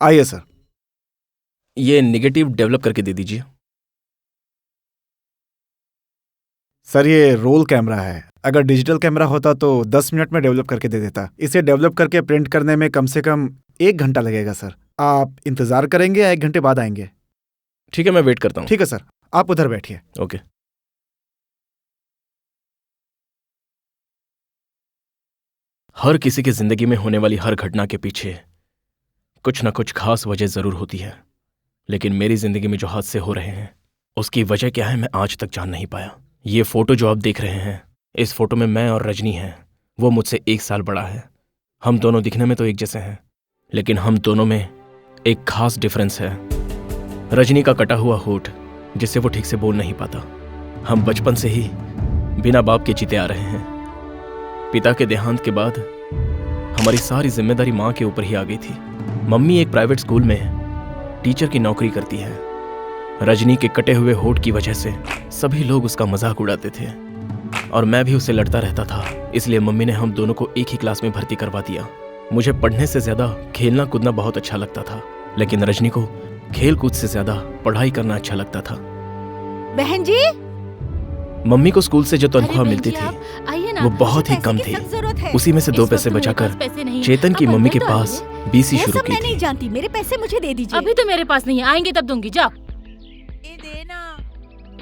आइए सर। ये negative develop करके दे दीजिए। सर ये रोल कैमरा है, अगर डिजिटल कैमरा होता तो 10 मिनट में डेवलप करके दे देता। इसे डेवलप करके प्रिंट करने में कम से कम 1 घंटा लगेगा सर। आप इंतजार करेंगे या 1 घंटे बाद आएंगे? ठीक है, मैं वेट करता हूँ। ठीक है सर, आप उधर बैठिए। ओके। हर किसी की जिंदगी में होने वाली हर घटना के पीछे कुछ ना कुछ खास वजह जरूर होती है, लेकिन मेरी जिंदगी में जो हादसे हो रहे हैं उसकी वजह क्या है मैं आज तक जान नहीं पाया। ये फोटो जो आप देख रहे हैं, इस फोटो में मैं और रजनी हैं। वो मुझसे 1 साल बड़ा है। हम दोनों दिखने में तो एक जैसे हैं, लेकिन हम दोनों में एक खास डिफरेंस है। रजनी का कटा हुआ होठ जिससे वो ठीक से बोल नहीं पाता। हम बचपन से ही बिना बाप के जीते आ रहे हैं। पिता के देहांत के बाद हमारी सारी जिम्मेदारी माँ के ऊपर ही आ गई थी। मम्मी एक प्राइवेट स्कूल में टीचर की नौकरी करती है। रजनी के कटे हुए होठ की वजह से सभी लोग उसका मजाक उड़ाते थे और मैं भी उससे लड़ता रहता था। इसलिए मम्मी ने हम दोनों को एक ही क्लास में भर्ती करवा दिया। मुझे पढ़ने से ज्यादा खेलना कूदना बहुत अच्छा लगता था, लेकिन रजनी को खेल कूद से ज्यादा पढ़ाई करना अच्छा लगता था। बहन जी, मम्मी को स्कूल से जो तनख्वाह मिलती थी वो बहुत ही कम थी। उसी में से 2 पैसे बचाकर चेतन की मम्मी के पास बीसी शुरू की मैं नहीं थी। जानती, मेरे पैसे मुझे दे दीजिए। अभी तो मेरे पास नहीं है, आएंगे तब दूंगी। जाओ।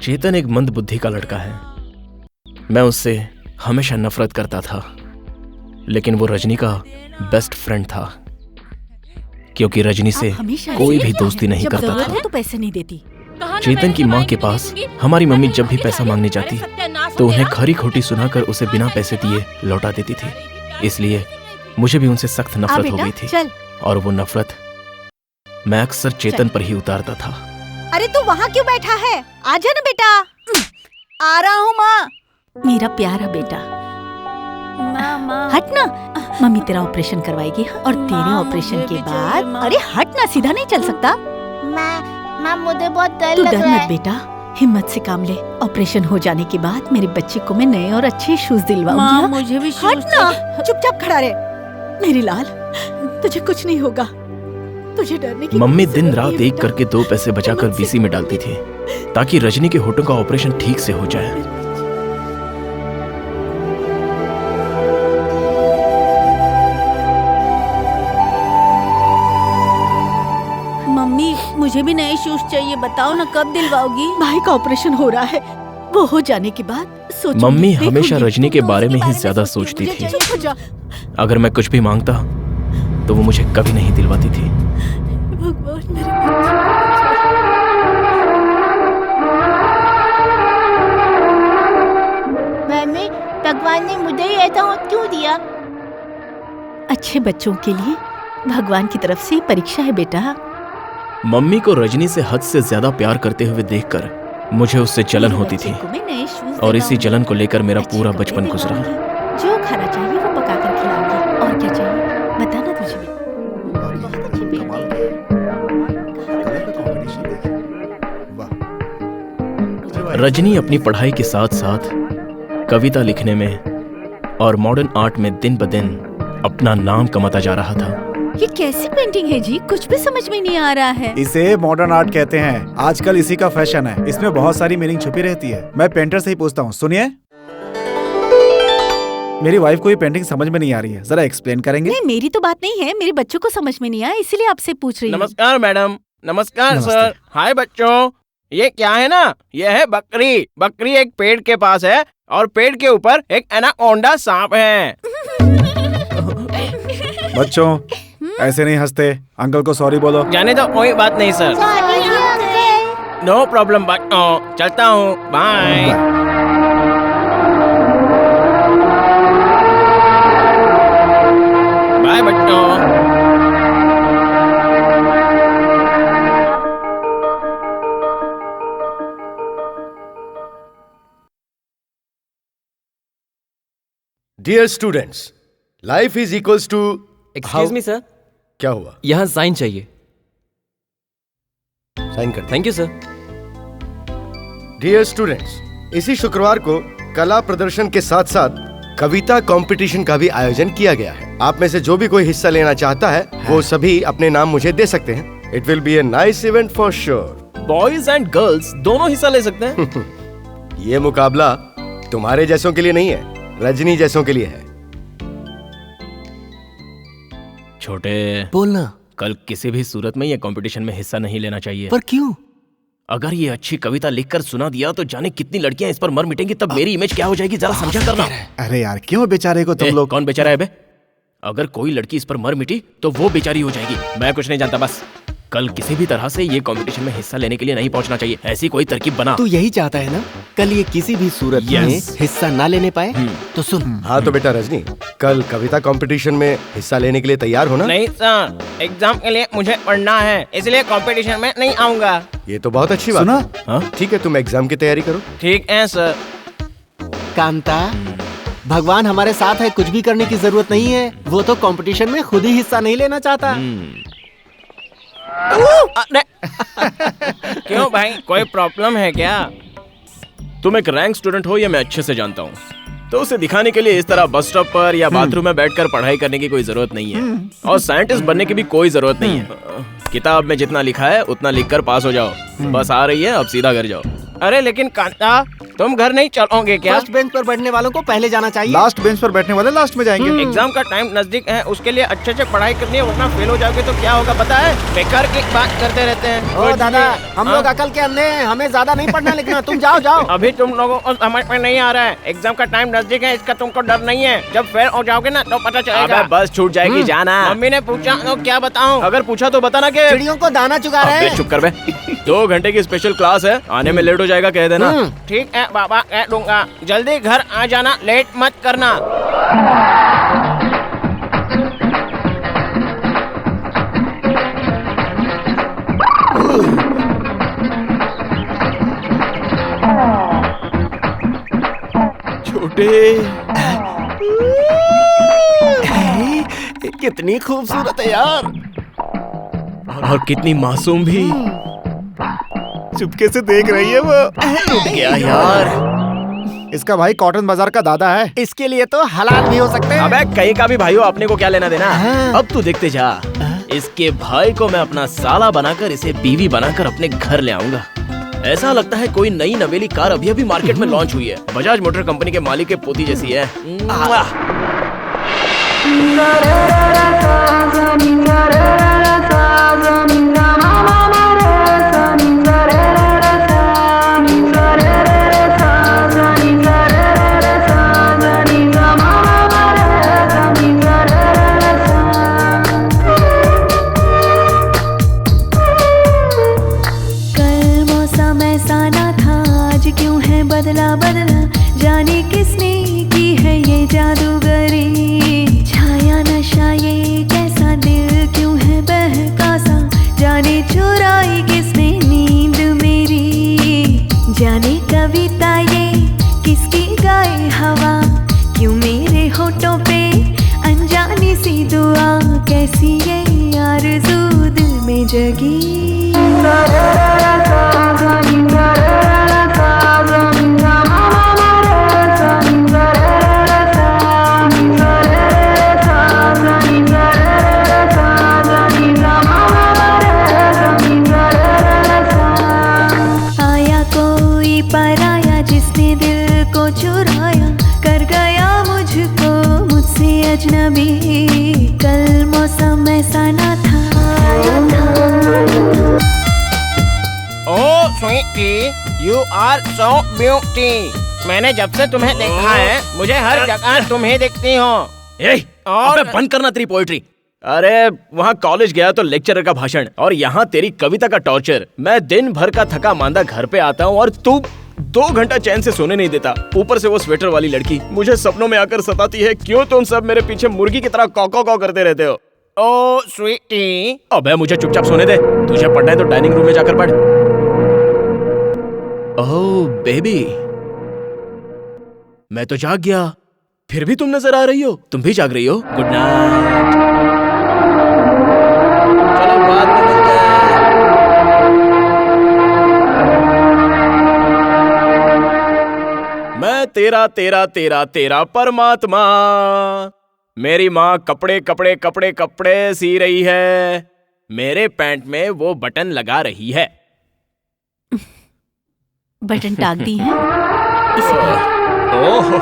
चेतन एक मंद बुद्धि का लड़का है। मैं उससे हमेशा नफरत करता था, लेकिन वो रजनी का बेस्ट फ्रेंड था, क्योंकि रजनी से कोई भी दोस्ती नहीं करता था। तो पैसे नहीं देती। चेतन की माँ के पास हमारी मम्मी जब भी पैसा मांगने जाती तो उन्हें खरी खोटी सुनाकर उसे बिना पैसे दिए लौटा देती थी। इसलिए मुझे भी उनसे सख्त नफरत हो गई थी, और वो नफरत मैं अक्सर चेतन पर ही उतारता था। अरे तू वहाँ क्यों बैठा है? आजा ना बेटा। आ रहा हूँ माँ। मेरा प्यारा बेटा, हट ना। मम्मी तेरा ऑपरेशन करवाएगी और तेरे ऑपरेशन के बाद, अरे हट ना, सीधा नहीं चल सकता। माँ मुझे बहुत डर तू लग डर रहा मत है। बेटा, हिम्मत से काम ले। ऑपरेशन हो जाने के बाद मेरे बच्चे को मैं नए और अच्छे शूज दिलवाऊंगी। मुझे भी हट ना, चुपचाप खड़ा रहे। मेरी लाल, तुझे कुछ नहीं होगा। तुझे डरने की मम्मी कोई दिन जरूरत रात नहीं है एक बेटा। करके 2 पैसे बचाकर बीसी में डालती थी ताकि रजनी के होठों का ऑपरेशन ठीक से हो जाए। मम्मी, मुझे भी नए शूज चाहिए, बताओ ना कब दिलवाओगी? भाई का ऑपरेशन हो रहा है, वो हो जाने के बाद सोचूंगी। मम्मी हमेशा देखूंगी। रजनी के तुम तो बारे उसके में ही ज्यादा सोचती मुझे थी। चुप हो जा। अगर मैं कुछ भी मांगता तो वो मुझे कभी नहीं दिलवाती थी। भगवान मेरे बच्चे। मम्मी, भगवान ने मुझे ही ऐसा होठ क्यों दिया? अच्छे बच्चों के लिए भगवान की तरफ से परीक्षा है बेटा। मम्मी को रजनी से हद से ज्यादा प्यार करते हुए देखकर मुझे उससे जलन होती थी, और इसी जलन को लेकर मेरा पूरा बचपन गुजरा। जो खाना चाहिए वो पका कर खिलाऊंगी। और क्या चाहिए बताना तुझे भी। बहुत अच्छी बेटी। कमाल का कलर का कॉम्बिनेशन देखिए, वाह। रजनी अपनी पढ़ाई के साथ साथ कविता लिखने में और मॉडर्न आर्ट में दिन ब दिन अपना नाम कमाता जा रहा था। ये कैसी पेंटिंग है जी? कुछ भी समझ में नहीं आ रहा है। इसे मॉडर्न आर्ट कहते हैं। आजकल इसी का फैशन है। इसमें बहुत सारी मीनिंग छुपी रहती है। मैं पेंटर से ही पूछता हूँ। सुनिए, मेरी वाइफ को ये पेंटिंग समझ में नहीं आ रही है, जरा एक्सप्लेन करेंगे? नहीं, मेरी तो बात नहीं है, मेरे बच्चों को समझ में नहीं आया, इसीलिए आपसे पूछ रही हूँ। नमस्कार मैडम। नमस्कार नमस्ते। सर। हाय बच्चों, ये क्या है ना, ये है बकरी। बकरी एक पेड़ के पास है और पेड़ के ऊपर एक एनाकोंडा सांप है। बच्चों ऐसे नहीं हंसते। अंकल को सॉरी बोलो। जाने तो कोई बात नहीं sir. Sorry uncle. No problem बच्चों, चलता हूँ, बाय। बाय बच्चों। Dear students, life is equals to. Excuse me sir, क्या हुआ? यहाँ साइन चाहिए। साइन कर। Thank you sir. Dear students, इसी शुक्रवार को कला प्रदर्शन के साथ साथ कविता कंपटीशन का भी आयोजन किया गया है। आप में से जो भी कोई हिस्सा लेना चाहता है वो सभी अपने नाम मुझे दे सकते हैं। It will be a nice event for sure. Boys and girls दोनों हिस्सा ले सकते हैं। ये मुकाबला तुम्हारे जैसों के लिए नहीं है, रजनी जैसों के लिए है। छोटे, बोलना। कल किसी भी सूरत में ये कंपटीशन में हिस्सा नहीं लेना चाहिए। पर क्यों? अगर ये अच्छी कविता लिखकर सुना दिया तो जाने कितनी लड़कियां इस पर मर मिटेंगी, तब मेरी इमेज क्या हो जाएगी, जरा समझा करना। अरे यार क्यों बेचारे को तुम लोग। कौन बेचारा है बे? अगर कोई लड़की इस पर मर मिटी तो वो बेचारी हो जाएगी। मैं कुछ नहीं जानता, बस कल किसी भी तरह से ये कंपटीशन में हिस्सा लेने के लिए नहीं पहुंचना चाहिए। ऐसी कोई तरकीब बना। तू यही चाहता है ना, कल ये किसी भी सूरत में हिस्सा ना लेने पाए? तो सुन। हाँ तो बेटा रजनी, कल कविता कंपटीशन में हिस्सा लेने के लिए तैयार हो ना? नहीं सर, एग्जाम के लिए मुझे पढ़ना है, इसलिए कंपटीशन में नहीं आऊंगा। ये तो बहुत अच्छी बात सुना? है। ठीक है, तुम एग्जाम की तैयारी करो। ठीक है सर। कांता, भगवान हमारे साथ है, कुछ भी करने की जरूरत नहीं है। वो तो कंपटीशन में खुद ही हिस्सा नहीं लेना चाहता। क्यों भाई, कोई प्रॉब्लम है क्या? तुम एक रैंक स्टूडेंट हो, ये मैं अच्छे से जानता हूँ, तो उसे दिखाने के लिए इस तरह बस स्टॉप पर या बाथरूम में बैठकर पढ़ाई करने की कोई जरूरत नहीं है। और साइंटिस्ट बनने की भी कोई जरूरत नहीं है। किताब में जितना लिखा है उतना लिखकर पास हो जाओ। बस आ रही है, अब सीधा घर जाओ। अरे लेकिन कांता, तुम घर नहीं चलोगे क्या? फर्स्ट बेंच पर बैठने वालों को पहले जाना चाहिए। लास्ट बेंच पर बैठने वाले लास्ट में जाएंगे। एग्जाम का टाइम नजदीक है, उसके लिए अच्छे से पढ़ाई करनी है, वरना फेल हो जाओगे तो क्या होगा पता है? बेकार की बात करते रहते हैं। ओ दादा, हम लोग अकल के अंधे हैं, हमें ज्यादा नहीं पढ़ना लिखना। तुम जाओ जाओ। अभी तुम लोगों को समझ में नहीं आ रहा है, एग्जाम का टाइम नजदीक है, इसका तुमको डर नहीं है। जब फेल हो जाओगे ना तो पता चलेगा। अबे बस छूट जाएगी, जाना। मम्मी ने पूछा तो क्या बताऊं? अगर पूछा तो बताना कि चिड़ियों को दाना चुगा रहे अबे हैं। चुप कर बे। 2 घंटे की स्पेशल क्लास है, आने में लेट हो जाएगा कह देना। ठीक है बाबा, कह दूंगा। जल्दी घर आ जाना, लेट मत करना। छोटे, कितनी खूबसूरत है यार। और कितनी मासूम भी। चुपके से देख रही है वो। टूट गया यार। इसका भाई कॉटन बाजार का दादा है। इसके लिए तो हलाल भी हो सकते हैं। अबे कहीं का भी भाई हो, अपने को क्या लेना देना। अब तू देखते जा, इसके भाई को मैं अपना साला बनाकर, इसे बीवी बनाकर अपने घर ले आऊंगा। ऐसा लगता है कोई नई नवेली कार अभी अभी मार्केट में लॉन्च हुई है। बजाज मोटर कंपनी के मालिक के पोती जैसी है। बदला बदला, जाने किसने की है ये जादूगरी। छाया नशा ये कैसा, दिल क्यों है बहका सा, जाने चुराई किसने नींद मेरी। जाने कविता ये किसकी गाए हवा, क्यों मेरे होठों पे अनजानी सी दुआ। कैसी ये आरज़ू दिल में जगी। आया कोई पराया जिसने दिल को चुराया, कर गया मुझको मुझसे अजनबी। कल मौसम ऐसा ना था। Oh sweetie, you are so beauty. मैंने जब से तुम्हें देखा है, मुझे हर जगह तुम ही दिखती हो। और अबे बंद करना तेरी पोएट्री। अरे वहाँ कॉलेज गया तो लेक्चरर का भाषण, और यहाँ तेरी कविता का टॉर्चर। मैं दिन भर का थका मांदा घर पे आता हूँ और तू 2 घंटा चैन से सोने नहीं देता। ऊपर से वो स्वेटर वाली लड़की मुझे सपनों में आकर सताती है। क्यों तुम सब मेरे पीछे मुर्गी की तरह कॉ कॉ करते रहते हो? ओह स्वीटी, अबे मुझे चुपचाप सोने दे। तुझे पढ़ना है तो डाइनिंग रूम में जाकर पढ़। ओह बेबी, मैं तो जाग गया, फिर भी तुम नजर आ रही हो। तुम भी जाग रही हो? Good night. चलो बाद में मिलते हैं। मैं तेरा तेरा तेरा तेरा परमात्मा। मेरी माँ कपड़े कपड़े कपड़े कपड़े सी रही है, मेरे पैंट में वो बटन लगा रही है। बटन टाक दी है इसलिए। ओहो,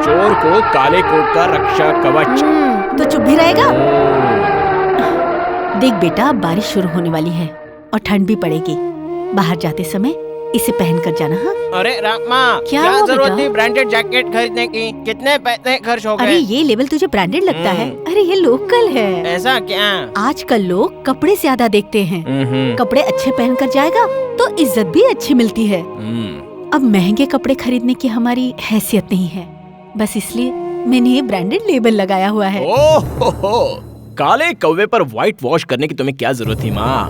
चोर को काले कोट का रक्षा कवच। तो चुप भी रहेगा। देख बेटा, अब बारिश शुरू होने वाली है और ठंड भी पड़ेगी। बाहर जाते समय इसे पहन कर जाना। हाँ अरे रामा, क्या क्या हुआ जरूरत बेटा? थी ब्रांडेड जैकेट खरीदने की? कितने पैसे खर्च हो अरे गए? ये लेबल तुझे ब्रांडेड लगता है? अरे ये लोकल है। ऐसा क्या? आजकल लोग कपड़े ज्यादा देखते हैं। कपड़े अच्छे पहन कर जाएगा तो इज्जत भी अच्छी मिलती है। अब महंगे कपड़े खरीदने की हमारी हैसियत नहीं है, बस इसलिए मैंने ये ब्रांडेड लेबल लगाया हुआ है। ओहो, काले कौवे पर व्हाइट वॉश करने की तुम्हें क्या जरूरत थी माँ?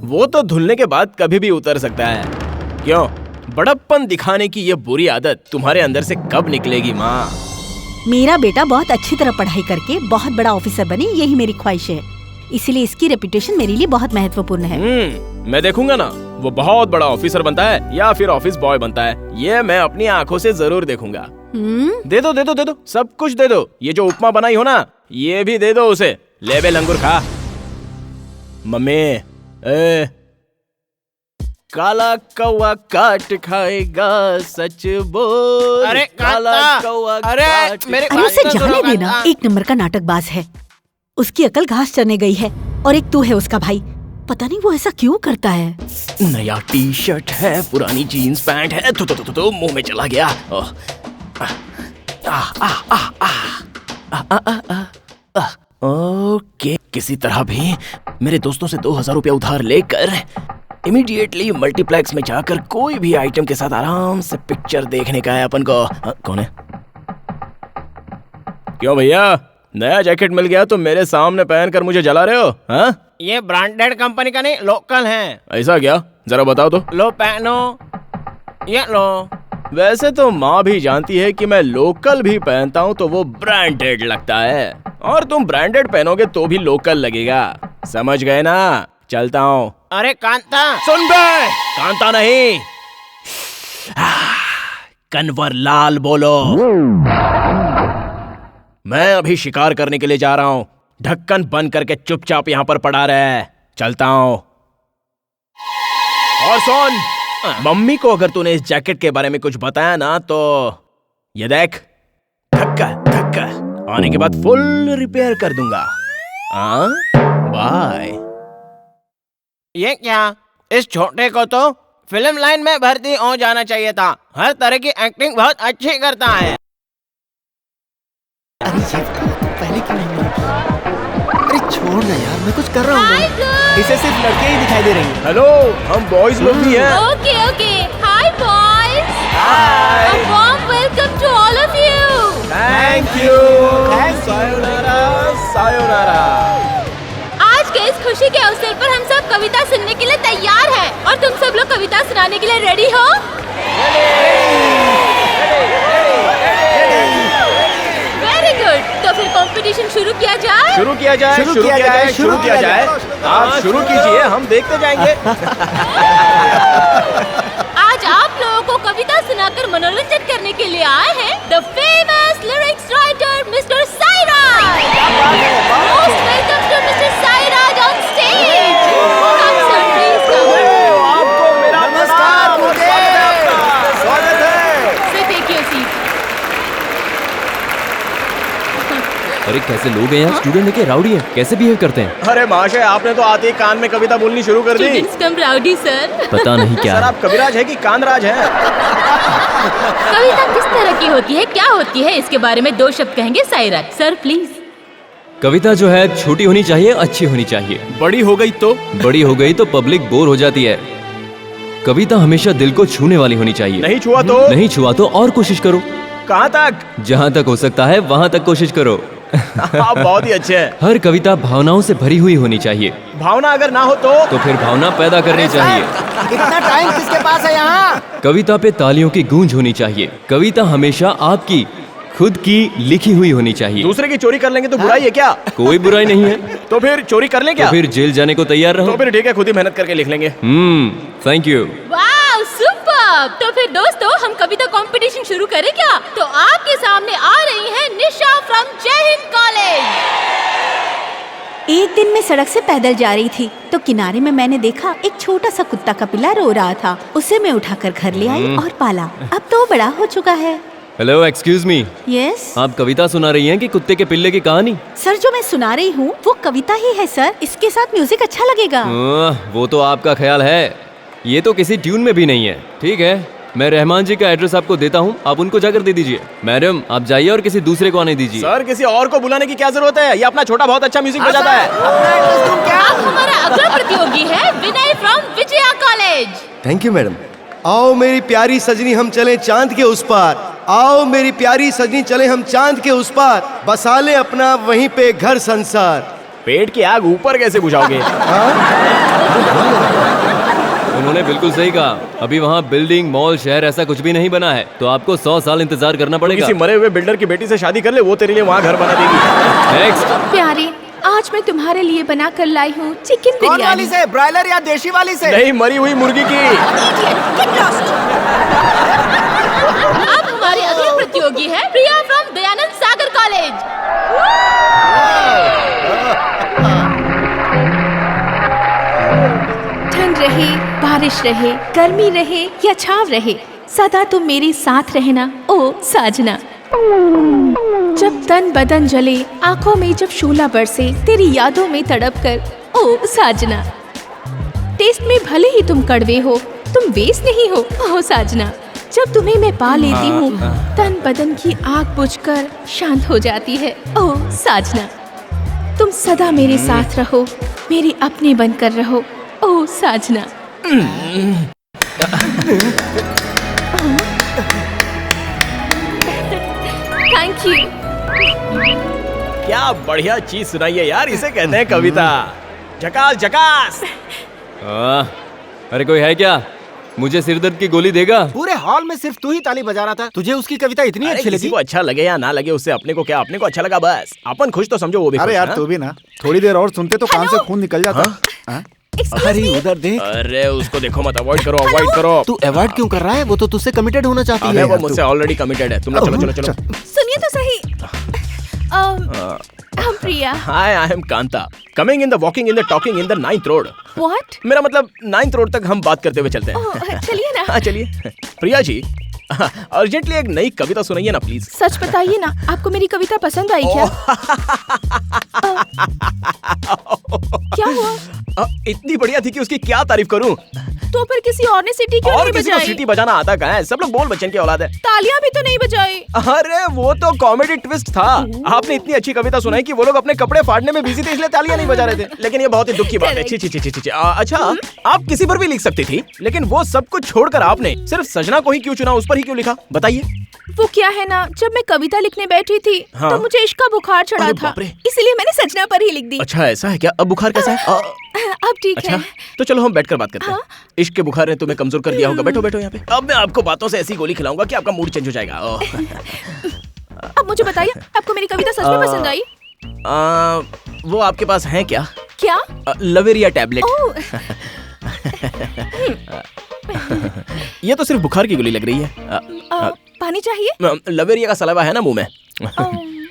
वो तो धुलने के बाद कभी भी उतर सकता है। क्यों? बड़प्पन दिखाने की ये बुरी आदत तुम्हारे अंदर से कब निकलेगी माँ? मेरा बेटा बहुत अच्छी तरह पढ़ाई करके बहुत बड़ा ऑफिसर बने, यही मेरी ख्वाहिश है। इसीलिए इसकी रेपुटेशन मेरे लिए बहुत महत्वपूर्ण है। मैं देखूंगा ना वो बहुत बड़ा ऑफिसर बनता है या फिर ऑफिस बॉय बनता है। ये मैं अपनी आंखों से जरूर देखूंगा। दे दो दे दो दे दो, सब कुछ दे दो। ये जो उपमा बनाई हो ना, ये भी दे दो उसे। ले बे लंगूर खा। मम्मी, काला कौवा काट खाएगा, सच बोल। अरे काला कांता, कौवा अरे काट मेरे अरे उसे बात तो जाने सुनो देना, कांता। एक नंबर का नाटकबाज है। उसकी अकल घास चरने गई है और एक तू है उसका भाई। पता नहीं वो ऐसा क्यों करता है। नया टी शर्ट है, पुरानी जीन्स पैंट है, तो मुंह में चला गया। ओके, किसी तरह भी मेरे दोस्तों से 2000 रुपया उधार लेकर इमीडिएटली मल्टीप्लेक्स में जाकर कोई भी आइटम के साथ आराम से पिक्चर देखने का है अपन को। कौन है? क्यों भैया, नया जैकेट मिल गया तो मेरे सामने पहनकर मुझे जला रहे हो? हाँ, ये ब्रांडेड कंपनी का नहीं, लोकल है। ऐसा क्या? जरा बताओ तो। लो पहनो, ये लो। वैसे तो माँ भी जानती है कि मैं लोकल भी पहनता हूँ तो वो ब्रांडेड लगता है, और तुम ब्रांडेड पहनोगे तो भी लोकल लगेगा। समझ गए ना? चलता हूँ। अरे कांता, सुन बे, कांता नहीं, कन्वर लाल बोलो। मैं अभी शिकार करने के लिए जा रहा हूँ। ढक्कन बंद करके चुपचाप यहाँ पर पड़ा रहे। चलता हूँ। और सुन, मम्मी को अगर तूने इस जैकेट के बारे में कुछ बताया ना तो ये देख, धक्का धक्का आने के बाद फुल रिपेयर कर दूंगा। बाय। ये क्या? इस छोटे को तो फिल्म लाइन में भर्ती हो जाना चाहिए था। हर तरह की एक्टिंग बहुत अच्छी करता है। अरे ये पहले क्यों नहीं मिली? अरे छोड़ ना यार, मैं कुछ कर रहा हूँ। इसे सिर्फ लड़के ही दिखाई दे रही हैं। हेलो, हम बॉयज लोग भी हैं। Okay okay, hi boys. Hi. A warm welcome to all of you. Thank you. Sayonara, sayonara. आज के इस खुशी के अवसर पर हम सब कविता सुनने के लिए तैयार हैं और तुम सब लोग कविता सुनाने के लिए रेडी हो? वेरी गुड, तो फिर कंपटीशन शुरू किया जाए। शुरू किया जाए, शुरू किया जाए, शुरू किया जाए। आप शुरू कीजिए, हम देखते जाएंगे। आज आप लोगों को कविता सुनाकर मनोरंजन करने के लिए आए हैं the famous lyrics writer mister Sairaj. Most welcome to mister Sairaj on stage. Come sir, please come. आपको मेरा नमस्कार, स्वागत है। Sir take your seat. अरे कैसे लोग हैं यहाँ? स्टूडेंट लेके राउडी हैं, कैसे बिहेव करते हैं? अरे महाशय, आपने तो आते ही कान में कविता बोलनी शुरू कर दी। स्टूडेंट्स कम राउडी सर। पता नहीं क्या सर, है। आप कविराज है कि कानराज है? कविता किस तरह की होती है, क्या होती है, इसके बारे में 2 शब्द कहेंगे साईराज सर, प्लीज। कविता जो है छोटी होनी चाहिए, अच्छी होनी चाहिए। बड़ी हो गई तो? बड़ी हो गई तो पब्लिक बोर हो जाती है। कविता हमेशा दिल को छूने वाली होनी चाहिए। नहीं छुआ तो? नहीं छुआ तो और कोशिश करो। कहाँ तक? जहाँ तक हो सकता है वहाँ तक कोशिश करो। आप बहुत ही अच्छे हैं। हर कविता भावनाओं से भरी हुई होनी चाहिए। भावना अगर ना हो तो फिर भावना पैदा करनी चाहिए। इतना टाइम किसके पास है यहाँ? कविता पे तालियों की गूंज होनी चाहिए। कविता हमेशा आपकी खुद की लिखी हुई होनी चाहिए। दूसरे की चोरी कर लेंगे तो बुराई है क्या? कोई बुराई नहीं है। तो फिर चोरी कर लें क्या? तो फिर जेल जाने को तैयार रहो। तो फिर ठीक है, खुद ही मेहनत करके लिख लेंगे। Thank you. Wow, super. Up. तो फिर दोस्तों हम कविता कंपटीशन शुरू करें क्या? तो आपके सामने आ रही है निशा फ्रॉम जय हिंद कॉलेज। एक दिन मैं सड़क से पैदल जा रही थी तो किनारे में मैंने देखा एक छोटा सा कुत्ता का पिल्ला रो रहा था। उसे मैं उठाकर घर ले आई और पाला। अब तो वो बड़ा हो चुका है। Hello, excuse me. यस। आप कविता सुना रही हैं कि कुत्ते के पिल्ले की कहानी? सर, जो मैं सुना रही हूँ वो कविता ही है सर। इसके साथ म्यूजिक अच्छा लगेगा। वो तो आपका ख्याल है, ये तो किसी ट्यून में भी नहीं है। ठीक है, मैं रहमान जी का एड्रेस आपको देता हूँ, आप उनको जाकर दे दीजिए। मैडम, आप जाइए और किसी दूसरे को आने दीजिए। सर, किसी और को बुलाने की क्या जरूरत है? ये अपना छोटा बहुत अच्छा म्यूजिक बजाता है। अब हमारा अगला प्रतियोगी है Vinay from Vijaya college. Thank you madam. आओ मेरी प्यारी सजनी हम चले चांद के उस पार, आओ मेरी प्यारी सजनी चले हम चांद के उस पार, बसा ले अपना वहीं पे घर संसार। पेट की आग ऊपर कैसे बुझाओगे? उन्होंने बिल्कुल सही कहा। अभी वहाँ बिल्डिंग, मॉल, शहर ऐसा कुछ भी नहीं बना है, तो आपको 100 साल इंतजार करना पड़ेगा। किसी मरे हुए बिल्डर की बेटी से शादी कर ले, वो तेरे लिए वहाँ घर बना देगी। नेक्स्ट। प्यारे, आज मैं तुम्हारे लिए बना कर लाई हूँ चिकन कौन वाली बिरयानी। से, ब्रायलर या देशी वाली से? नहीं, मरी हुई मुर्गी की। अब हमारे अगले प्रतियोगी है प्रिया फ्रॉम दयानंद सागर कॉलेज। ठंड रहे, बारिश रहे, गर्मी रहे या छाव रहे, सदा तुम मेरे साथ रहना ओ साजना। जब तन बदन जले, आंखों में जब शोला बरसे, तेरी यादों में तड़प कर ओ साजना। टेस्ट में भले ही तुम कड़वे हो, तुम बेस नहीं हो ओ साजना। जब तुम्हें मैं पा लेती हूँ, तन बदन की आग बुझकर शांत हो जाती है ओ साजना। तुम सदा मेरे साथ रहो, मेरे अपने बनकर रहो ओ साजना। Thank you. क्या बढ़िया चीज सुनाई है यार, इसे कहते हैं कविता। झकास झकास। अरे कोई है क्या? मुझे सिरदर्द की गोली देगा? पूरे हॉल में सिर्फ तू ही ताली बजा रहा था, तुझे उसकी कविता इतनी अरे अच्छी किसी लगी? को अच्छा लगे या ना लगे, उससे अपने को क्या, अपने को अच्छा लगा बस। अपन खुश तो समझो वो भी अरे खुश, यार हाँ? तू भी ना, थोड़ी देर और सुनते तो कान से खून निकल जाता। हाँ? अरे उधर देख। अरे उसको देखो मत, अवॉइड करो, अवॉइड करो। तू अवॉइड क्यों कर रहा है? वो तो तुझसे कमिटेड होना चाहती अरे है। वो मुझसे ऑलरेडी कमिटेड है। तुम लोग चलो चलो चलो। सुनिए तो सही। हम Priya. Hi, I am Kanta, coming in the walking in the talking in the 9th road. What? मेरा मतलब 9th रोड तक हम बात करते हुए चलते हैं। ओह, चलिए ना। हाँ चलिए। प्रिया जी, अर्जेंटली एक नई कविता सुनाइए ना प्लीज। सच बताइए ना, आपको मेरी कविता पसंद आई क्या? क्या हुआ? इतनी बढ़िया थी कि उसकी क्या तारीफ करूं। तो फिर किसी और ने सीटी क्यों और नहीं किसी को बजाई? सीटी बजाना आता कहाँ है? सब लोग बोल बच्चन की औलाद है। तालियां भी तो नहीं बजाई। अरे वो तो कॉमेडी ट्विस्ट था। आपने इतनी अच्छी कविता सुनाई कि वो लोग अपने कपड़े फाड़ने में बिजी थे, इसलिए तालियां नहीं बजा रहे थे। लेकिन ये बहुत ही दुख की बात है। छी छी छी छी छी। अच्छा, आप किसी पर भी लिख सकती थी, लेकिन वो सब कुछ छोड़कर आपने सिर्फ सजना को ही क्यों चुना, उस पर ही क्यों लिखा? बताइए। वो क्या है ना, जब मैं कविता लिखने बैठी थी हाँ। तो मुझे इश्क का बुखार चढ़ा अरे था, बाप रे। इसलिए मैंने सजना पर ही लिख दी। अच्छा ऐसा है क्या? अब बुखार कैसा है? अब ठीक अच्छा है। तो चलो हम बैठकर बात करते हैं। इश्क के बुखार ने तुम्हें कमजोर कर दिया होगा। बैठो बैठो यहाँ पे। अब मैं आपको बातों से ऐसी गोली खिलाऊंगा कि आपका मूड चेंज हो जाएगा। अब मुझे बताइए, आपको मेरी कविता सच में पसंद आई? वो आपके पास है क्या? क्या? लवेरिया टैबलेट। ओह, ये तो सिर्फ बुखार की गोली लग रही है। पानी चाहिए? लवेरिया का सलावा है ना मुंह में।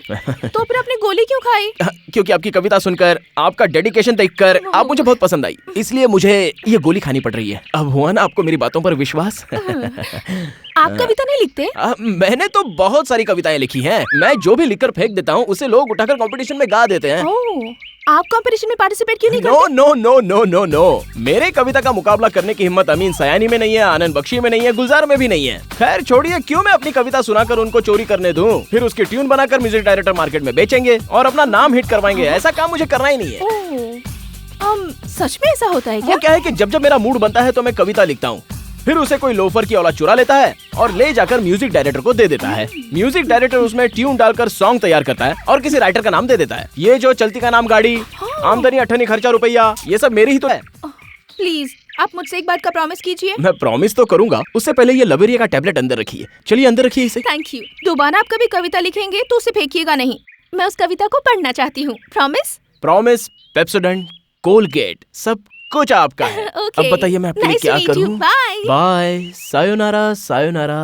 तो फिर आपने गोली क्यों खाई? क्योंकि आपकी कविता सुनकर, आपका डेडिकेशन देखकर आप मुझे बहुत पसंद आई, इसलिए मुझे ये गोली खानी पड़ रही है। अब हुआ ना आपको मेरी बातों पर विश्वास? आप कविता नहीं लिखते? मैंने तो बहुत सारी कविताएं लिखी हैं। मैं जो भी लिखकर फेंक देता हूँ उसे लोग उठाकर कंपटीशन में गा देते हैं। ओह, आप कंपटीशन में पार्टिसिपेट क्यों नहीं नो करते? No no no no no, मेरे कविता का मुकाबला करने की हिम्मत अमीन सयानी में नहीं है, आनंद बख्शी में नहीं है, गुलजार में भी नहीं है। खैर छोड़िए, क्यों मैं अपनी कविता सुनाकर उनको चोरी करने दूं? फिर उसकी ट्यून बनाकर म्यूजिक डायरेक्टर मार्केट में बेचेंगे और अपना नाम हिट करवाएंगे। ऐसा काम मुझे करना ही नहीं है। ओह, सच में ऐसा होता है वो क्या? क्या है कि जब जब मेरा मूड बनता है तो मैं कविता लिखता हूँ, फिर उसे कोई लोफर की औलाद चुरा लेता है और ले जाकर म्यूजिक डायरेक्टर को दे देता है। म्यूजिक डायरेक्टर उसमें ट्यून डालकर सॉन्ग तैयार करता है और किसी राइटर का नाम दे देता है। ये जो चलती का नाम गाड़ी, आमदनी अठनी खर्चा रुपया, ये सब मेरी ही तो है। प्लीज आप मुझसे एक बात का प्रॉमिस कीजिए। मैं प्रॉमिस तो करूंगा, उससे पहले ये लवेरिया का टैबलेट अंदर रखिए। चलिए अंदर रखिए इसे। Thank you. दोबारा आप कभी कविता लिखेंगे तो उसे फेंकिएगा नहीं, मैं उस कविता को पढ़ना चाहती हूँ। प्रॉमिस? प्रॉमिस। पेप्सोडेंट, कोलगेट, सब कुछ आपका है। Okay. अब बताइए मैं आपके लिए Nice to क्या meet you. करूं? Bye. Bye, sayonara, sayonara,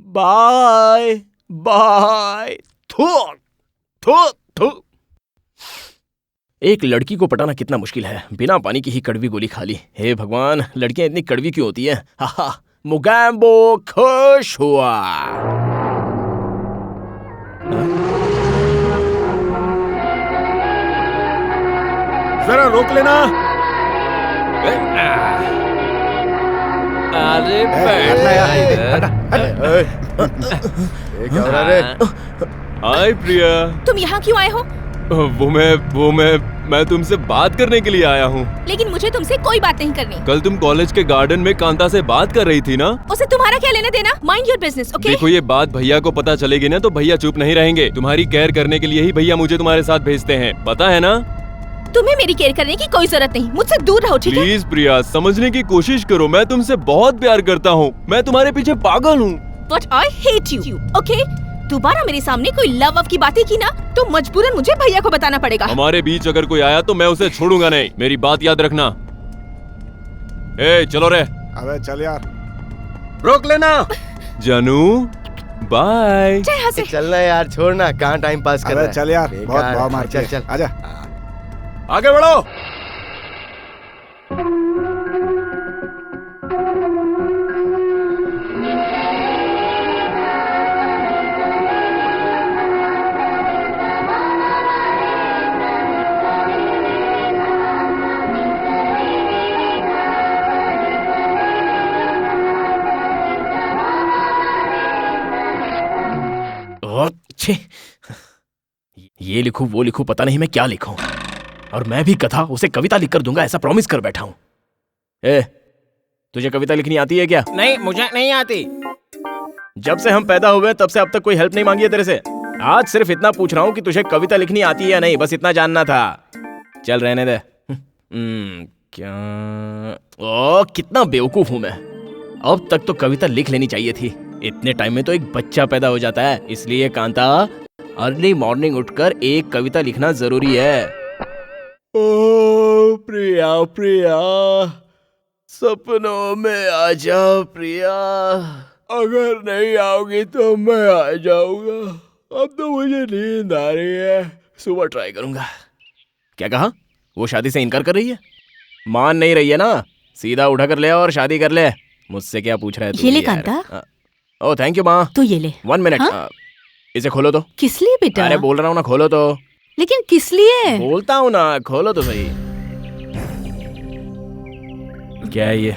bye bye. थू थू थू। एक लड़की को पटाना कितना मुश्किल है, बिना पानी की ही कड़वी गोली खा ली। हे भगवान, लड़कियां इतनी कड़वी क्यों होती हैं? हाहा, मुगैम्बो खुश हुआ। जरा रोक लेना। अरे क्या हो रहा है? हाय प्रिया। तुम यहाँ क्यों आए हो? वो मैं तुमसे बात करने के लिए आया हूँ। लेकिन मुझे तुमसे कोई बात नहीं करनी। कल तुम कॉलेज के गार्डन में कांता से बात कर रही थी ना? उसे तुम्हारा क्या लेना देना? Mind your business, okay? देखो ये बात भैया को पता चलेगी ना तो भैया चुप नहीं रहेंगे। तुम्हारी केयर करने के लिए ही भैया मुझे तुम्हारे साथ भेजते हैं, पता है ना? तुम्हें मेरी केयर करने की कोई जरूरत नहीं, मुझसे दूर रहो, ठीक है? प्लीज प्रिया, समझने की कोशिश करो। मैं तुमसे बहुत प्यार करता हूँ, मैं तुम्हारे पीछे पागल हूँ। But I hate you, okay? दोबारा मेरे सामने कोई लव की बातें की ना तो मजबूरन मुझे भैया को बताना पड़ेगा। हमारे बीच अगर कोई आया तो मैं उसे छोड़ूंगा नहीं, मेरी बात याद रखना। ए चलो रे। अबे चल यार। रोक लेना। जानू बाय। चलना यार, छोड़ना, कहाँ टाइम पास कर रहा अबे है? चल यार, बहुत बेकार। भाव मार चल के। चल आजा। आगे बढ़ो। छे, ये लिखूं वो लिखूं, पता नहीं मैं क्या लिखूं। और मैं भी कथा उसे कविता लिखकर दूंगा, ऐसा प्रॉमिस कर बैठा हूं। ए, तुझे कविता लिखनी आती है क्या? नहीं, मुझे नहीं आती। जब से हम पैदा हुए तब से अब तक कोई हेल्प नहीं मांगी है तेरे से। आज सिर्फ इतना पूछ रहा हूँ कि तुझे कविता लिखनी आती है या नहीं, बस इतना जानना था। चल रहने दे। क्या? ओ, कितना बेवकूफ हूं मैं। अब तक तो कविता लिख लेनी चाहिए थी। इतने टाइम में तो एक बच्चा पैदा हो जाता है। इसलिए कांता, अर्ली मॉर्निंग उठकर एक कविता लिखना जरूरी है। ओ प्रिया प्रिया, सपनों में आ जा प्रिया, अगर नहीं आओगी तो मैं आ जाऊंगा। अब तो मुझे नींद आ रही है, सुबह ट्राई करूंगा। क्या कहा? वो शादी से इनकार कर रही है? मान नहीं रही है ना? सीधा उठा कर ले और शादी कर ले। मुझसे क्या पूछ रहा है तू? ये ले यार? कांता। ओ थैंक यू माँ। तू ये ले। 1 मिनट। हाँ? इसे खोलो तो। किस लिए बेटा? अरे बोल रहा हूँ ना, खोलो तो। लेकिन किस लिए? बोलता हूँ ना, खोलो तो सही। क्या है ये?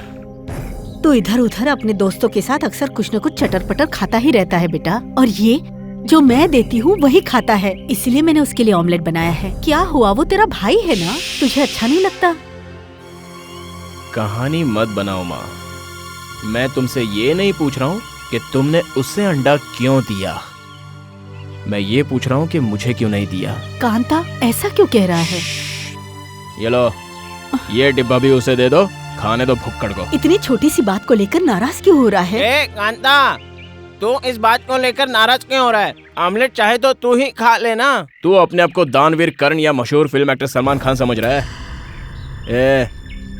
तो इधर उधर अपने दोस्तों के साथ अक्सर कुछ न कुछ चटर पटर खाता ही रहता है बेटा। और ये जो मैं देती हूँ वही खाता है, इसलिए मैंने उसके लिए ऑमलेट बनाया है। क्या हुआ, वो तेरा भाई है ना, तुझे अच्छा नहीं लगता? कहानी मत बनाओ माँ। मैं तुमसे ये नहीं पूछ रहा हूँ कि तुमने उससे अंडा क्यों दिया, मैं ये पूछ रहा हूँ कि मुझे क्यों नहीं दिया। कांता ऐसा क्यों कह रहा है? ये लो, ये डिब्बा भी उसे दे दो, खाने दो भुक्कड़ को। इतनी छोटी सी बात को लेकर नाराज क्यों हो रहा है? ए कांता, तू इस बात को लेकर नाराज क्यों हो रहा है? ऑमलेट चाहे तो तू ही खा लेना। तू अपने आप को दानवीर कर्ण या मशहूर फिल्म एक्टर सलमान खान समझ रहा है?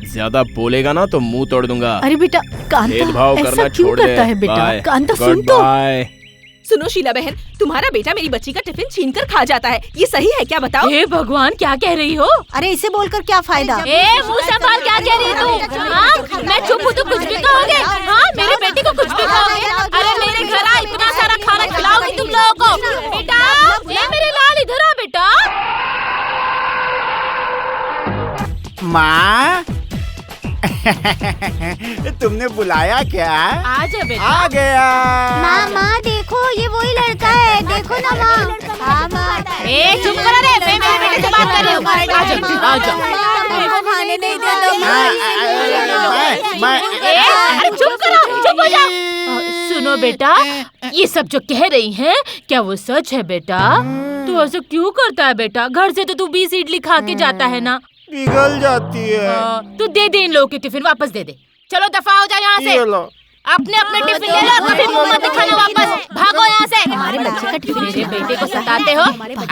ज्यादा बोलेगा ना तो मुंह तोड़ दूंगा। अरे बेटा कांता भेदभाव ऐसा करना क्यों छोड़ दे। करता है बेटा? बाय। कांता सुन तो। सुनो शीला बहन, तुम्हारा बेटा मेरी बच्ची का टिफिन छीन कर खा जाता है, ये सही है क्या बताओ? हे भगवान, क्या कह रही हो? अरे इसे बोलकर क्या फायदा? ए मुंह संभाल, क्या कह रही तू? हाँ, मैं चुप हूँ तो कुछ भी कहोगे? हाँ, मेरे बेटे को कुछ भी कहोगे? अरे मेरे घर आ, इतना सारा खाना खिलाओगी तुम लोगों को? बेटा, ए मेरे लाल इधर आ बेटा। माँ तुमने बुलाया क्या? आजा बेटा। आ गया। माँ देखो, ये वही लड़का है, देखो ना माँ। हाँ माँ। ए चुप करो रे, मैं मेरे बेटे से बात कर रही हूँ। आजा। हमको खाने नहीं देता। अरे चुप करो, चुप हो जाओ। सुनो बेटा, ये सब जो कह रही हैं, क्या वो सच है बेटा? तू ऐसा क्यों करता है बेटा? घर से तो तू 20 इडली खा के जाता है ना? पिघल जाती है। तू दे दे इन लोगों के टिफिन, वापस दे दे। चलो दफा हो जाओ यहाँ से। अपने अपने टिफिन ले लो और कभी मुंह मत दिखाना वापस। भागो यहाँ से। हमारे बच्चे का टिफिन मेरे बेटे को सताते हो।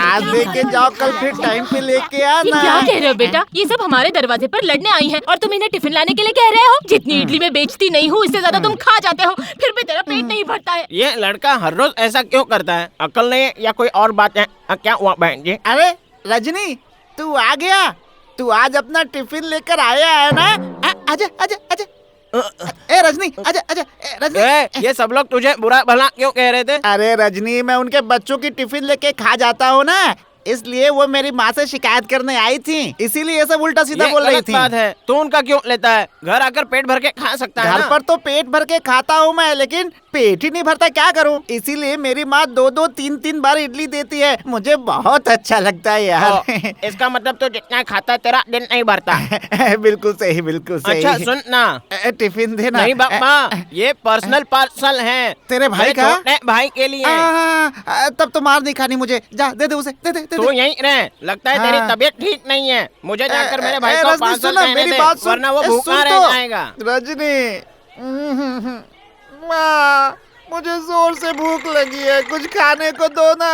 आज लेके जाओ, कल फिर टाइम पे लेके ये आना। क्या कह रहे हो बेटा? ये सब हमारे दरवाजे पर लड़ने आई हैं और तुम इन्हें टिफिन लाने के लिए कह रहे हो? जितनी इडली में बेचती नहीं हूँ इससे ज्यादा तुम खा जाते हो, फिर भी तेरा पेट नहीं भरता है। ये लड़का हर रोज ऐसा क्यों करता है? अकल नहीं है या कोई और बात है? क्या हुआ बहन जी? अरे रजनी, तू आ गया? तू आज अपना टिफिन लेकर आया है ना? आजा आजा आजा। ए रजनी, आजा आजा। रजनी, ये सब लोग तुझे बुरा भला क्यों कह रहे थे? अरे रजनी, मैं उनके बच्चों की टिफिन लेके खा जाता हूँ ना, इसलिए वो मेरी माँ से शिकायत करने आई थी, इसीलिए ये सब उल्टा सीधा बोल रही थी। बात है, तू उनका क्यों लेता है? घर आकर पेट भर के खा सकता है घर ना? पर तो पेट भर के खाता हूँ मैं, लेकिन पेट ही नहीं भरता, क्या करूँ? इसीलिए मेरी माँ 2-2, 3-3 बार इडली देती है, मुझे बहुत अच्छा लगता है यार। इसका मतलब तो जितना खाता है तेरा दिन नहीं भरता। बिल्कुल सही, बिल्कुल सही। अच्छा सुन ना, टिफिन देना। नहीं बाबा, ये पर्सनल पार्सल है तेरे भाई का? भाई के लिए। तब तो मार नहीं खानी मुझे, जा दे दे उसे, दे दे। तू यहीं रह, लगता है तेरी तबीयत ठीक नहीं है। मुझे जाकर मेरे भाई को पार्सल देने दे, वरना वो भूखा रह जाएगा। रजनी, माँ, मुझे जोर से भूख लगी है, कुछ खाने को दो ना।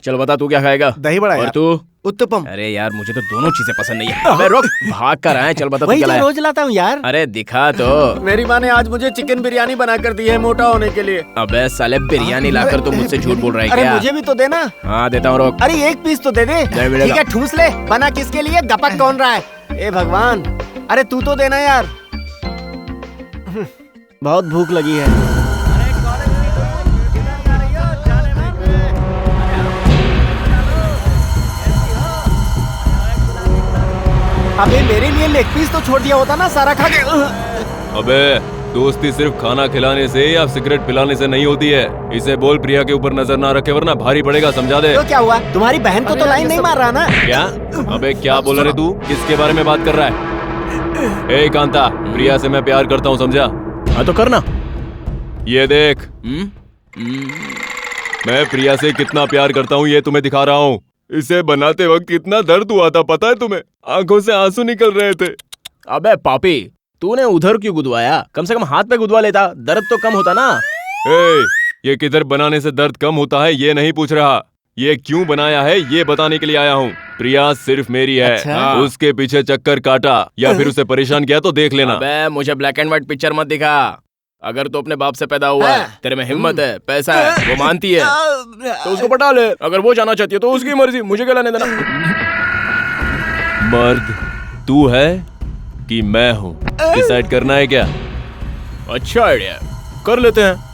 चल बता तू क्या खाएगा? दही बड़ा और यार। तू? उत्तपम। अरे यार मुझे तो दोनों चीजें पसंद नहीं है। अबे रुक, भाग कर आए। चल बता तू वही क्या जो लाया? रोज लाता हूँ यार। अरे दिखा तो। मेरी माँ ने आज मुझे चिकन बिरयानी बना कर दी है मोटा होने के लिए। अबे साले बिरयानी लाकर तू मुझसे झूठ बोल रहा है अरे क्या? मुझे भी तो देना। हाँ देता हूँ, रोक। अरे एक पीस तो दे दे। नहीं मिलेगा। ठीक है ठूस ले। बना किसके लिए? गपक कौन रहा है? ए भगवान, अरे तू तो देना यार। बहुत भूख लगी है। अबे मेरे लिए लेग पीस तो छोड़ दिया होता ना, सारा खा के। अबे दोस्ती सिर्फ खाना खिलाने से या सिगरेट पिलाने से नहीं होती है। इसे बोल प्रिया के ऊपर नजर ना रखे वरना भारी पड़ेगा, समझा दे। तो क्या हुआ? तुम्हारी बहन को तो लाइन नहीं मार रहा ना? क्या? अबे क्या बोल रहे तू? किसके बारे में बात कर रहा है? ए कांता, प्रिया से मैं प्यार करता हूँ, समझा? हाँ तो करना। ये देख, मैं प्रिया से कितना प्यार करता हूँ ये तुम्हें दिखा रहा हूँ। इसे बनाते वक्त कितना दर्द हुआ था पता है तुम्हें? आंखों से आंसू निकल रहे थे। अबे पापी, तूने उधर क्यों गुदवाया? कम से कम हाथ पे गुदवा लेता, दर्द तो कम होता ना। ये किधर बनाने से दर्द कम होता है ये नहीं पूछ रहा, ये क्यों बनाया है ये बताने के लिए आया हूँ। प्रिया सिर्फ मेरी है। अच्छा? उसके पीछे चक्कर काटा या फिर उसे परेशान किया तो देख लेना। अबे मुझे ब्लैक एंड व्हाइट पिक्चर मत दिखा। अगर तू अपने बाप से पैदा हुआ है, तेरे में हिम्मत है, पैसा है, वो मानती है तो उसको पटा ले। अगर वो जाना चाहती है तो उसकी मर्जी, मुझे क्या लेने देना। मर्द तू है कि मैं हूँ, डिसाइड करना है क्या? अच्छा आइडिया, कर लेते हैं।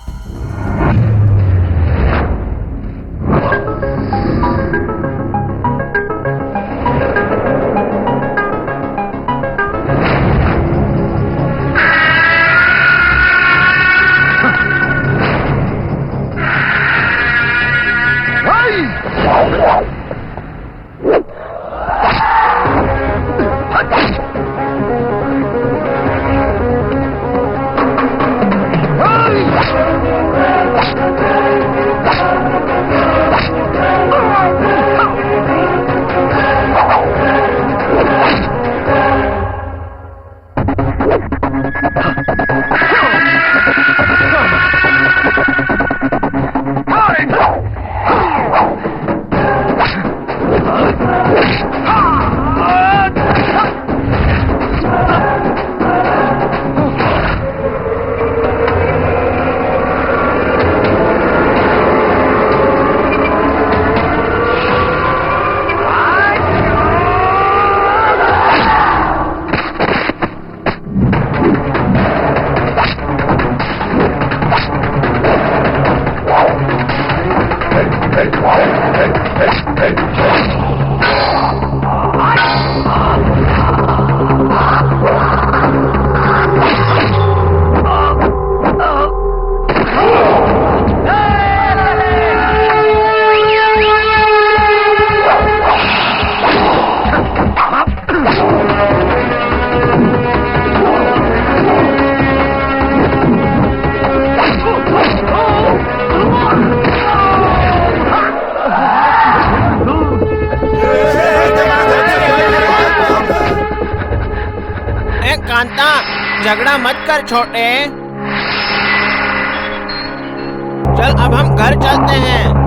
कांता, झगड़ा मत कर छोटे। चल अब हम घर चलते हैं।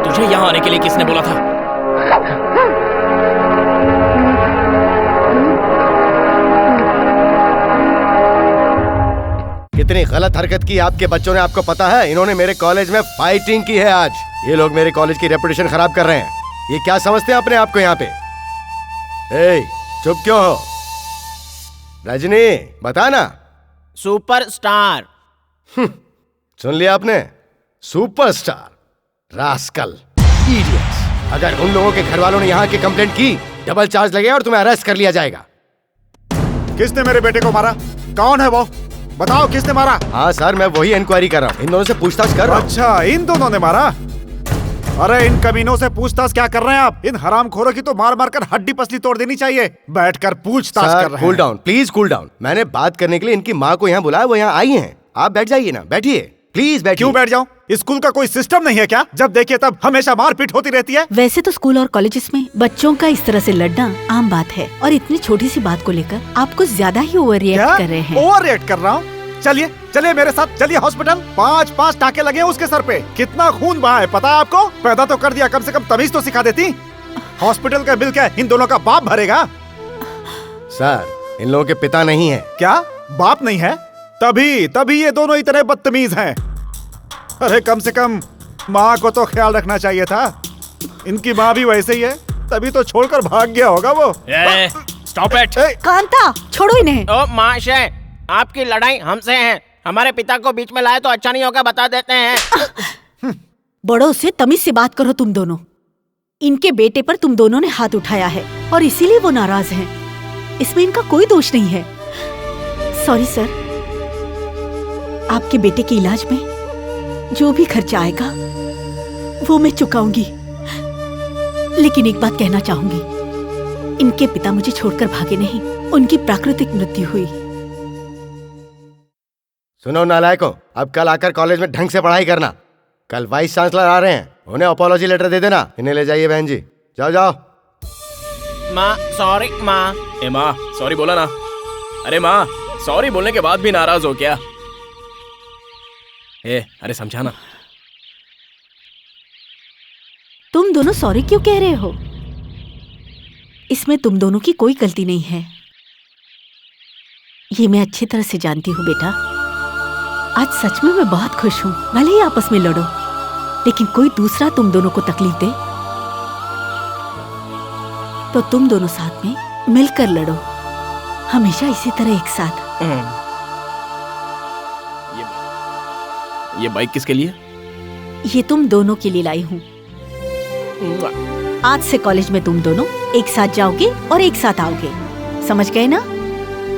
तुझे यहाँ आने के लिए किसने बोला था? कितनी गलत हरकत की आपके बच्चों ने, आपको पता है? इन्होंने मेरे कॉलेज में फाइटिंग की है आज। ये लोग मेरे कॉलेज की रेपुटेशन खराब कर रहे हैं। ये क्या समझते हैं अपने आप को यहाँ पे? चुप क्यों हो? रजनी बता ना। सुपरस्टार। सुन लिया आपने? सुपरस्टार। Rascal, idiots. अगर उन लोगों के घर वालों ने यहाँ की कंप्लेंट की, डबल चार्ज लगेगा और तुम्हें अरेस्ट कर लिया जाएगा। किसने मेरे बेटे को मारा? कौन है वो? बताओ किसने मारा? हाँ सर, मैं वही इंक्वायरी कर रहा हूँ। इन दोनों से पूछताछ कर रहा हूँ। अच्छा, इन दोनों ने मारा? अरे इन कमीनों से पूछताछ क्या कर रहे हैं आप? इन हरामखोरों की तो मार मार कर हड्डी पसली तोड़ देनी चाहिए। बैठकर पूछताछ कर रहे हैं। Cool down, please cool down. मैंने बात करने के लिए इनकी माँ को यहाँ बुलाया, वो यहाँ आई हैं। आप बैठ जाइए ना, बैठिए प्लीज बैठिए। क्यों बैठ जाऊं? स्कूल का कोई सिस्टम नहीं है क्या? जब देखिए तब हमेशा मारपीट होती रहती है। वैसे तो स्कूल और कॉलेजेस में बच्चों का इस तरह से लड़ना आम बात है, और इतनी छोटी सी बात को लेकर आप कुछ ज्यादा ही ओवर रिएक्ट कर रहे हैं। ओवर रिएक्ट कर रहा हूँ? चलिए चलिए मेरे साथ, चलिए हॉस्पिटल। 5 टाके लगे हैं उसके सर पे। कितना खून बहा है पता है आपको? पैदा तो कर दिया, कम से कम तमीज तो सिखा देती। हॉस्पिटल का बिल क्या इन दोनों का बाप भरेगा? सर, इन लोगों के पिता नहीं है। क्या बाप नहीं है? तभी ये दोनों इतने बदतमीज हैं। अरे कम से कम माँ को तो ख्याल रखना चाहिए था। इनकी माँ भी वैसे ही है, तभी तो छोड़कर भाग गया होगा वो। Stop it. कांता, छोड़ो इन्हें। ओ माशे, आपकी लड़ाई हमसे है। हमारे पिता को बीच में लाए तो अच्छा नहीं होगा, बता देते हैं। बड़ों से तमीज से बात करो तुम दोनों। इनके बेटे पर तुम दोनों ने हाथ उठाया है और इसीलिए वो नाराज हैं। इसमें इनका कोई दोष नहीं है। सॉरी सर, आपके बेटे के इलाज में जो भी खर्चा आएगा वो मैं चुकाऊंगी। लेकिन एक बात कहना चाहूंगी, इनके पिता मुझे छोड़कर भागे नहीं, उनकी प्राकृतिक मृत्यु हुई। सुनो नालायकों, अब कल आकर कॉलेज में ढंग से पढ़ाई करना। कल वाइस चांसलर आ रहे हैं, उन्हें अपोलॉजी लेटर दे देना। इन्हें ले जाइए बहन जी, जाओ जाओ। माँ सॉरी। माँ माँ सॉरी बोला ना। अरे माँ, सॉरी बोलने के बाद भी नाराज हो क्या? अरे समझाना। तुम दोनों सॉरी क्यों कह रहे हो? इसमें तुम दोनों की कोई गलती नहीं है, ये मैं अच्छी तरह से जानती हूँ बेटा। आज सच में मैं बहुत खुश हूँ। भले ही आपस में लड़ो, लेकिन कोई दूसरा तुम दोनों को तकलीफ दे तो तुम दोनों साथ में मिलकर लड़ो, हमेशा इसी तरह एक साथ। ये बाइक किसके लिए? ये तुम दोनों के लिए लाई हूँ। आज से कॉलेज में तुम दोनों एक साथ जाओगे और एक साथ आओगे, समझ गए ना?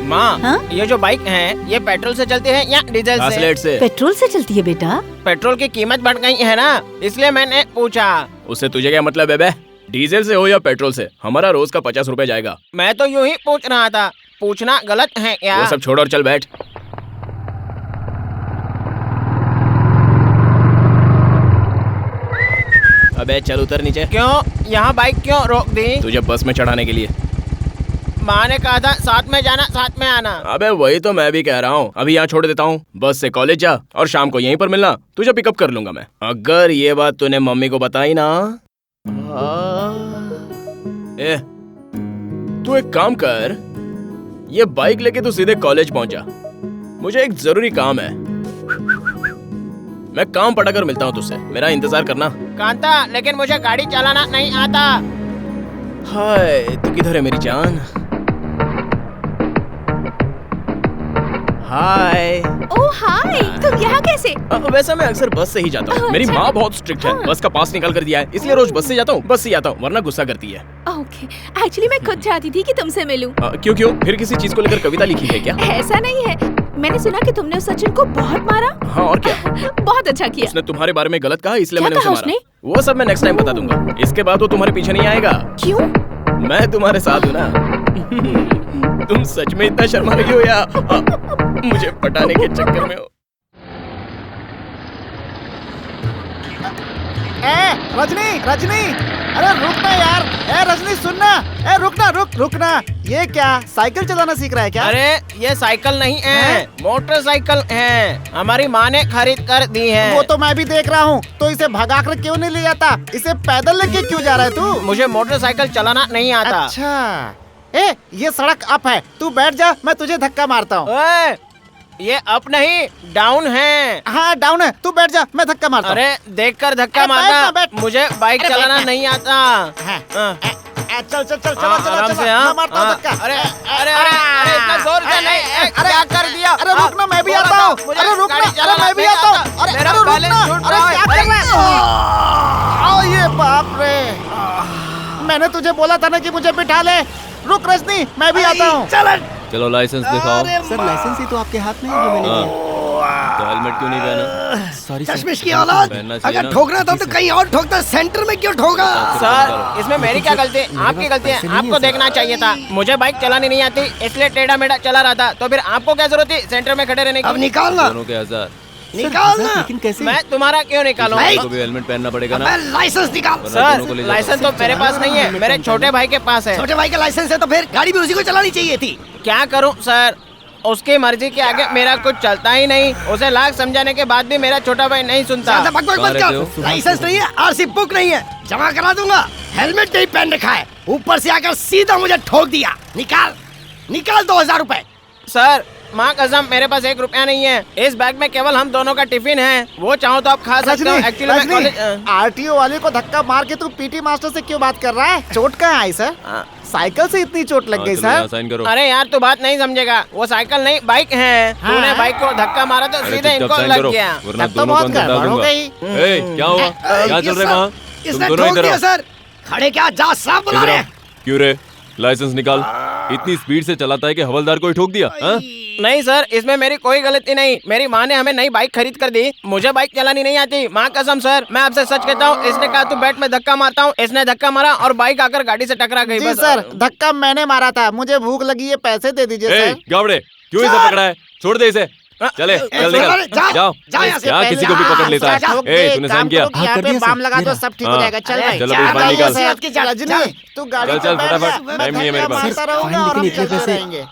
माँ, हाँ? ये जो बाइक है ये पेट्रोल से चलती है या डीजल से? पेट्रोल से चलती है बेटा। पेट्रोल की कीमत बढ़ गई है ना, इसलिए मैंने पूछा। उससे तुझे क्या मतलब है बे? डीजल से हो या पेट्रोल से, हमारा रोज का 50 रुपए जाएगा। मैं तो यूं ही पूछ रहा था, पूछना गलत है क्या? वो सब छोड़ और चल बैठ। अबे चल उतर नीचे। क्यों? यहाँ बाइक क्यों रोक दी? तुझे बस में चढ़ाने के लिए। माँ ने कहा था साथ में जाना साथ में आना। अबे वही तो मैं भी कह रहा हूँ, अभी यहाँ छोड़ देता हूँ, बस से कॉलेज जा और शाम को यहीं पर मिलना, तुझे पिकअप कर लूंगा मैं। अगर ये बात तूने मम्मी को बताई ना। ए, तू एक काम कर, ये बाइक लेके तू सीधे कॉलेज पहुंच जा, मुझे एक जरूरी काम है। मैं काम पटा कर मिलता हूँ तुझसे, मेरा इंतजार करना। कांता, लेकिन मुझे गाड़ी चलाना नहीं आता। हाय, तू किधर है मेरी जान? हाय। ओह हाय, तुम यहाँ कैसे? वैसे मैं अक्सर बस से ही जाता हूँ, मेरी माँ बहुत स्ट्रिक्ट है, बस का पास निकाल कर दिया है, इसलिए रोज बस से जाता हूँ, बस से आता हूँ, वरना गुस्सा करती है। ओके, एक्चुअली मैं खुद चाहती थी कि तुमसे मिलूं। क्यों क्यों? फिर किसी चीज को लेकर कविता लिखी है क्या? ऐसा नहीं है, मैंने सुना कि तुमने उस सचिन को बहुत मारा। हाँ और क्या? बहुत अच्छा किया। उसने तुम्हारे बारे में गलत कहा, इसलिए क्या मैंने उसे कहा मारा। उसने? वो सब मैं नेक्स्ट टाइम बता दूंगा, इसके बाद वो तुम्हारे पीछे नहीं आएगा। क्यों? मैं तुम्हारे साथ हूँ ना। तुम सच में इतना शर्मा रही हो या मुझे पटाने के चक्कर में हो? रजनी, रजनी, अरे रुकना यार। रजनी सुनना, रुकना। ये क्या साइकिल चलाना सीख रहा है क्या? अरे ये साइकिल नहीं है, मोटरसाइकिल है, हमारी माँ ने खरीद कर दी है। वो तो मैं भी देख रहा हूँ, तो इसे भगा कर क्यों नहीं ले जाता? इसे पैदल लेके क्यों जा रहा है तू? मुझे मोटरसाइकिल चलाना नहीं आता। अच्छा, ये सड़क अप है, तू बैठ जा, मैं तुझे धक्का मारता हूँ। ये अप नहीं डाउन है। हाँ डाउन है, तू बैठ जा, मैं धक्का मारता हूँ। अरे देखकर धक्का मारना, मुझे बाइक चलाना नहीं आता। चल आराम से। हाँ मारता हूँ धक्का। अरे इतना जोर से नहीं। क्या कर दिया? अरे रुकना, मैं भी आता हूँ। अरे रुकना, मैं भी आता हूँ। अरे रुकना, अरे क्या कर रहा है? ये बाप रे, मैंने तुझे बोला था ना कि मुझे बिठा ले। रुक रजनी, मैं भी आता हूँ। चलो लाइसेंस दिखाओ। सर लाइसेंस ही तो आपके हाथ में है जो मैंने दिया। तो हेलमेट क्यों नहीं पहना? सॉरी चश्मिश की औलाद, अगर ठोकना था तो कहीं और ठोकता, सेंटर में क्यों ठोका? सर इसमें मेरी क्या गलती? आपकी गलती है, आपको देखना चाहिए था। मुझे बाइक चलानी नहीं आती, इसलिए टेढ़ा मेढ़ा चला रहा था, तो फिर आपको क्या जरूरत थी सेंटर में खड़े रहने की? अब निकालना, दोनों के 1000 निकालना। लेकिन कैसे? मैं तुम्हारा क्यों निकालूं? को भी हेलमेट पहनना पड़ेगा ना। लाइसेंस निकाल। सर लाइसेंस तो मेरे पास नहीं है, मेरे छोटे भाई के पास है। छोटे भाई का लाइसेंस है तो फिर गाड़ी भी उसी को चलानी चाहिए थी। क्या करूं सर, उसकी मर्जी के आगे मेरा कुछ चलता ही नहीं। उसे लाख समझाने के बाद भी मेरा छोटा भाई नहीं सुनता। लाइसेंस नहीं है, आरसी बुक नहीं है, जमा करा दूंगा। हेलमेट नहीं पहन रखा है, ऊपर से आकर सीधा मुझे ठोक दिया। निकाल 2000 रुपए। सर माँ कसम, मेरे पास 1 रुपया नहीं है। इस बैग में केवल हम दोनों का टिफिन है, वो चाहो तो आप खा सकते हो। एक्चुअली मैं कॉलेज आरटीओ वाले को धक्का मार के तू पीटी मास्टर से क्यों बात कर रहा है? चोट कहाँ आई सर? साइकिल से इतनी चोट लग गई सर? अरे यार तू बात नहीं समझेगा, वो साइकिल नहीं बाइक है। तूने बाइक को धक्का मारा तो सीधे इनको लग गया। तब तो बहुत गड़बड़ हो गई। क्या हुआ? क्या चल रहा है? इसने ठोक दिया सर। खड़े क्या, जा साहब बुला रहे। क्यों रे? लाइसेंस निकाल। इतनी स्पीड से चलाता है कि हवलदार को ही ठोक दिया। नहीं सर, इसमें मेरी कोई गलती नहीं। मेरी माँ ने हमें नई बाइक खरीद कर दी, मुझे बाइक चलानी नहीं आती। माँ कसम सर, मैं आपसे सच कहता हूँ। इसने कहा तू बैठ, मैं धक्का मारता हूँ। इसने धक्का मारा और बाइक आकर गाड़ी से टकरा गई। जी सर, धक्का मैंने मारा था, मुझे भूख लगी है, पैसे दे दीजिए सर। गावड़े, क्यों इसे पकड़ा है? छोड़ दे इसे। चले चल निकल, जाओ। क्या किसी को भी पकड़ लेता है? तूने साइन किया? यहाँ पे बाम लगा दो, सब ठीक हो जाएगा। चल भाई, चलो बाहर निकल। रजनी तू गाड़ी चल फटाफट, टाइम नहीं है मेरे पास।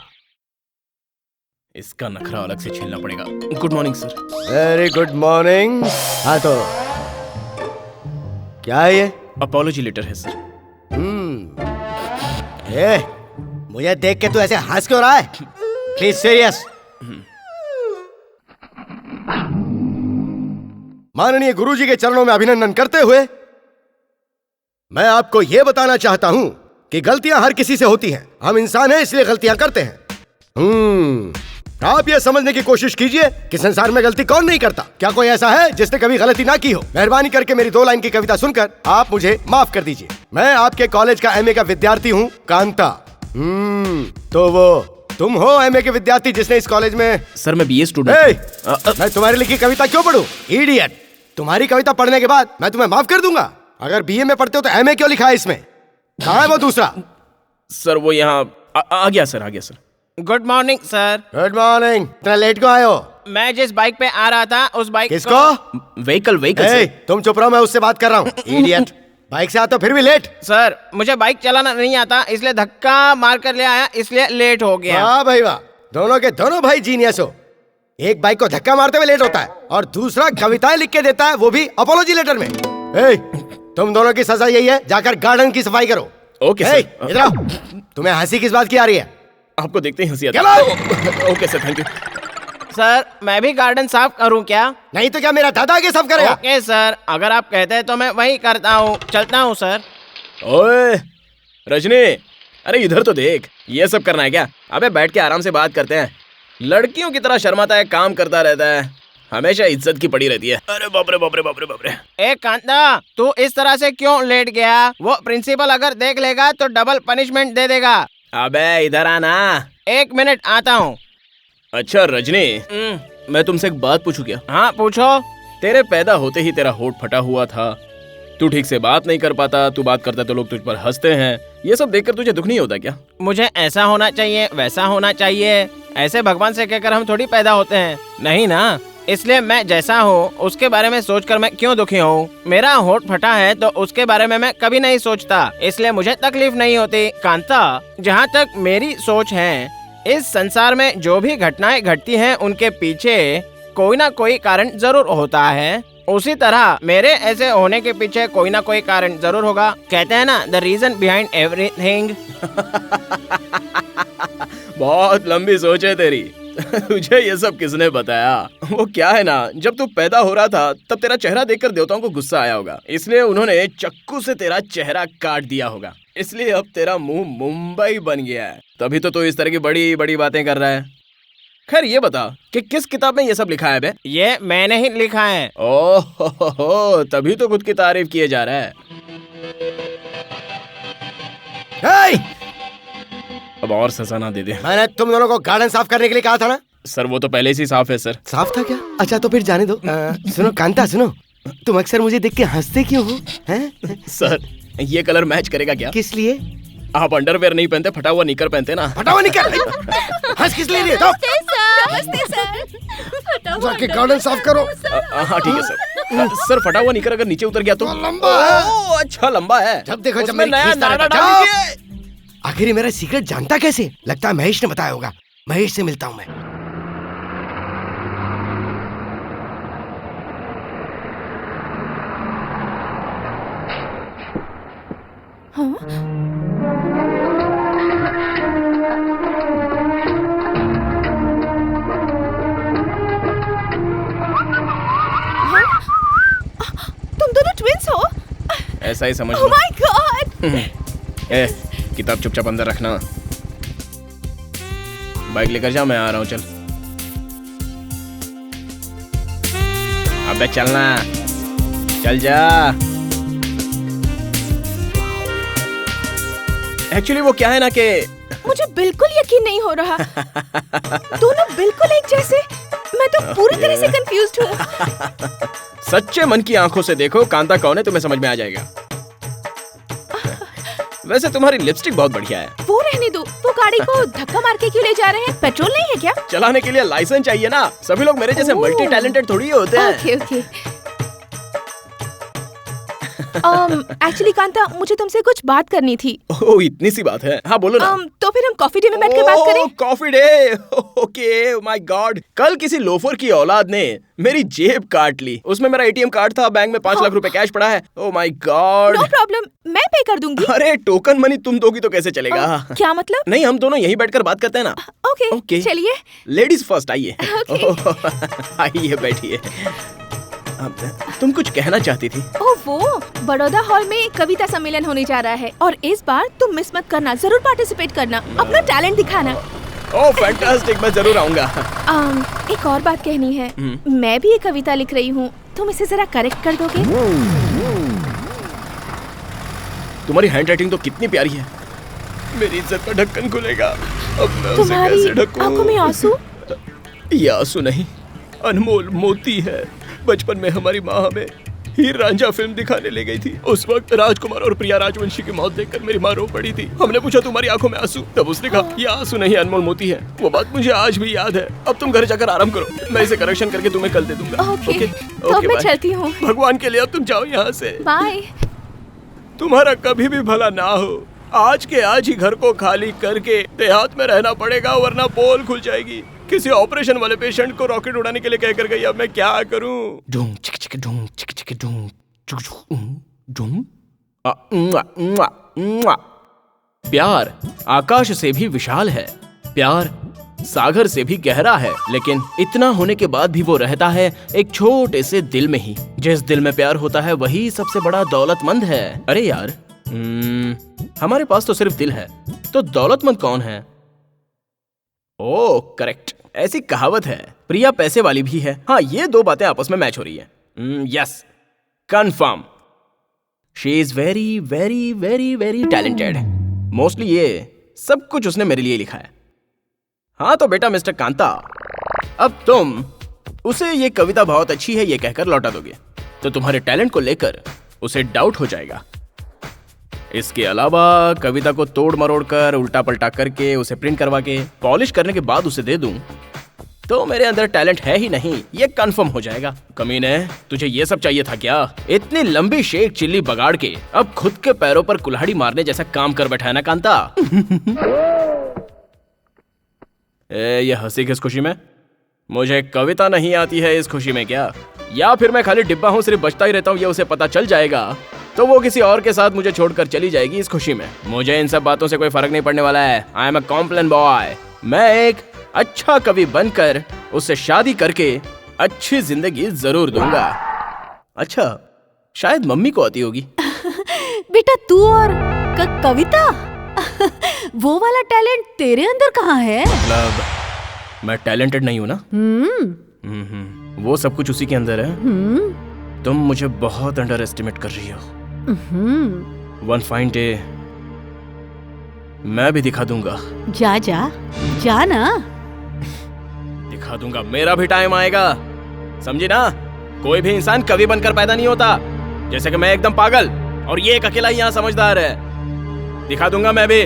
इसका नखरा अलग से छीलना पड़ेगा। Good morning sir. Very good morning. हाँ तो क्या है ये? अपॉलॉजी लेटर है सर। मुझे देख के तू ऐसे हंस क्यों रहा है? Please serious. माननीय गुरुजी के चरणों में अभिनंदन करते हुए मैं आपको यह बताना चाहता हूं कि गलतियां हर किसी से होती हैं। हम इंसान हैं, इसलिए गलतियां करते हैं। आप ये समझने की कोशिश कीजिए कि संसार में गलती कौन नहीं करता। क्या कोई ऐसा है जिसने कभी गलती ना की हो? मेहरबानी करके मेरी 2 लाइन की कविता सुनकर आप मुझे माफ कर दीजिए। मैं आपके कॉलेज का एमए का विद्यार्थी हूँ, कांता। तो वो तुम हो एमए के विद्यार्थी जिसने इस कॉलेज में? सर मैं बीए स्टूडेंट। मैं तुम्हारी लिखी कविता क्यों पढ़ूं? इडियट। तुम्हारी कविता पढ़ने के बाद मैं तुम्हें माफ कर दूंगा। अगर बीए में पढ़ते हो तो एमए क्यों लिखा है इसमें? कहाँ है वो दूसरा? सर वो यहाँ आ गया सर, आ गया sir. Good morning sir. Good morning. इतना लेट क्यों आए हो? मैं जिस बाइक पे आ रहा था उस बाइक किसको? व्हीकल। तुम चुप रहो, मैं उससे बात कर रहा हूँ। इडियट। बाइक से आते हो फिर भी लेट। सर मुझे बाइक चलाना नहीं आता, इसलिए धक्का मार कर ले आया, इसलिए लेट हो गया। वाह भाई वाह, दोनों के दोनों भाई जीनियस हो। एक बाइक को धक्का मारते हुए लेट होता है और दूसरा कविताएं लिख के देता है, वो भी अपोलॉजी लेटर में। तुम दोनों की सजा यही है, जाकर गार्डन की सफाई करो। Okay sir. इधर आओ। तुम्हें हंसी किस बात की आ रही है? आपको देखते ही हंसी आती है। Okay sir, thank you. Sir मैं भी गार्डन साफ करूं क्या? नहीं तो क्या मेरा दादा आगे साफ करेगा? ओके सर, अगर आप कहते हैं तो मैं वही करता हूँ। चलता हूँ सर। ओए रजनी, अरे इधर तो देख, ये सब करना है क्या? अबे बैठ के आराम से बात करते हैं। लड़कियों की तरह शर्माता है, काम करता रहता है, हमेशा इज्जत की पड़ी रहती है। अरे बाप रे बाप रे बाप रे बाप रे। ए कांता, तू इस तरह से क्यों लेट गया? वो प्रिंसिपल अगर देख लेगा तो डबल पनिशमेंट दे देगा। अबे इधर आना। 1 मिनट आता हूँ। अच्छा रजनी, मैं तुमसे एक बात पूछूं क्या? हाँ पूछो। तेरे पैदा होते ही तेरा होठ फटा हुआ था, तू ठीक से बात नहीं कर पाता, तू बात करता तो लोग तुझ पर हंसते हैं, ये सब देखकर तुझे दुख नहीं होता क्या? मुझे ऐसा होना चाहिए, वैसा होना चाहिए, ऐसे भगवान से कहकर हम थोड़ी पैदा होते हैं, नहीं ना। इसलिए मैं जैसा हूँ उसके बारे में सोचकर मैं क्यों दुखी हूँ? मेरा होठ फटा है तो उसके बारे में मैं कभी नहीं सोचता, इसलिए मुझे तकलीफ नहीं होती। कांता, जहाँ तक मेरी सोच है, इस संसार में जो भी घटनाएं घटती हैं उनके पीछे कोई ना कोई कारण जरूर होता है। उसी तरह मेरे ऐसे होने के पीछे कोई ना कोई कारण जरूर होगा। कहते हैं ना, द रीजन बिहाइंड एवरीथिंग। बहुत लंबी सोच है तेरी। तुझे ये सब किसने बताया? वो क्या है ना, जब तू पैदा हो रहा था तब तेरा चेहरा देखकर देवताओं को गुस्सा आया होगा, इसलिए उन्होंने चाकू से तेरा चेहरा काट दिया होगा, इसलिए अब तेरा मुंह मुंबई बन गया है। तभी तो तू इस तरह की बड़ी बड़ी बातें कर रहा है। खैर ये बता कि किस किताब में ये सब लिखा है बे? ये मैंने ही लिखा है। ओह, तभी तो खुद की तारीफ किए जा रहा है। अब और सजा ना दे दे। मैंने तुम दोनों को गार्डन साफ करने के लिए कहा था ना? सर वो तो पहले से ही साफ है सर। साफ था क्या? अच्छा तो फिर जाने दो। सुनो कांता, सुनो, तुम अक्सर मुझे देख के हंसते क्यों हो? हैं? सर ये कलर मैच करेगा क्या? किस लिए? आप अंडरवेयर नहीं पहनते, फटा हुआ निकर पहनते ना। फटा हुआ निकर? हंस किस लिए? जाके गार्डन साफ करो। हाँ ठीक है सर। सर फटा हुआ निकर अगर नीचे उतर गया तो लंबा है। अच्छा लंबा है। जब देखो जब मेरी नया नारा डाल दीजिए। आखिर मेरा सीक्रेट जानता कैसे? लगता है महेश ने बताया होगा। महेश से मिलता हूँ मैं। तुम दोनों ट्विंस हो? ऐसा ही समझ Oh लो। my God! ए, किताब चुपचाप अंदर रखना। बाइक लेकर जा, मैं आ रहा हूँ। चल अबे चलना, चल जा। एक्चुअली वो क्या है ना कि मुझे बिल्कुल यकीन नहीं हो रहा। दोनों बिल्कुल एक जैसे। मैं तो पूरी तरह से कंफ्यूज्ड हूँ। सच्चे मन की आंखों से देखो कांता कौन है, तुम्हें समझ में आ जाएगा। वैसे तुम्हारी लिपस्टिक बहुत बढ़िया है। वो रहने दो, वो गाड़ी को धक्का मार के क्यों ले जा रहे हैं? पेट्रोल नहीं है क्या? चलाने के लिए लाइसेंस चाहिए ना। सभी लोग मेरे जैसे मल्टी टैलेंटेड थोड़ी होते हैं। Okay okay. एक्चुअली कांता, मुझे तुमसे कुछ बात करनी थी। ओह इतनी सी बात है? हाँ बोलो ना। तो फिर हम कॉफी डे में बैठ कर बात करें। Coffee day? Okay. My God, कल किसी लोफर की औलाद ने मेरी जेब काट ली। उसमें मेरा एटीएम कार्ड था, बैंक में 5 लाख रुपए कैश पड़ा है। Oh my God. No problem, मैं पे कर दूंगी। अरे टोकन मनी तुम दोगी तो कैसे चलेगा? क्या मतलब? नहीं, हम दोनों यहीं बैठकर बात करते हैं ना। ओके चलिए। लेडीज फर्स्ट, आइए। आइए बैठिए। तुम कुछ कहना चाहती थी? ओह वो बड़ौदा हॉल में कविता सम्मेलन होने जा रहा है और इस बार तुम मिस मत करना, जरूर पार्टिसिपेट करना, अपना टैलेंट दिखाना। ओह फैंटास्टिक, मैं जरूर आऊंगा। एक और बात कहनी है। मैं भी एक कविता लिख रही हूँ, तुम इसे जरा करेक्ट कर दोगे? तुम्हारी हैंडराइटिंग तो कितनी प्यारी है। मेरी इज्जत का ढक्कन खुलेगा, अब मैं उसे तुम्हारी कैसे ढकूं? आंखों में आंसू? ये आंसू नहीं, अनमोल मोती है। बचपन में हमारी माँ हमें हीर रांझा फिल्म दिखाने ले गई थी। उस वक्त राजकुमार और प्रिया राजवंशी की मौत देखकर मेरी माँ रो पड़ी थी। हमने पूछा तुम्हारी आंखों में आंसू, तब उसने कहा ये आंसू नहीं अनमोल मोती है। वो बात मुझे आज भी याद है। अब तुम घर जाकर आराम करो, मैं इसे करेक्शन करके तुम्हें कल दे दूंगा। ओके, तो मैं चलती हूँ। भगवान के लिए अब तुम जाओ यहाँ से। बाय। तुम्हारा कभी भी भला ना हो। आज के आज ही घर को खाली करके देहात में रहना पड़ेगा, वरना पोल खुल जाएगी। किसी ऑपरेशन वाले पेशेंट को रॉकेट उड़ाने के लिए कहकर गई, अब मैं क्या करूं? डूम चिक चिक डूम चिक चिक डूम चुक डूम। प्यार आकाश से भी विशाल है, प्यार सागर से भी गहरा है, लेकिन इतना होने के बाद भी वो रहता है एक छोटे से दिल में ही। जिस दिल में प्यार होता है वही सबसे बड़ा दौलतमंद है। अरे यार, हमारे पास तो सिर्फ दिल है, तो दौलतमंद कौन है? ओह करेक्ट, ऐसी कहावत है। प्रिया पैसे वाली भी है। हाँ, ये दो बातें आपस में मैच हो रही है। Yes, confirm, she is very very very very talented. Mostly ये सब कुछ उसने मेरे लिए लिखा है। हाँ तो बेटा मिस्टर कांता, अब तुम उसे ये कविता बहुत अच्छी है ये कहकर लौटा दोगे तो तुम्हारे टैलेंट को लेकर उसे डाउट हो जाएगा। इसके अलावा कविता को तोड़ मरोड़ कर उल्टा पलटा करके उसे प्रिंट करवा के पॉलिश करने के बाद उसे दे दूं तो मेरे अंदर टैलेंट है ही नहीं, ये कंफर्म हो जाएगा। कमीने, तुझे ये सब चाहिए था क्या? इतनी लंबी शेक चिल्ली बगाड़ के अब खुद के पैरों पर कुल्हाड़ी मारने जैसा काम कर बैठा है ना कांता। ये हंसी किस खुशी में? मुझे कविता नहीं आती है इस खुशी में क्या? या फिर मैं खाली डिब्बा हूँ, सिर्फ बचता ही रहता हूँ, ये उसे पता चल जाएगा तो वो किसी और के साथ मुझे छोड़कर चली जाएगी इस खुशी में। मुझे इन सब बातों से कोई फर्क नहीं पड़ने वाला है। I am a complain boy. मैं एक अच्छा कवि बनकर उससे शादी करके अच्छी जिंदगी जरूर दूंगा। अच्छा, शायद मम्मी को आती होगी। बेटा तू और कविता वो वाला टैलेंट तेरे अंदर कहाँ है? मतलब मैं टैलेंटेड नहीं हूँ ना? वो सब कुछ उसी के अंदर है। तुम मुझे बहुत अंडर एस्टिमेट कर रही हो। वन फाइन डे मैं भी दिखा दूंगा। जा जा जा ना, दिखा दूंगा। मेरा भी टाइम आएगा, समझी ना? कोई भी इंसान कवि बनकर पैदा नहीं होता। जैसे कि मैं एकदम पागल और ये एक अकेला ही यहाँ समझदार है। दिखा दूंगा मैं भी,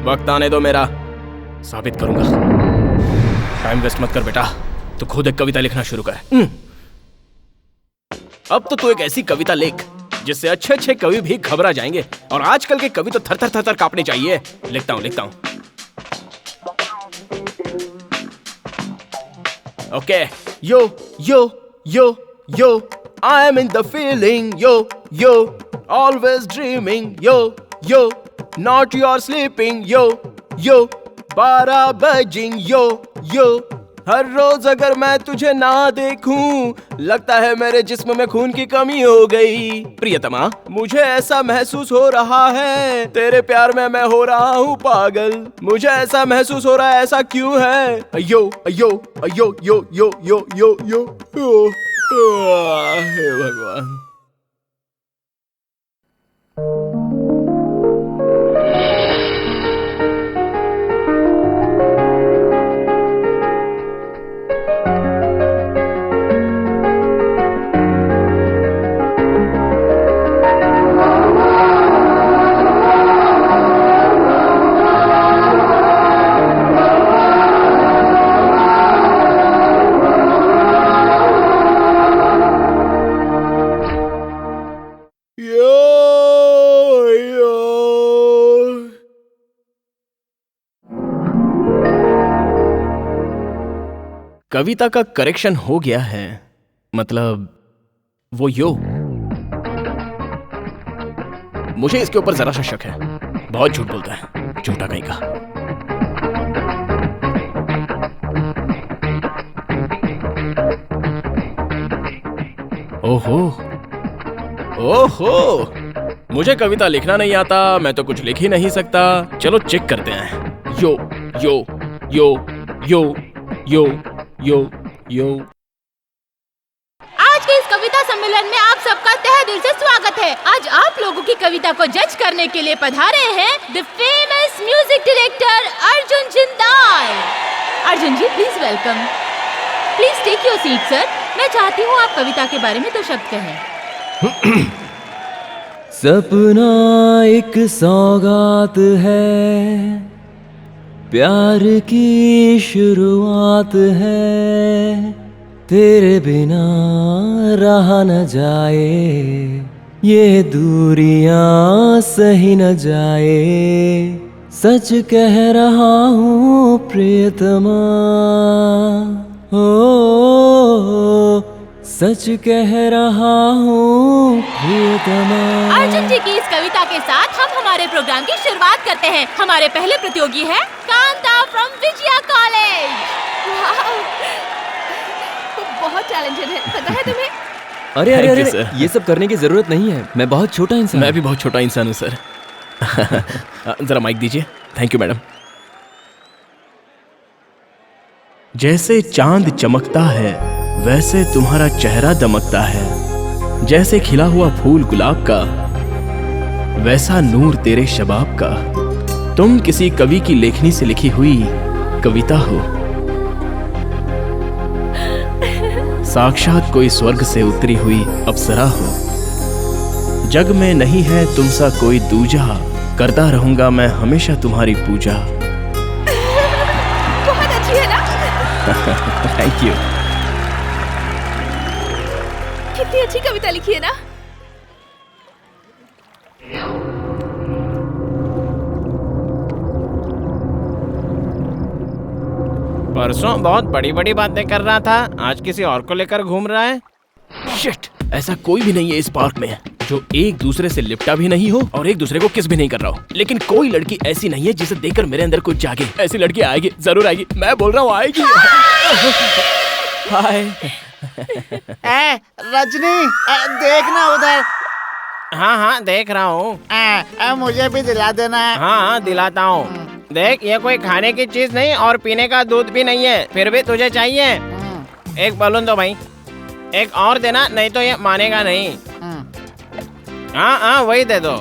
वक्त आने दो मेरा, साबित करूंगा। टाइम वेस्ट मत कर बेटा, तू खुद एक कविता लिखना शुरू कर। अब तो तू एक ऐसी कविता लिख जिससे अच्छे अच्छे कवि भी घबरा जाएंगे, और आजकल के कवि तो थर थर थर थर कांपने चाहिए। लिखता हूं। Okay, yo yo yo yo, I am in the feeling, yo yo, always dreaming, yo yo, not your sleeping, yo yo, 12 बजिंग, यो यो। हर रोज अगर मैं तुझे ना देखूं लगता है मेरे जिस्म में खून की कमी हो गई। प्रियतमा, मुझे ऐसा महसूस हो रहा है तेरे प्यार में मैं हो रहा हूँ पागल। मुझे ऐसा महसूस हो रहा है, ऐसा क्यों है? अयो अयो अयो यो यो यो यो यो, हे भगवान। कविता का करेक्शन हो गया है, मतलब वो यो। मुझे इसके ऊपर जरा सा शक है, बहुत झूठ बोलता है, झूठा कहीं का। ओहो ओहो, मुझे कविता लिखना नहीं आता, मैं तो कुछ लिख ही नहीं सकता। चलो चेक करते हैं। यो yo yo yo yo yo यो। आज के इस कविता सम्मेलन में आप सबका तहे दिल से स्वागत है। आज आप लोगों की कविता को जज करने के लिए पधारे हैं the famous music director Arjun Jindal. Arjun ji please welcome. Please take your seat sir. मैं चाहती हूँ आप कविता के बारे में 2 शब्द कहें। सपना एक सौगात है, प्यार की शुरुआत है, तेरे बिना रहा न जाए, ये दूरियां सही न जाए, सच कह रहा हूँ प्रियतमा, ओ सच कह रहा हूँ प्रियतमा। अर्जुन जी की इस कविता के साथ हम हमारे प्रोग्राम की शुरुआत करते हैं। हमारे पहले प्रतियोगी है कांता फ्रॉम विजया कॉलेज। बहुत टैलेंटेड है, पता है तुम्हें? अरे अरे अरे, ये सब करने की जरूरत नहीं है, मैं बहुत छोटा इंसान। मैं भी बहुत छोटा इंसान हूँ सर। जरा माइक दीजिए। Thank you madam. जैसे चांद चमकता है वैसे तुम्हारा चेहरा दमकता है, जैसे खिला हुआ फूल गुलाब का वैसा नूर तेरे शबाब का, तुम किसी कवि की लेखनी से लिखी हुई कविता हो, साक्षात कोई स्वर्ग से उतरी हुई अप्सरा हो, जग में नहीं है तुमसा कोई दूजा, करता रहूंगा मैं हमेशा तुम्हारी पूजा। बहुत अच्छी है ना? Thank you. कितनी अच्छी कविता लिखी है ना? परसों बहुत बड़ी बड़ी बातें कर रहा था, आज किसी और को लेकर घूम रहा है। शिट, ऐसा कोई भी नहीं है इस पार्क में जो एक दूसरे से लिपटा भी नहीं हो और एक दूसरे को किस भी नहीं कर रहा हो। लेकिन कोई लड़की ऐसी नहीं है जिसे देखकर मेरे अंदर कुछ जागे। ऐसी लड़की आएगी, जरूर आएगी, मैं बोल रहा हूँ आएगी। हाय रजनी, देखना उधर। हाँ हाँ देख रहा हूँ। मुझे भी दिला देना है। हाँ हाँ दिलाता हूँ। देख, ये कोई खाने की चीज नहीं और पीने का दूध भी नहीं है, फिर भी तुझे चाहिए। एक बलून दो भाई, एक और देना, नहीं तो ये मानेगा नहीं। हाँ हाँ वही दे दो,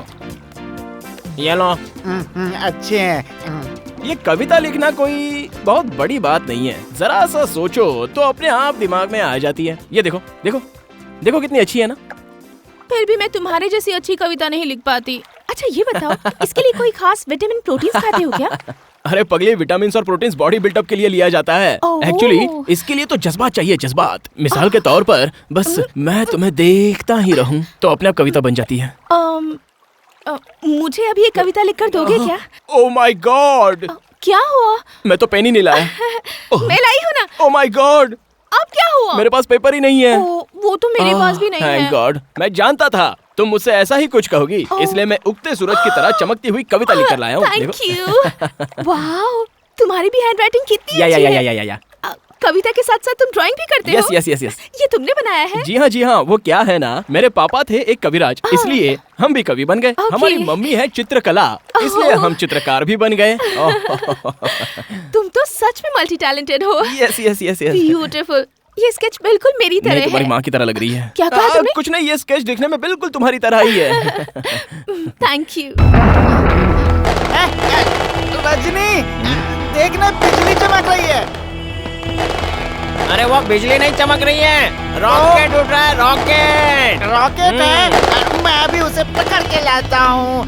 ये लो। अच्छे हैं। ये कविता लिखना कोई बहुत बड़ी बात नहीं है, जरा सा सोचो तो अपने आप दिमाग में आ जाती है। ये देखो देखो देखो कितनी अच्छी है ना। फिर भी मैं तुम्हारे जैसी अच्छी कविता नहीं लिख पाती। अच्छा ये बताओ, इसके लिए कोई खास विटामिन प्रोटीन खाते हो क्या? अरे पगले, विटामिन और प्रोटीन्स बॉडी बिल्डअप के लिए लिया जाता है। एक्चुअली इसके लिए तो जज्बात चाहिए, जज्बात। मिसाल के तौर पर बस मैं तुम्हें देखता ही रहूं तो अपने आप कविता बन जाती है। मुझे अभी एक कविता लिखकर दोगे क्या? ओह माय गॉड, क्या हुआ? मैं तो पेन ही नहीं लाया। मैं लाई हूँ ना। ओह माय गॉड, अब क्या हुआ? मेरे पास पेपर ही नहीं है। वो तो मेरे पास भी नहीं है। थैंक गॉड, मैं जानता था तुम मुझसे ऐसा ही कुछ कहोगी, इसलिए मैं उगते सूरज की तरह चमकती हुई कविता लिखकर लाया हूँ। Thank you. वाओ, तुम्हारी भी हैंडराइटिंग कितनी अच्छी है। या। कविता के साथ साथ तुम ड्राइंग भी करते हो? यस। ये तुमने बनाया है? जी हाँ, वो क्या है ना, मेरे पापा थे एक कविराज, इसलिए हम भी कवि बन गए। हमारी मम्मी है चित्रकला, इसलिए हम चित्रकार भी बन गए। तुम तो सच में मल्टी टैलेंटेड हो। यस। ब्यूटीफुल। ये स्केच बिल्कुल मेरी तरह है। तुम्हारी माँ की तरह लग रही है। क्या कहा तुमने? कुछ नहीं, ये स्केच दिखने में बिल्कुल तुम्हारी तरह ही है। Thank you. रजनी, देखना बिजली चमक रही है। अरे वो बिजली नहीं चमक रही है, रॉकेट उठ रहा है। रॉकेट है? मैं भी उसे पकड़ के लाता हूँ।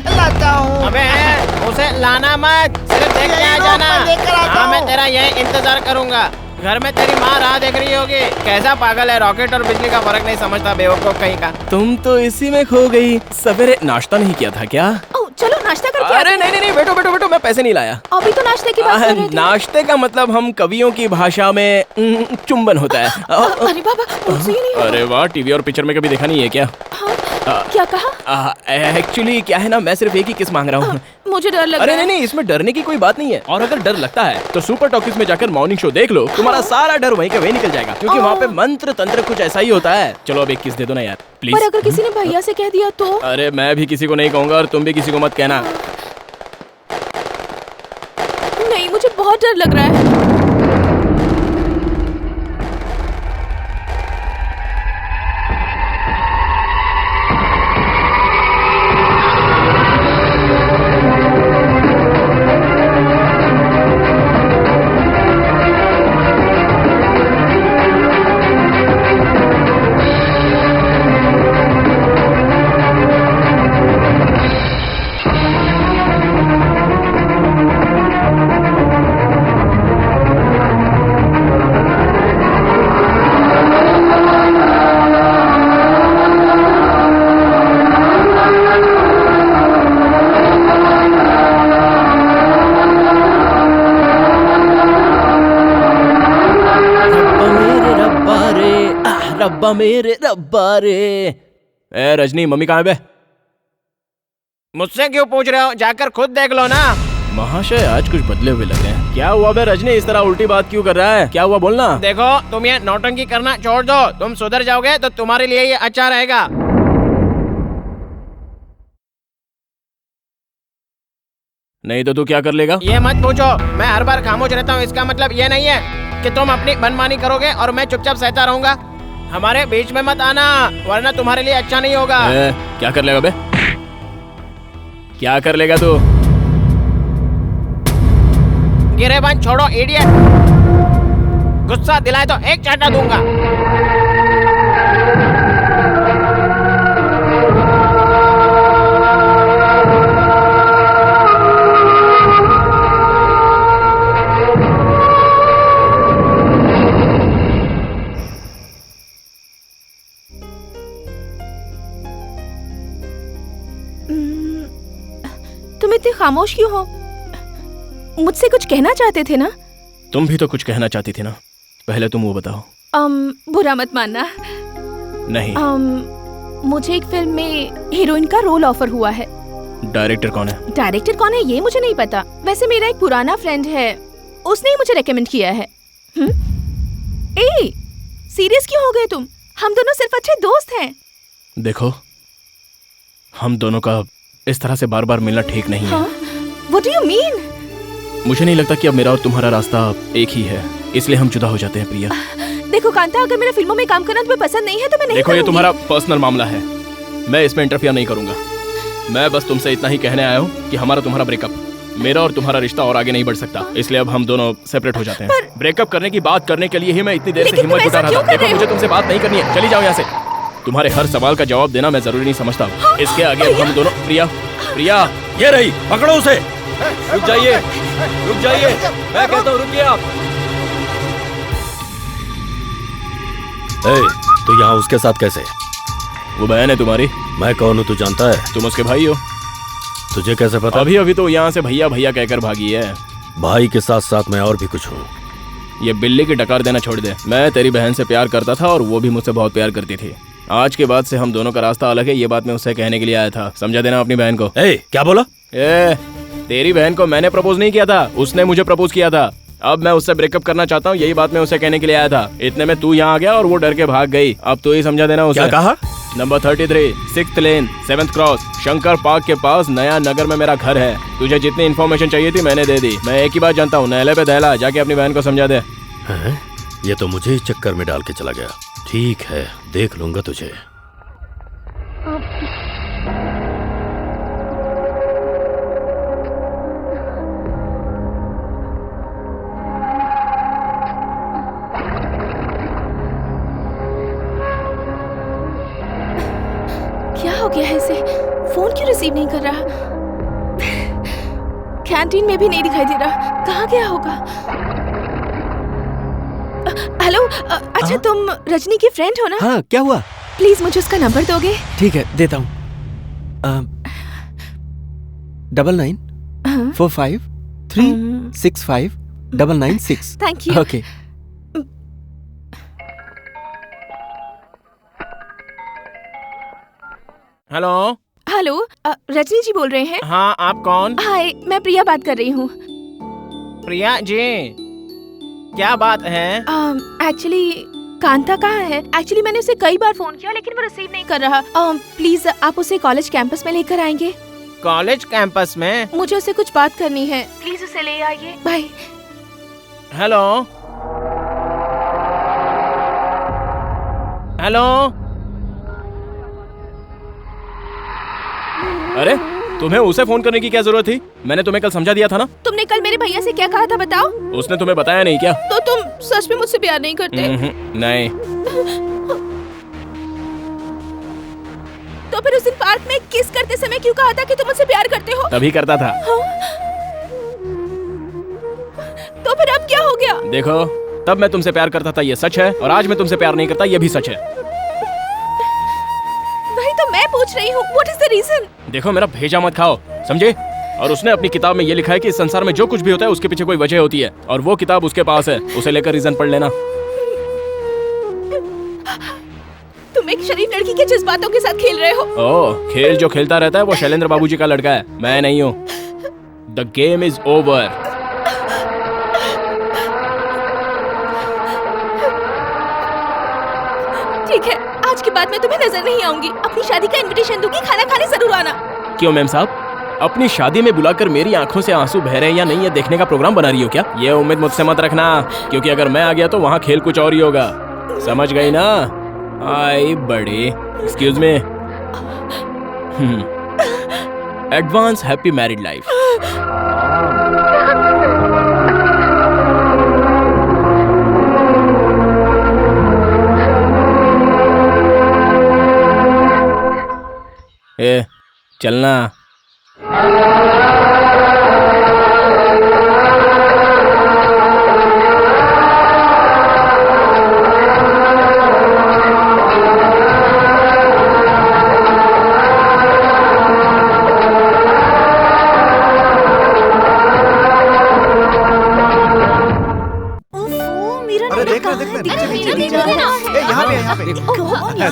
अबे उसे लाना मत, सिर्फ देख के आ जाना। हाँ मैं तेरा यही इंतजार करूँगा। घर में तेरी माँ राह देख रही होगी। कैसा पागल है, रॉकेट और बिजली का फर्क नहीं समझता, बेवकूफ कहीं का। तुम तो इसी में खो गई। सवेरे नाश्ता नहीं किया था क्या? चलो नाश्ता करके। अरे नहीं, बैठो, मैं पैसे नहीं लाया। अभी तो नाश्ते की बात कर रहे थे। नाश्ते का मतलब हम कवियों की भाषा में चुंबन होता है। अरे बाबा, मुझसे ही नहीं। अरे वाह, टीवी और पिक्चर में कभी देखा नहीं है क्या? क्या कहा? एक्चुअली क्या है ना, मैं सिर्फ एक ही किस मांग रहा हूँ। मुझे डर लग रहा है। अरे नहीं, इसमें डरने की कोई बात नहीं है। और अगर डर लगता है तो सुपर टॉकीज में जाकर मॉर्निंग शो देख लो, तुम्हारा सारा डर वहीं के वहीं निकल जाएगा, क्योंकि वहाँ पे मंत्र तंत्र कुछ ऐसा ही होता है। चलो अब एक किस दे दो ना यार, प्लीज। पर अगर किसी ने भैया से कह दिया तो? अरे मैं भी किसी को नहीं कहूँगा और तुम भी किसी को मत कहना। नहीं, मुझे बहुत बहुत डर लग रहा है। रब्बा मेरे रब्बा रे। ए रजनी, मम्मी कहाँ है बे? मुझसे क्यों पूछ रहे हो? जाकर खुद देख लो ना। महाशय आज कुछ बदले हुए लग रहे हैं। क्या हुआ बे रजनी, इस तरह उल्टी बात क्यों कर रहा है? क्या हुआ बोलना। देखो तुम ये नौटंकी करना छोड़ दो। तुम सुधर जाओगे तो तुम्हारे लिए ये अच्छा रहेगा। नहीं तो तू क्या कर लेगा? ये मत पूछो। मैं हर बार खामोश रहता हूँ, इसका मतलब ये नहीं है कि तुम अपनी मनमानी करोगे और मैं चुपचाप सहता रहूंगा। हमारे बीच में मत आना, वरना तुम्हारे लिए अच्छा नहीं होगा। क्या कर लेगा बे? क्या कर लेगा तू? गिरेबान छोड़ो इडियट। गुस्सा दिलाए तो एक चाटा दूंगा। तुम इतने खामोश क्यों हो? मुझसे कुछ कहना चाहते थे ना? तुम भी तो कुछ कहना चाहती थी ना। पहले तुम वो बताओ। बुरा मत मानना। नहीं। मुझे एक फिल्म में हीरोइन का रोल ऑफर हुआ है। डायरेक्टर कौन है? डायरेक्टर कौन है ये मुझे नहीं पता। वैसे मेरा एक पुराना फ्रेंड है, उसने ही मुझे रेकमेंड किया है। ए, सीरियस क्यों हो गए तुम? हम दोनों सिर्फ अच्छे दोस्त हैं। देखो, हम दोनों का इस तरह से बार बार मिलना ठीक नहीं है। What do you mean? मुझे नहीं लगता कि अब मेरा और तुम्हारा रास्ता एक ही है, इसलिए हम जुदा हो जाते हैं प्रिया। देखो कांता, अगर मेरा फिल्मों में काम करना तुम्हें पसंद नहीं है तो मैं नहीं देखो करूंगी। ये तुम्हारा पर्सनल मामला है, मैं इसमें इंटरफियर नहीं करूंगा। मैं बस तुमसे इतना ही कहने आया हूँ कि हमारा तुम्हारा ब्रेकअप, मेरा और तुम्हारा रिश्ता और आगे नहीं बढ़ सकता, इसलिए अब हम दोनों सेपरेट हो जाते हैं। ब्रेकअप करने की बात करने के लिए ही मैं इतनी देर से हिम्मत जुटा रहा था। देखो मुझे तुमसे बात नहीं करनी है, चली जाओ यहाँ से। तुम्हारे हर सवाल का जवाब देना मैं जरूरी नहीं समझता। इसके आगे हम दोनों प्रिया, प्रिया ये रही, पकड़ो उसे। रुक जाइए, रुक जाइए, मैं कहता हूँ रुकिए आप। तो यहाँ उसके साथ कैसे? वो बहन है तुम्हारी। मैं कौन हूँ तू जानता है? तुम उसके भाई हो। तुझे कैसे पता? अभी अभी तो यहाँ से भैया भैया कहकर भागी है। भाई के साथ साथ मैं और भी कुछ हूँ। ये बिल्ली की डकार देना छोड़ दे। मैं तेरी बहन से प्यार करता था और वो भी मुझसे बहुत प्यार करती थी। आज के बाद से हम दोनों का रास्ता अलग है, ये बात मैं उससे कहने के लिए आया था। समझा देना अपनी बहन को। क्या बोला? तेरी बहन को मैंने प्रपोज नहीं किया था, उसने मुझे प्रपोज किया था। अब मैं उससे ब्रेकअप करना चाहता हूँ, यही बात मैं उसे कहने के लिए आया था। इतने में तू यहाँ आ गया और वो डर के भाग गई। अब तो ही समझा देना उसे। क्या कहा? नंबर 33, 6th लेन, 7th क्रॉस, शंकर पार्क के पास नया नगर में मेरा घर है। तुझे जितनी इन्फॉर्मेशन चाहिए थी मैंने दे दी। मैं एक ही बात जानता हूँ, नहले पे दहला, जाके अपनी बहन को समझा दे। ये तो मुझे ही चक्कर में डाल के चला गया। ठीक है, देख लूंगा तुझे। क्या हो गया है इसे? फोन क्यों रिसीव नहीं कर रहा? कैंटीन में भी नहीं दिखाई दे रहा। कहाँ गया होगा? हेलो, अच्छा तुम रजनी की फ्रेंड हो ना? हाँ, क्या हुआ? प्लीज मुझे उसका नंबर दोगे? ठीक है, देता हूँ। 9945365996। Thank you. Okay. Hello hello, Rajni ji बोल रहे हैं? हाँ, आप कौन? हाय, मैं प्रिया बात कर रही हूँ। प्रिया जी, क्या बात है? एक्चुअली कांता कहाँ है? एक्चुअली मैंने उसे कई बार फोन किया लेकिन वो रिसीव नहीं कर रहा। प्लीज आप उसे कॉलेज कैंपस में लेकर आएंगे? कॉलेज कैंपस में? मुझे उससे कुछ बात करनी है, प्लीज उसे ले आइए। बाय। Hello hello. अरे तुम्हें उसे फोन करने की क्या जरूरत थी? मैंने तुम्हें कल समझा दिया था ना। तुमने कल मेरे भैया से क्या कहा था बताओ? उसने तुम्हें बताया नहीं क्या? तो तुम सच में मुझसे प्यार नहीं करते? नहीं। तो फिर उस दिन पार्क में किस करते समय क्यों कहा था कि तुम मुझसे प्यार करते हो? तभी करता था। हाँ? तो फिर अब क्या हो गया? देखो, तब मैं तुमसे प्यार करता था ये सच है, और आज मैं तुमसे प्यार नहीं करता ये भी सच है। वही तो मैं पूछ रही हूँ, What is the reason? देखो, मेरा भेजा मत खाओ, समझे? और उसने अपनी किताब में ये लिखा है कि इस संसार में जो कुछ भी होता है उसके पीछे कोई वजह होती है, और वो किताब उसके पास है। उसे लेकर रीजन पढ़ लेना। तुम एक शरीफ लड़की के जज्बातों के साथ खेल रहे हो। ओह, खेल जो खेलता रहता है वो शैलेंद्र बाबूजी का लड़का है, मैं नहीं हूँ। The game is over. ठीक है, आज के बाद मैं तुम्हें नजर नहीं आऊंगी। अपनी शादी का इनविटेशन दूंगी, खाना खाने जरूर आना। क्यों मैम साहब, अपनी शादी में बुलाकर मेरी आंखों से आंसू बह रहे हैं या नहीं ये देखने का प्रोग्राम बना रही हो क्या? ये उम्मीद मुझसे मत रखना, क्योंकि अगर मैं आ गया तो वहाँ खेल कुछ और ही होगा। समझ गई ना? आई बड़ी। Excuse me. Advance happy married life. ए, चलना।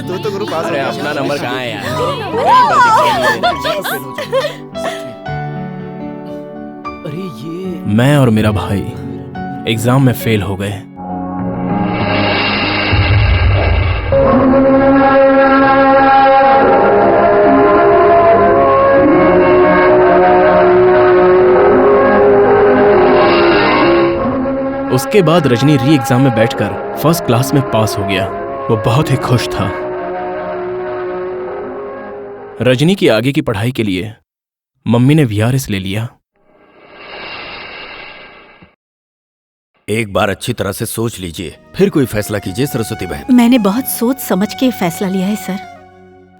तू तो गुरु पास अरे अपना नंबर कहाँ है यार? अरे ये मैं और मेरा भाई एग्जाम में फेल हो गए। उसके बाद रजनी री एग्जाम में बैठकर फर्स्ट क्लास में पास हो गया। वो बहुत ही खुश था। रजनी की आगे की पढ़ाई के लिए मम्मी ने VRS ले लिया। एक बार अच्छी तरह से सोच लीजिए, फिर कोई फैसला कीजिए सरस्वती बहन। मैंने बहुत सोच समझ के फैसला लिया है सर।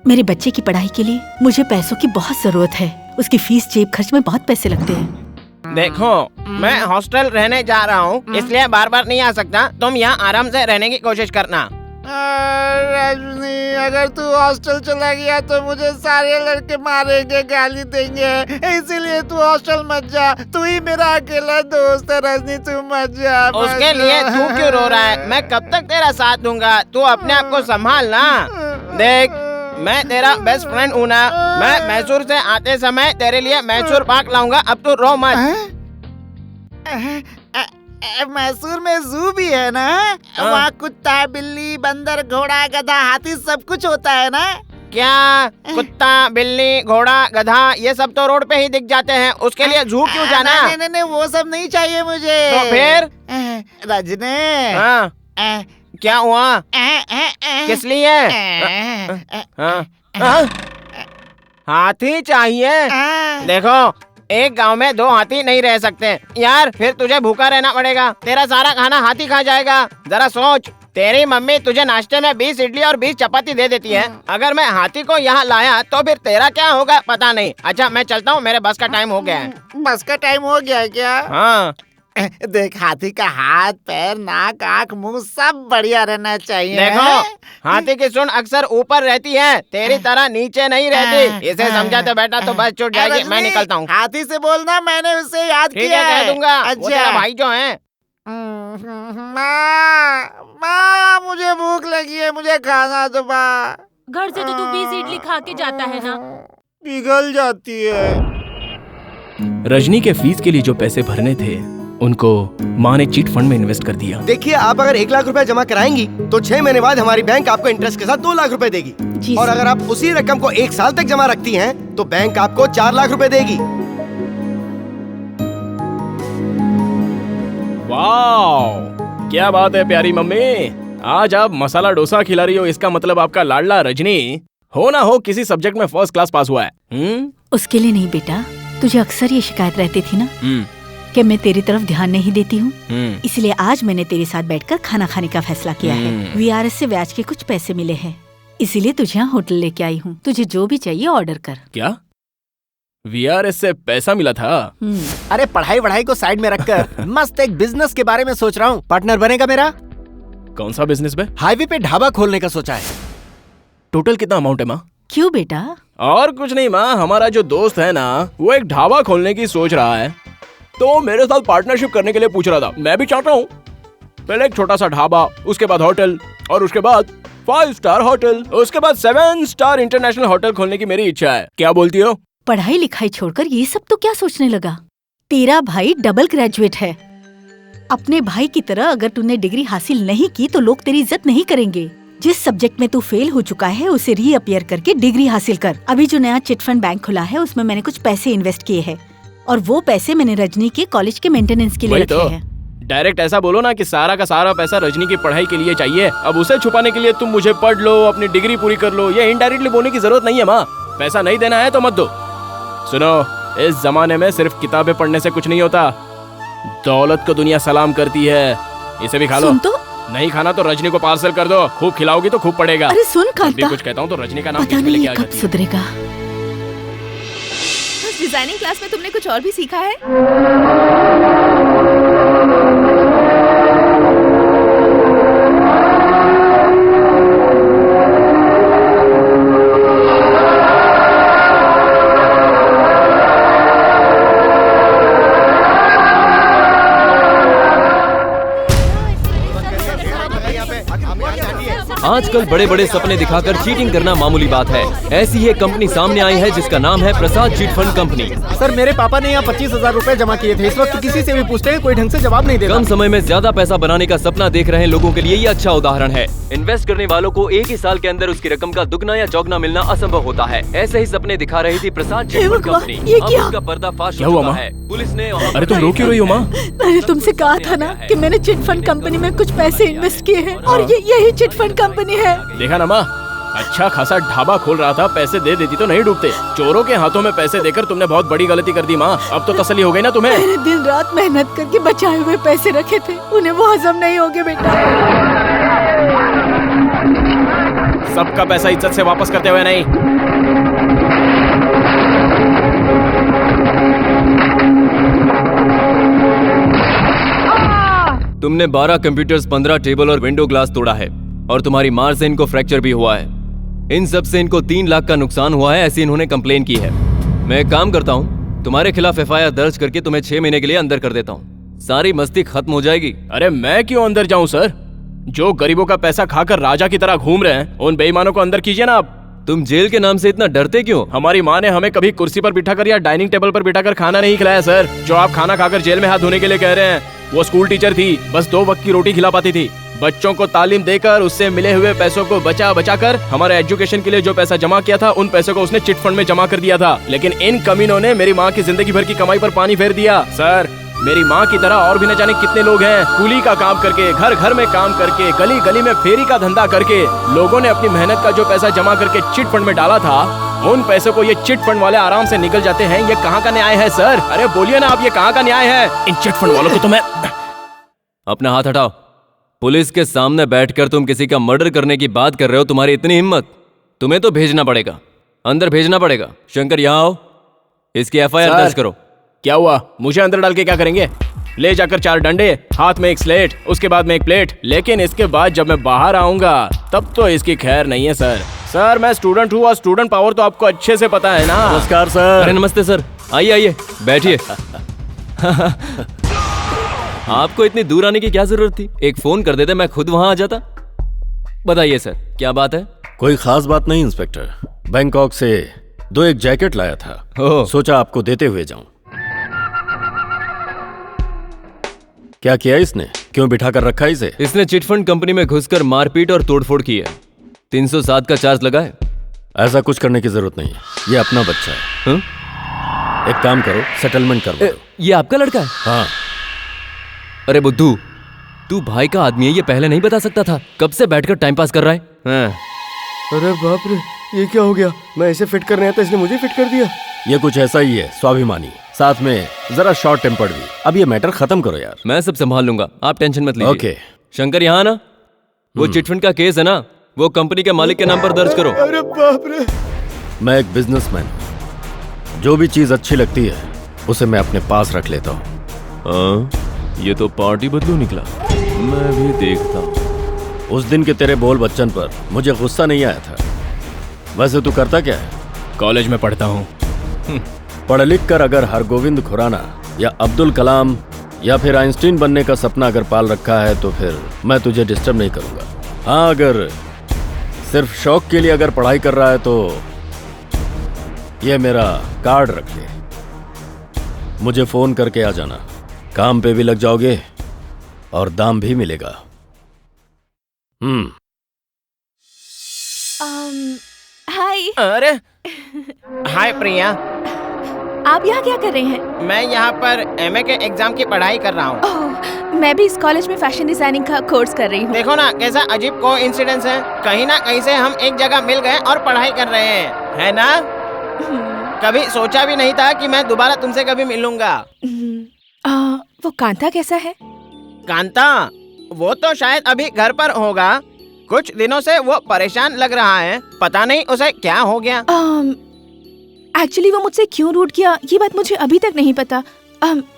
मेरे बच्चे की पढ़ाई के लिए मुझे पैसों की बहुत जरूरत है। उसकी फीस जेब खर्च में बहुत पैसे लगते हैं। देखो, मैं हॉस्टल रहने जा रहा हूँ, इसलिए बार बार नहीं आ सकता। तुम यहाँ आराम से रहने की कोशिश करना। रजनी, अगर तू हॉस्टल चला गया तो मुझे सारे लड़के मारेंगे, गाली देंगे, इसीलिए तू हॉस्टल मत जा। तू ही मेरा अकेला दोस्त है रजनी, तू मत जा। उसके लिए तू क्यों रो रहा है? मैं कब तक तेरा साथ दूंगा, तू अपने आप को संभाल ना। देख, मैं तेरा बेस्ट फ्रेंड हूँ ना। मैं मैसूर से आते समय तेरे लिए मैसूर पाक लाऊंगा। अब तू रो मत। मैसूर में जू भी है ना? वहाँ कुत्ता, बिल्ली, बंदर, घोड़ा, गधा, हाथी सब कुछ होता है ना? क्या कुत्ता, बिल्ली, घोड़ा, गधा ये सब तो रोड पे ही दिख जाते हैं। उसके लिए जू क्यों जाना? नहीं, वो सब नहीं चाहिए मुझे। तो फिर? रजनी, हाँ, क्या हुआ? किस लिए? हाथी चाहिए? देखो, एक गांव में 2 हाथी नहीं रह सकते यार। फिर तुझे भूखा रहना पड़ेगा। तेरा सारा खाना हाथी खा जाएगा। जरा सोच, तेरी मम्मी तुझे नाश्ते में 20 इडली और 20 चपाती दे देती है। अगर मैं हाथी को यहाँ लाया तो फिर तेरा क्या होगा पता नहीं। अच्छा, मैं चलता हूँ, मेरे बस का टाइम हो गया है। बस का टाइम हो गया है क्या? हाँ। देख, हाथी का हाथ, पैर, नाक, आँख, मुंह सब बढ़िया रहना चाहिए। देखो, हाथी की सूंड अक्सर ऊपर रहती है, तेरी तरह नीचे नहीं रहती। इसे समझाते बैठा तो बस छूट जाएगी। मैं निकलता हूँ। हाथी से बोलना मैंने उसे याद ठीक किया है, कह दूंगा। अच्छा। वो तेरा भाई जो है। माँ, मुझे भूख लगी है, मुझे खाना दो माँ। घर से तो तू 20 इडली खा के जाता है ना? पिघल जाती है। रजनी के फीस के लिए जो पैसे भरने थे उनको माँ ने चीट फंड में इन्वेस्ट कर दिया। देखिए, आप अगर 1 लाख रुपए जमा कराएंगी तो 6 महीने बाद हमारी बैंक आपको इंटरेस्ट के साथ 2 लाख रुपए देगी। और अगर आप उसी रकम को 1 साल तक जमा रखती हैं तो बैंक आपको 4 लाख रुपए देगी। वाह, क्या बात है प्यारी मम्मी, आज आप मसाला डोसा खिला रही हो। इसका मतलब आपका लाडला रजनी हो ना हो किसी सब्जेक्ट में फर्स्ट क्लास पास हुआ है। उसके लिए नहीं बेटा, तुझे अक्सर ये शिकायत रहती थी ना कि मैं तेरी तरफ ध्यान नहीं देती हूँ, इसलिए आज मैंने तेरे साथ बैठकर खाना खाने का फैसला किया है। VRS से ब्याज के कुछ पैसे मिले हैं, इसीलिए तुझे यहाँ होटल लेके आई हूँ। तुझे जो भी चाहिए ऑर्डर कर। क्या VRS से पैसा मिला था? अरे पढ़ाई वढ़ाई को साइड में रखकर मस्त एक बिजनेस के बारे में सोच रहा हूँ। पार्टनर बनेगा मेरा? कौन सा बिजनेस पे? हाईवे पे ढाबा खोलने का सोचा है। टोटल कितना अमाउंट है माँ? क्यों बेटा? और कुछ नहीं माँ, हमारा जो दोस्त है ना वो एक ढाबा खोलने की सोच रहा है, तो मेरे साथ पार्टनरशिप करने के लिए पूछ रहा था। मैं भी चाहता हूँ पहले एक छोटा सा ढाबा, उसके बाद होटल, और उसके बाद 5 स्टार होटल, उसके बाद 7 स्टार इंटरनेशनल होटल खोलने की मेरी इच्छा है। क्या बोलती हो? पढ़ाई लिखाई छोड़कर ये सब तो क्या सोचने लगा? तेरा भाई डबल ग्रेजुएट है। अपने भाई की तरह अगर तूने डिग्री हासिल नहीं की तो लोग तेरी इज्जत नहीं करेंगे। जिस सब्जेक्ट में तू फेल हो चुका है उसे रीअपियर करके डिग्री हासिल कर। अभी जो नया चिट फंड बैंक खुला है उसमें मैंने कुछ पैसे इन्वेस्ट किए हैं, और वो पैसे मैंने रजनी के कॉलेज के मेंटेनेंस के लिए रखे हैं। डायरेक्ट ऐसा बोलो ना कि सारा का सारा पैसा रजनी की पढ़ाई के लिए चाहिए। अब उसे छुपाने के लिए तुम मुझे पढ़ लो, अपनी डिग्री पूरी कर लो, ये इनडायरेक्टली बोलने की जरूरत नहीं है माँ। पैसा नहीं देना है तो मत दो। सुनो, इस जमाने में सिर्फ किताबें पढ़ने से कुछ नहीं होता, दौलत को दुनिया सलाम करती है। इसे भी खा लो। सुन तो, नहीं खाना तो रजनी को पार्सल कर दो, खूब खिलाओगी तो खूब पड़ेगा। अरे सुन कांता, कुछ कहता हूँ तो रजनी का नाम पता नहीं ये कब सुधरेगा। डिजाइनिंग क्लास में तुमने कुछ और भी सीखा है? आजकल बड़े बड़े सपने दिखाकर चीटिंग करना मामूली बात है। ऐसी ही एक कंपनी सामने आई है जिसका नाम है प्रसाद चिट फंड कंपनी। सर मेरे पापा ने यहाँ 25,000 रूपए जमा किए थे। इस वक्त किसी से भी पूछते हैं कोई ढंग से जवाब नहीं देता। कम समय में ज्यादा पैसा बनाने का सपना देख रहे लोगों के लिए ये अच्छा उदाहरण है। इन्वेस्ट करने वालों को एक ही साल के अंदर उसकी रकम का दुगना या चौगुना मिलना असंभव होता है। ऐसे ही सपने दिखा रही थी प्रसाद चिट फंड कंपनी। अब उसका पर्दाफाश हो चुका है। पुलिस ने अरे तुम रो क्यों रही हो माँ? मैंने तुमसे कहा था ना कि मैंने चिट फंड कंपनी में कुछ पैसे इन्वेस्ट किए हैं, और ये यही चिट फंड कंपनी है। देखा ना माँ, अच्छा खासा ढाबा खोल रहा था, पैसे दे देती तो नहीं डूबते। चोरों के हाथों में पैसे देकर तुमने बहुत बड़ी गलती कर दी माँ। अब तो तसल्ली हो गई ना तुम्हें? मैंने दिन रात मेहनत करके बचाए हुए पैसे रखे थे, उन्हें वो हजम नहीं होंगे बेटा। सबका पैसा इज्जत से वापस करते हुए नहीं। तुमने 12 कंप्यूटर्स, 15 टेबल और विंडो ग्लास तोड़ा है, और तुम्हारी मार से इनको फ्रैक्चर भी हुआ है। इन सब से इनको 3 लाख का नुकसान हुआ है, ऐसी इन्होंने कंप्लेन की है। मैं एक काम करता हूँ, तुम्हारे खिलाफ FIR दर्ज करके तुम्हें 6 महीने के लिए अंदर कर देता हूँ। सारी मस्ती खत्म हो जाएगी। अरे मैं क्यों अंदर जाऊँ सर? जो गरीबों का पैसा खाकर राजा की तरह घूम रहे हैं, उन बेईमानों को अंदर कीजिए ना आप। तुम जेल के नाम से इतना डरते क्यों? हमारी माँ ने हमें कभी कुर्सी पर बिठाकर या डाइनिंग टेबल पर बिठाकर खाना नहीं खिलाया सर। जो आप खाना खाकर जेल में हाथ धोने के लिए कह रहे हैं, वो स्कूल टीचर थी, बस 2 वक्त की रोटी खिला पाती थी। बच्चों को तालीम देकर उससे मिले हुए पैसों को बचा बचा कर हमारे एजुकेशन के लिए जो पैसा जमा किया था, उन पैसों को उसने चिट फंड में जमा कर दिया था। लेकिन इन कमीनों ने मेरी माँ की जिंदगी भर की कमाई पर पानी फेर दिया। सर, मेरी माँ की तरह और भी न जाने कितने लोग हैं, कूली का काम करके, घर घर में काम करके, गली गली में फेरी का धंधा करके लोगों ने अपनी मेहनत का जो पैसा जमा करके चिट फंड में डाला था, उन पैसों को ये चिट फंड वाले आराम से निकल जाते हैं। ये कहाँ का न्याय है सर? अरे बोलिए ना आप, ये कहाँ का न्याय है? इन चिट फंड वालों को तो मैं... अपना हाथ हटाओ। पुलिस के सामने बैठकर तुम किसी का मर्डर करने की बात कर रहे हो? तुम्हारी इतनी हिम्मत? तुम्हें तो भेजना पड़ेगा, अंदर भेजना पड़ेगा। शंकर यहाँ आओ, इसकी FIR दर्ज करो। क्या हुआ? मुझे अंदर डाल के क्या करेंगे? ले जाकर 4 डंडे, हाथ में एक स्लेट, उसके बाद में एक प्लेट। लेकिन इसके बाद जब मैं बाहर आऊंगा तब तो इसकी खैर नहीं है सर। सर मैं स्टूडेंट हूँ और स्टूडेंट पावर तो आपको अच्छे से पता है ना। नमस्कार सर। अरे नमस्ते सर, आइए आइए बैठिए। आपको इतनी दूर आने की क्या जरूरत थी? एक फोन कर देते, मैं खुद वहां आ जाता। बताइए सर, क्या बात है? कोई खास बात नहीं इंस्पेक्टर, बैंकॉक से 2 एक जैकेट लाया था, सोचा आपको देते हुए जाऊं। क्या किया इसने? क्यों बिठा कर रखा इसे? इसने चिटफंड कंपनी में घुसकर मारपीट और तोड़फोड़ की है। 307 का चार्ज लगा है। ऐसा कुछ करने की जरूरत नहीं है, ये अपना बच्चा है। एक काम करो, सेटलमेंट करो। ये आपका लड़का है? हाँ। अरे बुद्धू, तू भाई का आदमी है, ये पहले नहीं बता सकता था? कब से बैठकर टाइम पास कर रहा है? अरे बाप रे, ये क्या हो गया? मैं इसे फिट करने आया था, इसने मुझे फिट कर दिया। ये कुछ ऐसा ही है, स्वाभिमानी, साथ में जरा शॉर्ट टेम्पर्ड भी। अब ये मैटर खत्म करो यार। मैं सब संभाल लूंगा, आप टेंशन मत लीजिए। ओके। शंकर यहाँ ना, वो चिटफंड का केस है ना, वो कंपनी के मालिक के नाम पर दर्ज करो। अरे बाप रे। मैं एक बिजनेसमैन हूँ, जो भी चीज अच्छी लगती है उसे मैं अपने पास रख लेता हूँ। ये तो पार्टी बदलू निकला। मैं भी देखता हूँ। उस दिन के तेरे बोल बच्चन पर मुझे गुस्सा नहीं आया था। वैसे तू करता क्या है? कॉलेज में पढ़ता हूँ। पढ़ लिख कर अगर हरगोविंद खुराना या अब्दुल कलाम या फिर आइंस्टीन बनने का सपना अगर पाल रखा है तो फिर मैं तुझे डिस्टर्ब नहीं करूंगा। हाँ, अगर सिर्फ शौक के लिए अगर पढ़ाई कर रहा है तो ये मेरा कार्ड रख ले, मुझे फोन करके आ जाना। काम पे भी लग जाओगे और दाम भी मिलेगा। हाय। अरे हाय प्रिया, आप यहाँ क्या कर रहे हैं? मैं यहाँ पर एमए के एग्जाम की पढ़ाई कर रहा हूँ। मैं भी इस कॉलेज में फैशन डिजाइनिंग का कोर्स कर रही हूँ। देखो ना कैसा अजीब कोइंसिडेंस है, कहीं ना कहीं से हम एक जगह मिल गए और पढ़ाई कर रहे हैं, है ना? कभी सोचा भी नहीं था कि मैं दोबारा तुमसे कभी मिलूंगा। वो कांता कैसा है? कांता, वो तो शायद अभी घर पर होगा। कुछ दिनों से वो परेशान लग रहा है, पता नहीं उसे क्या हो गया। एक्चुअली वो मुझसे क्यों रूठ किया ये बात मुझे अभी तक नहीं पता।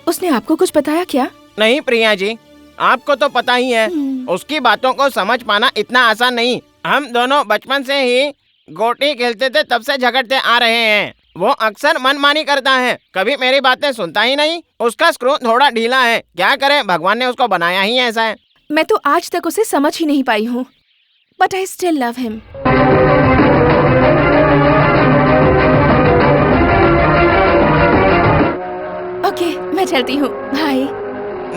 उसने आपको कुछ बताया क्या? नहीं प्रिया जी, आपको तो पता ही है, उसकी बातों को समझ पाना इतना आसान नहीं। हम दोनों बचपन से ही गोटी खेलते थे, तब से झगड़ते आ रहे हैं। वो अक्सर मनमानी करता है, कभी मेरी बातें सुनता ही नहीं। उसका स्क्रू थोड़ा ढीला है, क्या करे, भगवान ने उसको बनाया ही ऐसा है। मैं तो आज तक उसे समझ ही नहीं पाई हूँ, but I still love him. Okay, मैं चलती हूँ। बाय।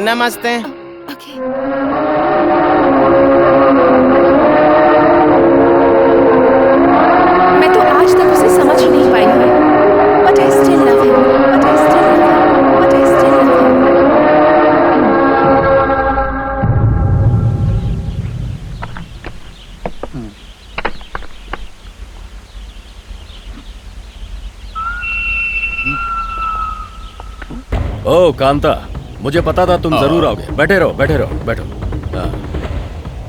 नमस्ते। मैं तो आज तक उसे समझ ही नहीं पाई हूँ, but I still love him, but I still love him, but I still love him. ओ कांता, मुझे पता था तुम जरूर आओगे। बैठे रहो, बैठे रहो, बैठो।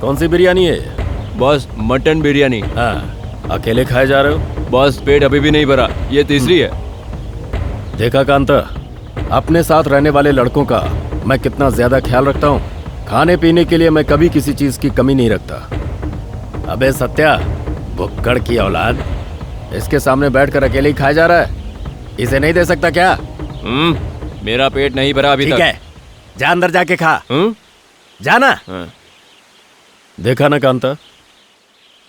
कौन सी बिरयानी है? Boss, mutton biryani. हाँ, अकेले खाए जा रहे हो? बॉस, पेट अभी भी नहीं भरा, ये तीसरी है। देखा कांता, अपने साथ रहने वाले लड़कों का मैं कितना ज्यादा ख्याल रखता हूँ। खाने पीने के लिए मैं कभी किसी चीज की कमी नहीं रखता। अबे सत्या, भुक्कड़ की औलाद, इसके सामने बैठकर अकेले ही खाया जा रहा है। इसे नहीं दे सकता क्या? मेरा पेट नहीं भरा अभी तक। ठीक है, जा अंदर जाके खा। जाना। देखा ना कांता,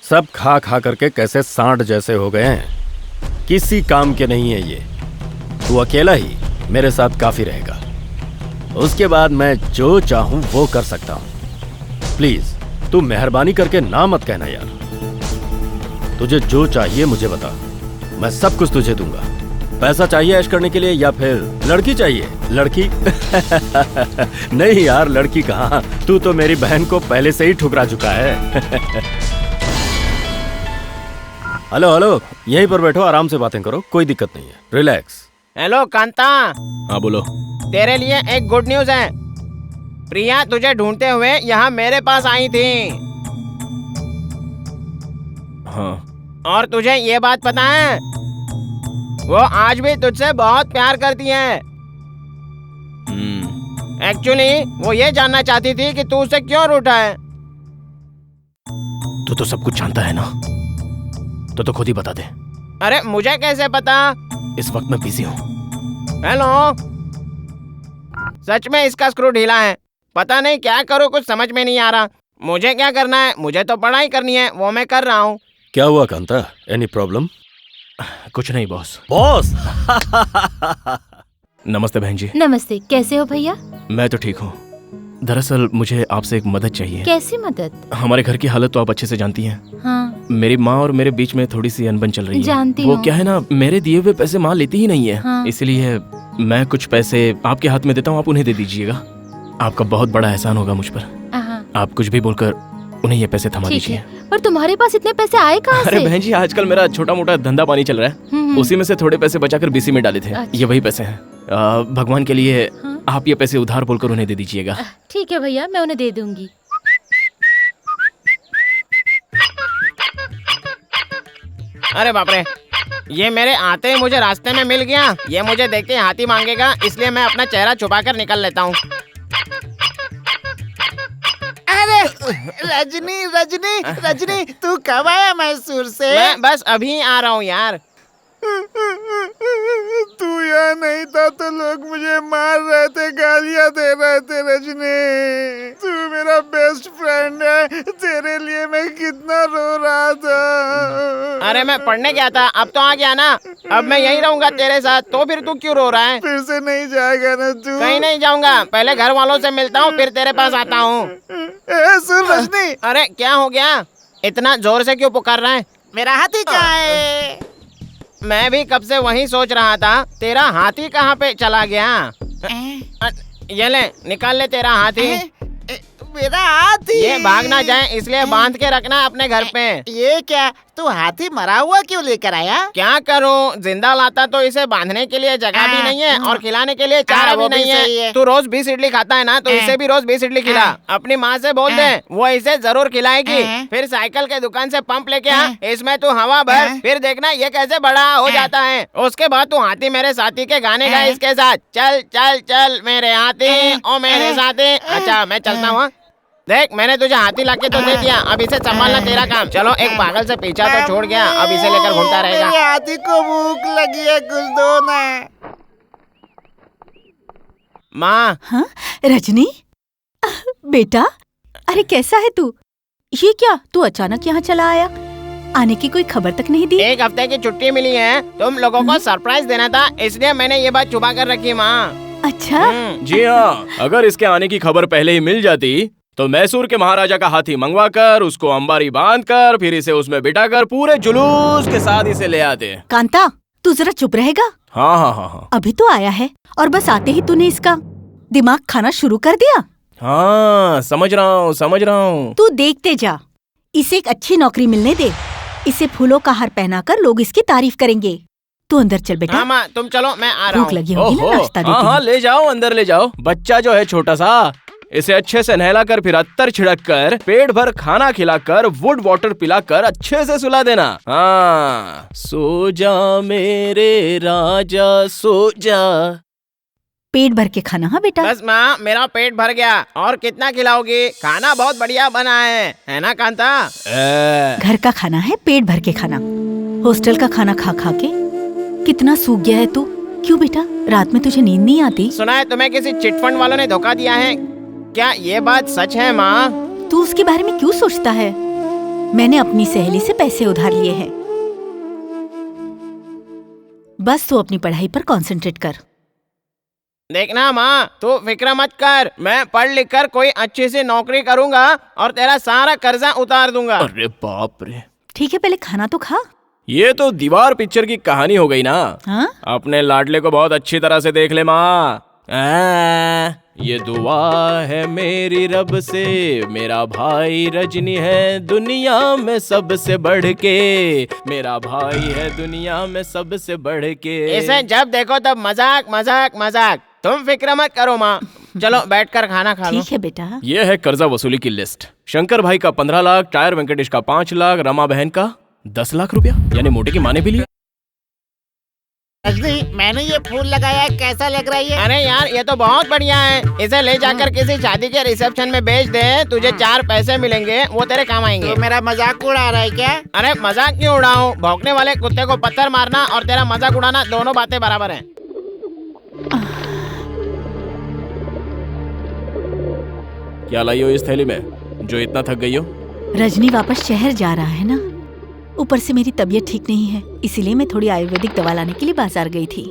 सब खा खा करके कैसे सांड जैसे हो गए हैं। किसी काम के नहीं है ये। तू अकेला ही मेरे साथ काफी रहेगा, उसके बाद मैं जो चाहूं वो कर सकता हूं। प्लीज तू मेहरबानी करके ना मत कहना यार। तुझे जो चाहिए मुझे बता, मैं सब कुछ तुझे दूंगा। पैसा चाहिए ऐश करने के लिए या फिर लड़की चाहिए? लड़की? नहीं यार, लड़की कहाँ, तू तो मेरी बहन को पहले से ही ठुकरा चुका है। हेलो हेलो, यहीं पर बैठो, आराम से बातें करो, कोई दिक्कत नहीं है, रिलैक्स। हेलो कांता। हाँ बोलो। तेरे लिए एक गुड न्यूज है। प्रिया तुझे ढूंढते हुए यहाँ मेरे पास आई थी। हाँ। और तुझे ये बात पता है, वो आज भी तुझसे बहुत प्यार करती है। एक्चुअली वो ये जानना चाहती थी कि तू उससे क्यों रूठा है। तू तो सब कुछ जानता है ना, तो खुद ही बता दे। अरे मुझे कैसे पता? इस वक्त मैं बिजी हूँ। हेलो, सच में इसका स्क्रू ढीला है, पता नहीं क्या करूँ, कुछ समझ में नहीं आ रहा। मुझे क्या करना है? मुझे तो पढ़ाई करनी है, वो मैं कर रहा हूँ। क्या हुआ कांता, एनी प्रॉब्लम? कुछ नहीं बॉस। बॉस। नमस्ते बहन जी। नमस्ते, कैसे हो भैया? मैं तो ठीक हूँ। दरअसल मुझे आपसे एक मदद चाहिए। कैसी मदद? हमारे घर की हालत तो आप अच्छे से जानती हैं। हाँ। मेरी माँ और मेरे बीच में थोड़ी सी अनबन चल रही है। जानती वो हूँ। क्या है ना, मेरे दिए हुए पैसे माँ लेती ही नहीं है। हाँ। इसलिए मैं कुछ पैसे आपके हाथ में देता हूँ, आप उन्हें दे दीजिएगा। आपका बहुत बड़ा एहसान होगा मुझ पर। आप कुछ भी बोलकर उन्हें ये पैसे थमा ठीक दीजिए। है, पर तुम्हारे पास इतने पैसे आए कहाँ से? अरे बहन जी, आजकल मेरा छोटा मोटा धंधा पानी चल रहा है, उसी में से थोड़े पैसे बचाकर बीसी में डाले थे। ये वही पैसे हैं। भगवान के लिए आप ये पैसे उधार बोलकर उन्हें दे दीजिएगा। ठीक है भैया, मैं उन्हें दे दूंगी। अरे बाप रे, ये मेरे आते ही मुझे रास्ते में मिल गया। ये मुझे देख के हाथी मांगेगा, इसलिए मैं अपना चेहरा छुपाकर निकल लेता हूँ। अरे रजनी रजनी रजनी, तू कब आया मैसूर से? मैं बस अभी आ रहा हूँ यार। तू यहाँ नहीं था तो लोग मुझे मार रहे थे, गालियाँ दे रहे थे। रजनी, तू मेरा बेस्ट फ्रेंड है, तेरे लिए मैं कितना रो रहा था। अरे मैं पढ़ने गया था, अब तो आ गया ना। अब मैं यहीं रहूंगा तेरे साथ, तो फिर तू क्यों रो रहा है? फिर से नहीं जाएगा ना तू? कहीं नहीं जाऊंगा, पहले घर वालों से मिलता हूँ, फिर तेरे पास आता हूँ। सुन रजनी। अरे क्या हो गया, इतना जोर से क्यों पुकार रहा है? मेरा हाथी कहाँ है? मैं भी कब से वही सोच रहा था, तेरा हाथी कहाँ पे चला गया? ये ले, निकाल ले तेरा हाथी। मेरा हाथी? ये भाग ना जाए इसलिए बांध के रखना अपने घर पे। ये क्या, तू हाथी मरा हुआ क्यों लेकर आया? क्या करूं, जिंदा लाता तो इसे बांधने के लिए जगह भी नहीं है और खिलाने के लिए चारा भी नहीं है। तू रोज 20 इडली खाता है ना, तो इसे भी रोज 20 इडली खिला। अपनी माँ से बोल दे, वो इसे जरूर खिलाएगी। फिर साइकिल के दुकान से पंप लेके आ, इसमें तू हवा भर, फिर देखना ये कैसे बड़ा हो जाता है। उसके बाद तू हाथी मेरे साथी के गाने गा इसके साथ। चल चल चल मेरे हाथी, ओ मेरे साथी। अच्छा मैं चलता हूँ। देख, मैंने तुझे हाथी लाके तो दे दिया, अब इसे संभालना तेरा काम। चलो, एक पागल से पीछा तो छोड़ गया, अब इसे लेकर घूमता रहेगा। मेरे हाथी को भूख लगी है, कुछ दो ना। माँ। हाँ रजनी, बेटा, अरे कैसा है तू? ये क्या, तू अचानक यहाँ चला आया? आने की कोई खबर तक नहीं दी? एक हफ्ते की छुट्टी मिली है, तुम लोगों को सरप्राइज देना था, इसलिए मैंने ये बात छुपा कर रखी माँ। अच्छा? जी हाँ, अगर इसके आने की खबर पहले ही मिल जाती तो मैसूर के महाराजा का हाथी मंगवाकर उसको अंबारी बांधकर फिर इसे उसमें बिठाकर पूरे जुलूस के साथ इसे ले आते। कांता, तू जरा चुप रहेगा? हाँ हाँ हाँ हाँ। अभी तो आया है और बस आते ही तूने इसका दिमाग खाना शुरू कर दिया। हाँ समझ रहा हूँ। तू देखते जा, इसे एक अच्छी नौकरी मिलने दे, इसे फूलों का हार पहनाकर लोग इसकी तारीफ करेंगे। तू अंदर चल बेटा। हाँ माँ, तुम चलो, मैं आ रहा हूँ। भूख लगी होगी ना, नाश्ता देती हूँ। हाँ ले जाओ, अंदर ले जाओ। बच्चा जो है छोटा सा, इसे अच्छे से नहलाकर फिर अत्तर छिड़क कर पेट भर खाना खिलाकर वुड वाटर पिलाकर अच्छे से सुला देना। हाँ, सो जा मेरे राजा सो जा। पेट भर के खाना। हाँ बेटा। बस माँ, मेरा पेट भर गया। और कितना खिलाओगी? खाना बहुत बढ़िया बना है ना कांता? घर का खाना है, पेट भर के खाना। हॉस्टल का खाना खा खा के कितना सूख गया है तू। क्यों बेटा, रात में तुझे नींद नहीं आती? सुना है तुम्हें किसी चिटफंड वालों ने धोखा दिया है, क्या ये बात सच है माँ? तू उसके बारे में क्यों सोचता है? मैंने अपनी सहेली से पैसे उधार लिए हैं। बस तू अपनी पढ़ाई पर कंसंट्रेट कर। देखना माँ, तू फिक्र मत कर, मैं पढ़ लिख कर कोई अच्छी सी नौकरी करूँगा और तेरा सारा कर्जा उतार दूंगा। अरे बाप रे। ठीक है, पहले खाना तो खा। ये तो दीवार पिक्चर की कहानी हो गई ना। हाँ? अपने लाडले को बहुत अच्छी तरह से देख ले माँ। ये दुआ है मेरी रब से, मेरा भाई रजनी है दुनिया में सबसे बढ़ के, मेरा भाई है दुनिया में सबसे बढ़ के। इसे जब देखो तब मजाक मजाक मजाक। तुम फिक्र मत करो माँ, चलो बैठकर खाना खा लो। ठीक है बेटा। ये है कर्जा वसूली की लिस्ट। शंकर भाई का 15 लाख, टायर वेंकटेश का 5 लाख, रमा बहन का 10 लाख रुपया, यानी मोटे की माँ ने भी लिया। रजनी, मैंने ये फूल लगाया है, कैसा लग रहा है ये? अरे यार, ये तो बहुत बढ़िया है। इसे ले जाकर किसी शादी के रिसेप्शन में बेच दे, तुझे 4 पैसे मिलेंगे, वो तेरे काम आएंगे। तो मेरा मजाक उड़ा रहा है क्या? अरे मजाक क्यों उड़ाऊं? भौंकने वाले कुत्ते को पत्थर मारना और तेरा मजाक उड़ाना दोनों बातें बराबर हैं। क्या लाई हो इस थैली में जो इतना थक गई हो? रजनी वापस शहर जा रहा है ना, ऊपर से मेरी तबीयत ठीक नहीं है, इसीलिए मैं थोड़ी आयुर्वेदिक दवा लाने के लिए बाजार गई थी।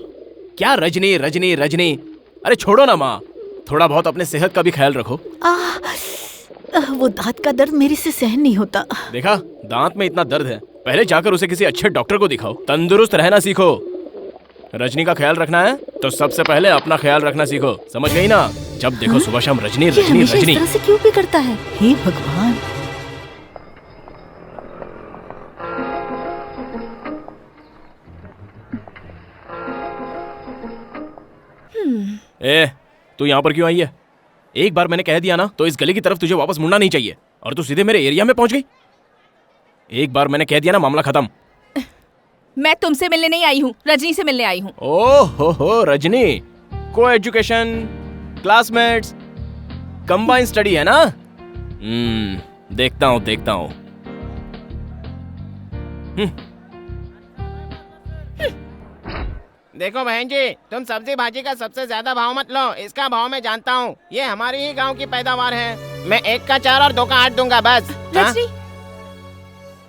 क्या रजनी रजनी रजनी? अरे छोड़ो ना माँ, थोड़ा बहुत अपने सेहत का भी ख्याल रखो। वो दांत का दर्द मेरे से सहन नहीं होता। देखा, दांत में इतना दर्द है, पहले जाकर उसे किसी अच्छे डॉक्टर को दिखाओ, तंदुरुस्त रहना सीखो। रजनी का ख्याल रखना है तो सबसे पहले अपना ख्याल रखना सीखो, समझ गई ना? जब देखो सुबह शाम रजनी ये रजनी हमेशा रजनी। इस तरह से क्यों भी करता है? हे भगवान। ए, तू यहाँ पर क्यों आई है? एक बार मैंने कह दिया ना तो इस गली की तरफ तुझे वापस मुड़ना नहीं चाहिए, और तू सीधे मेरे एरिया में पहुंच गई। एक बार मैंने कह दिया ना, मामला खत्म। मैं तुमसे मिलने नहीं आई हूँ, रजनी से मिलने आई हूँ। ओह हो रजनी, को एजुकेशन, क्लासमेट्स, कंबाइन स्टडी है ना? देखता हूँ देखता हूँ। देखो बहन जी, तुम सब्जी भाजी का सबसे ज्यादा भाव मत लो, इसका भाव मैं जानता हूँ। ये हमारी ही गांव की पैदावार है। मैं 1 का 4 और 2 का 8 दूंगा बस। रजनी।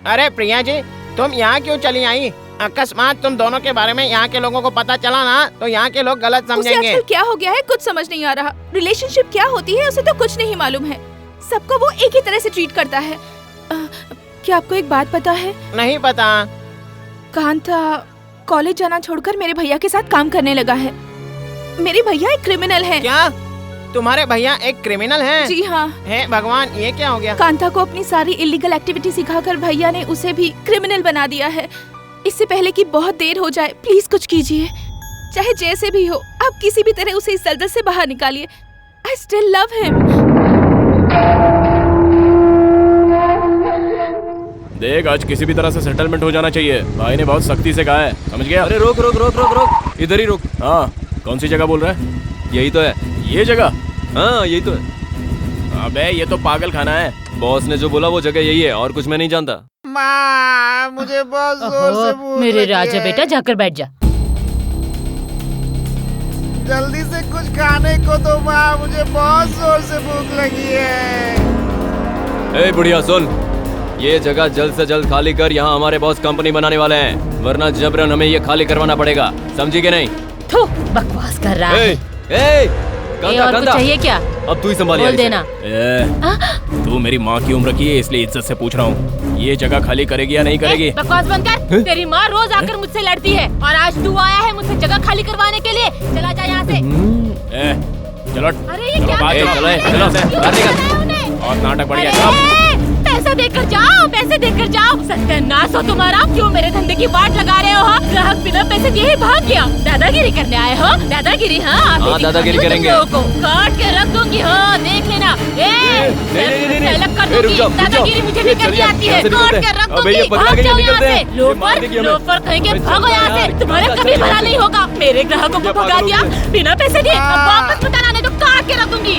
अरे प्रिया जी, तुम यहाँ क्यों चली आई? अकस्मात तुम दोनों के बारे में यहाँ के लोगों को पता चला ना तो यहाँ के लोग गलत उसे समझेंगे। आजकल क्या हो गया है कुछ समझ नहीं आ रहा। रिलेशनशिप क्या होती है उसे तो कुछ नहीं मालूम है। सबको वो एक ही तरह से ट्रीट करता है। क्या आपको एक बात पता है? नहीं पता। कांता कॉलेज जाना छोड़कर मेरे भैया के साथ काम करने लगा है। मेरे भैया एक क्रिमिनल हैं। क्या तुम्हारे भैया एक क्रिमिनल हैं? जी हाँ। हे भगवान, ये क्या हो गया? कांता को अपनी सारी इलीगल एक्टिविटी सिखाकर भैया ने उसे भी क्रिमिनल बना दिया है। इससे पहले कि बहुत देर हो जाए प्लीज कुछ कीजिए, चाहे जैसे भी हो। आप किसी भी तरह उसे इस दलदल से बाहर निकालिए। आई स्टिल लव हिम। देख, आज किसी भी तरह से सेटलमेंट हो जाना चाहिए। भाई ने बहुत सख्ती से कहा है, समझ गया? अरे रोक रोक रोक रोक रोक, इधर ही रोक। हाँ, कौन सी जगह बोल रहा है? यही तो है। ये जगह? हाँ यही तो है। अबे ये तो पागल खाना है। बॉस ने जो बोला वो जगह यही है, और कुछ मैं नहीं जानता। माँ, मुझे बहुत जोर से भूख मेरे लगी राजा है। बेटा, जाकर बैठ जा। जल्दी से कुछ खाने को दो माँ, मुझे बहुत जोर से भूख लगी है। ए बुढ़िया सुन, ये जगह जल्द से जल्द खाली कर। यहाँ हमारे बॉस कंपनी बनाने वाले हैं, वरना जबरन हमें ये खाली करवाना पड़ेगा, समझी कि नहीं? थू, बकवास कर रहा है। और कुछ चाहिए क्या? अब तू ही संभाल बोल देना। तू मेरी माँ की उम्र की है, इसलिए इज्जत से पूछ रहा हूँ, ये जगह खाली करेगी या नहीं करेगी? बकवास बंद कर। तेरी माँ रोज आकर मुझसे लड़ती है और आज तू आया है मुझसे जगह खाली करवाने के लिए। चला जा यहाँ से। चलो। अरे ये क्या? और नाटक बढ़ गया। पैसा देकर जाओ, पैसे देकर जाओ। सत्यानाश हो तुम्हारा। क्यों मेरे धंधे की वाट लगा रहे हो? ग्राहक बिना पैसे दिए ही भाग गया। दादागिरी करने आए हो? दादागिरी? हाँ, दादागिरी करेंगे। काट के रख दूंगी। हाँ, देख लेना। अलग कर दूंगी। दादागिरी मुझे नहीं करनी आती है। काट के रख दूंगी। भाग जाओ यहाँ से। लोफर कहेंगे, भागो यहाँ से। तुम्हारा कभी भला नहीं होगा। मेरे ग्राहकों को भगा दिया बिना पैसे दिए। अब वापस मत आना, नहीं तो काट के रख दूंगी।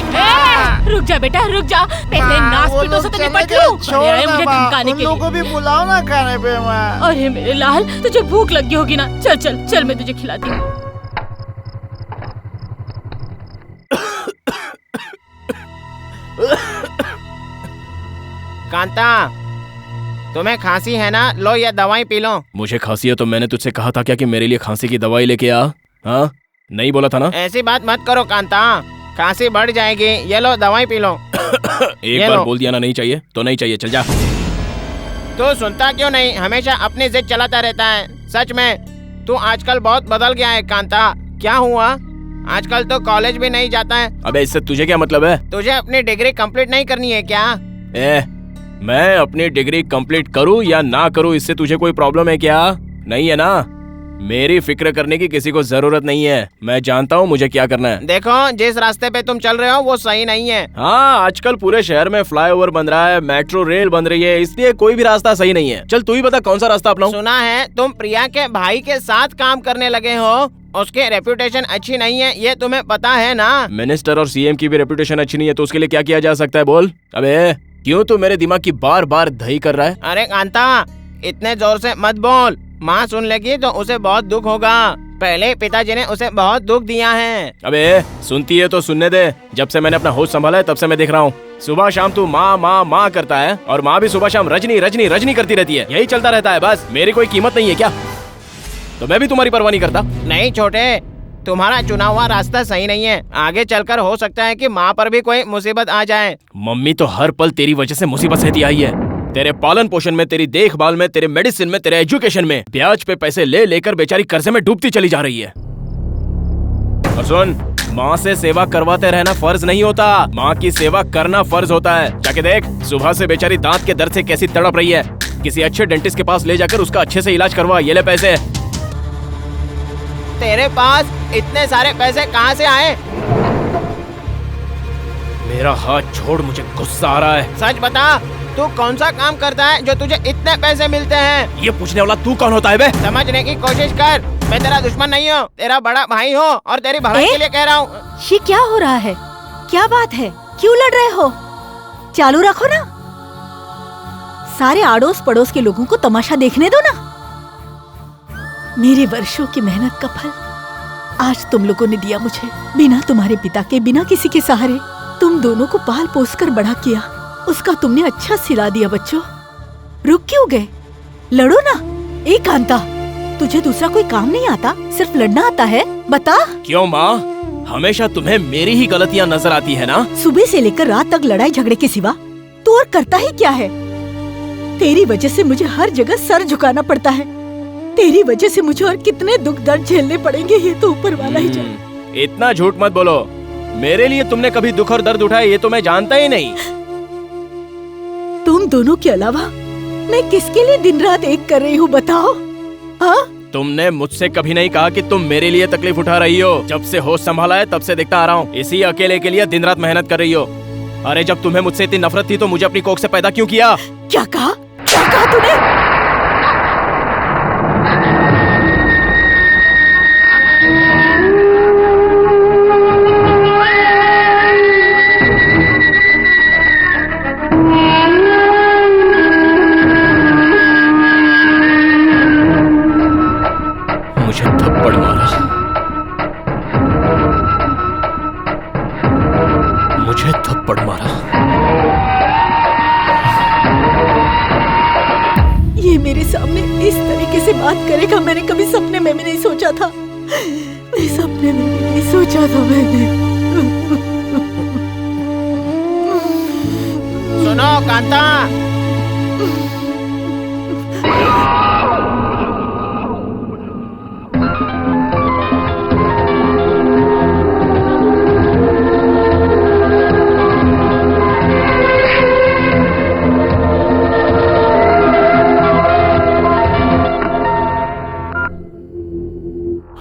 रुक जा बेटा, रुक जा। पहले नाच पीटों से तो निपट लूं। छोड़ मुझे धमकाने के लिए। लोगों को भी बुलाओ ना खाने पे माँ। अरे मेरे लाल, तुझे भूख लगी होगी ना? चल चल चल, मैं तुझे खिलाती हूँ। कांता, तुम्हें खांसी है ना? लो ये दवाई पी लो। मुझे खांसी है तो मैंने तुझसे कहा था क्या कि मेरे लिए खांसी की दवाई लेके आ? हाँ, नहीं बोला था ना? ऐसी बात मत करो कांता, खांसी बढ़ जाएगी। ये लो दवाई पी लो। एक बार बोल दिया ना नहीं चाहिए तो नहीं चाहिए, चल जा। तू सुनता क्यों नहीं? हमेशा अपनी जिद चलाता रहता है। सच में तू आजकल बहुत बदल गया है कांता। क्या हुआ? आजकल तो कॉलेज भी नहीं जाता है। अबे इससे तुझे क्या मतलब है? तुझे अपनी डिग्री कंप्लीट नहीं करनी है क्या? मैं अपनी डिग्री कंप्लीट करूँ या ना करूँ, इससे तुझे कोई प्रॉब्लम है क्या? नहीं है ना? मेरी फिक्र करने की किसी को जरूरत नहीं है। मैं जानता हूँ मुझे क्या करना है। देखो, जिस रास्ते पे तुम चल रहे हो वो सही नहीं है। हाँ, आजकल पूरे शहर में फ्लाईओवर बन रहा है, मेट्रो रेल बन रही है, इसलिए कोई भी रास्ता सही नहीं है। चल तू ही बता कौन सा रास्ता अपनाऊं? सुना है तुम प्रिया के भाई के साथ काम करने लगे हो। उसकी रेपुटेशन अच्छी नहीं है, ये तुम्हें पता है ना? मिनिस्टर और सीएम की भी रेपुटेशन अच्छी नहीं है, तो उसके लिए क्या किया जा सकता है बोल? अबे क्यों तू मेरे दिमाग की बार बार दही कर रहा है? अरे कांता, इतने जोर से मत बोल। माँ सुन लेगी तो उसे बहुत दुख होगा। पहले पिताजी ने उसे बहुत दुख दिया है। अबे सुनती है तो सुनने दे। जब से मैंने अपना होश संभाला है तब से मैं देख रहा हूँ, सुबह शाम तू माँ माँ माँ करता है, और माँ भी सुबह शाम रजनी रजनी रजनी करती रहती है। यही चलता रहता है बस। मेरी कोई कीमत नहीं है क्या? तो मैं भी तुम्हारी परवाह नहीं करता। नहीं छोटे, तुम्हारा चुना हुआ रास्ता सही नहीं है। आगे चलकर हो सकता है कि माँ पर भी कोई मुसीबत आ जाए। मम्मी तो हर पल तेरी वजह से मुसीबत सहती आई है। तेरे पालन पोषण में, तेरी देखभाल में, तेरे मेडिसिन में, तेरे एजुकेशन में ब्याज पे पैसे ले लेकर बेचारी कर्जे में डूबती चली जा रही है। और सुन, माँ से सेवा करवाते रहना फर्ज नहीं होता, माँ की सेवा करना फर्ज होता है। जाके देख, सुबह से बेचारी दांत के दर्द से कैसी तड़प रही है। किसी अच्छे डेंटिस्ट के पास ले जाकर उसका अच्छे से इलाज करवा। ये ले पैसे। तेरे पास इतने सारे पैसे कहाँ से आए? मेरा हाथ छोड़, मुझे गुस्सा आ रहा है। सच बता, तू कौन सा काम करता है जो तुझे इतने पैसे मिलते हैं? ये पूछने वाला तू कौन होता है बे? समझने की कोशिश कर, मैं तेरा दुश्मन नहीं हूँ, तेरा बड़ा भाई हूँ और तेरी भलाई के लिए कह रहा हूँ। ये क्या हो रहा है? क्या बात है? क्यों लड़ रहे हो? चालू रखो ना। सारे आड़ोस पड़ोस के लोगों को तमाशा देखने दो ना। मेरे वर्षों की मेहनत का फल आज तुम लोगों ने दिया मुझे। बिना तुम्हारे पिता के, बिना किसी के सहारे तुम दोनों को पाल पोस कर बड़ा किया। उसका तुमने अच्छा सिला दिया। बच्चों, रुक क्यों गए? लड़ो ना। ए कांता, तुझे दूसरा कोई काम नहीं आता, सिर्फ लड़ना आता है? बता। क्यों माँ, हमेशा तुम्हें मेरी ही गलतियाँ नजर आती है ना? सुबह से लेकर रात तक लड़ाई झगड़े के सिवा तू और करता ही क्या है? तेरी वजह से मुझे हर जगह सर झुकाना पड़ता है। तेरी वजह से मुझे और कितने दुख दर्द झेलने पड़ेंगे, ये तो ऊपर वाला ही जाने। इतना झूठ मत बोलो। मेरे लिए तुमने कभी दुख और दर्द उठाए ये तो मैं जानता ही नहीं। तुम दोनों के अलावा मैं किसके लिए दिन रात एक कर रही हूँ, बताओ? हाँ? तुमने मुझसे कभी नहीं कहा कि तुम मेरे लिए तकलीफ उठा रही हो। जब से होश संभाला है तब से देखता आ रहा हूँ, इसी अकेले के लिए दिन रात मेहनत कर रही हो। अरे जब तुम्हें मुझसे इतनी नफरत थी तो मुझे अपनी कोख से पैदा क्यों किया? क्या कहा? क्या कहा तूने? मुझे थप्पड़ मारा, मुझे थप्पड़ मारा। ये मेरे सामने इस तरीके से बात करेगा, मैंने कभी सपने में भी नहीं सोचा था। मैं सपने में भी नहीं सोचा था मैंने। सुनो कांता,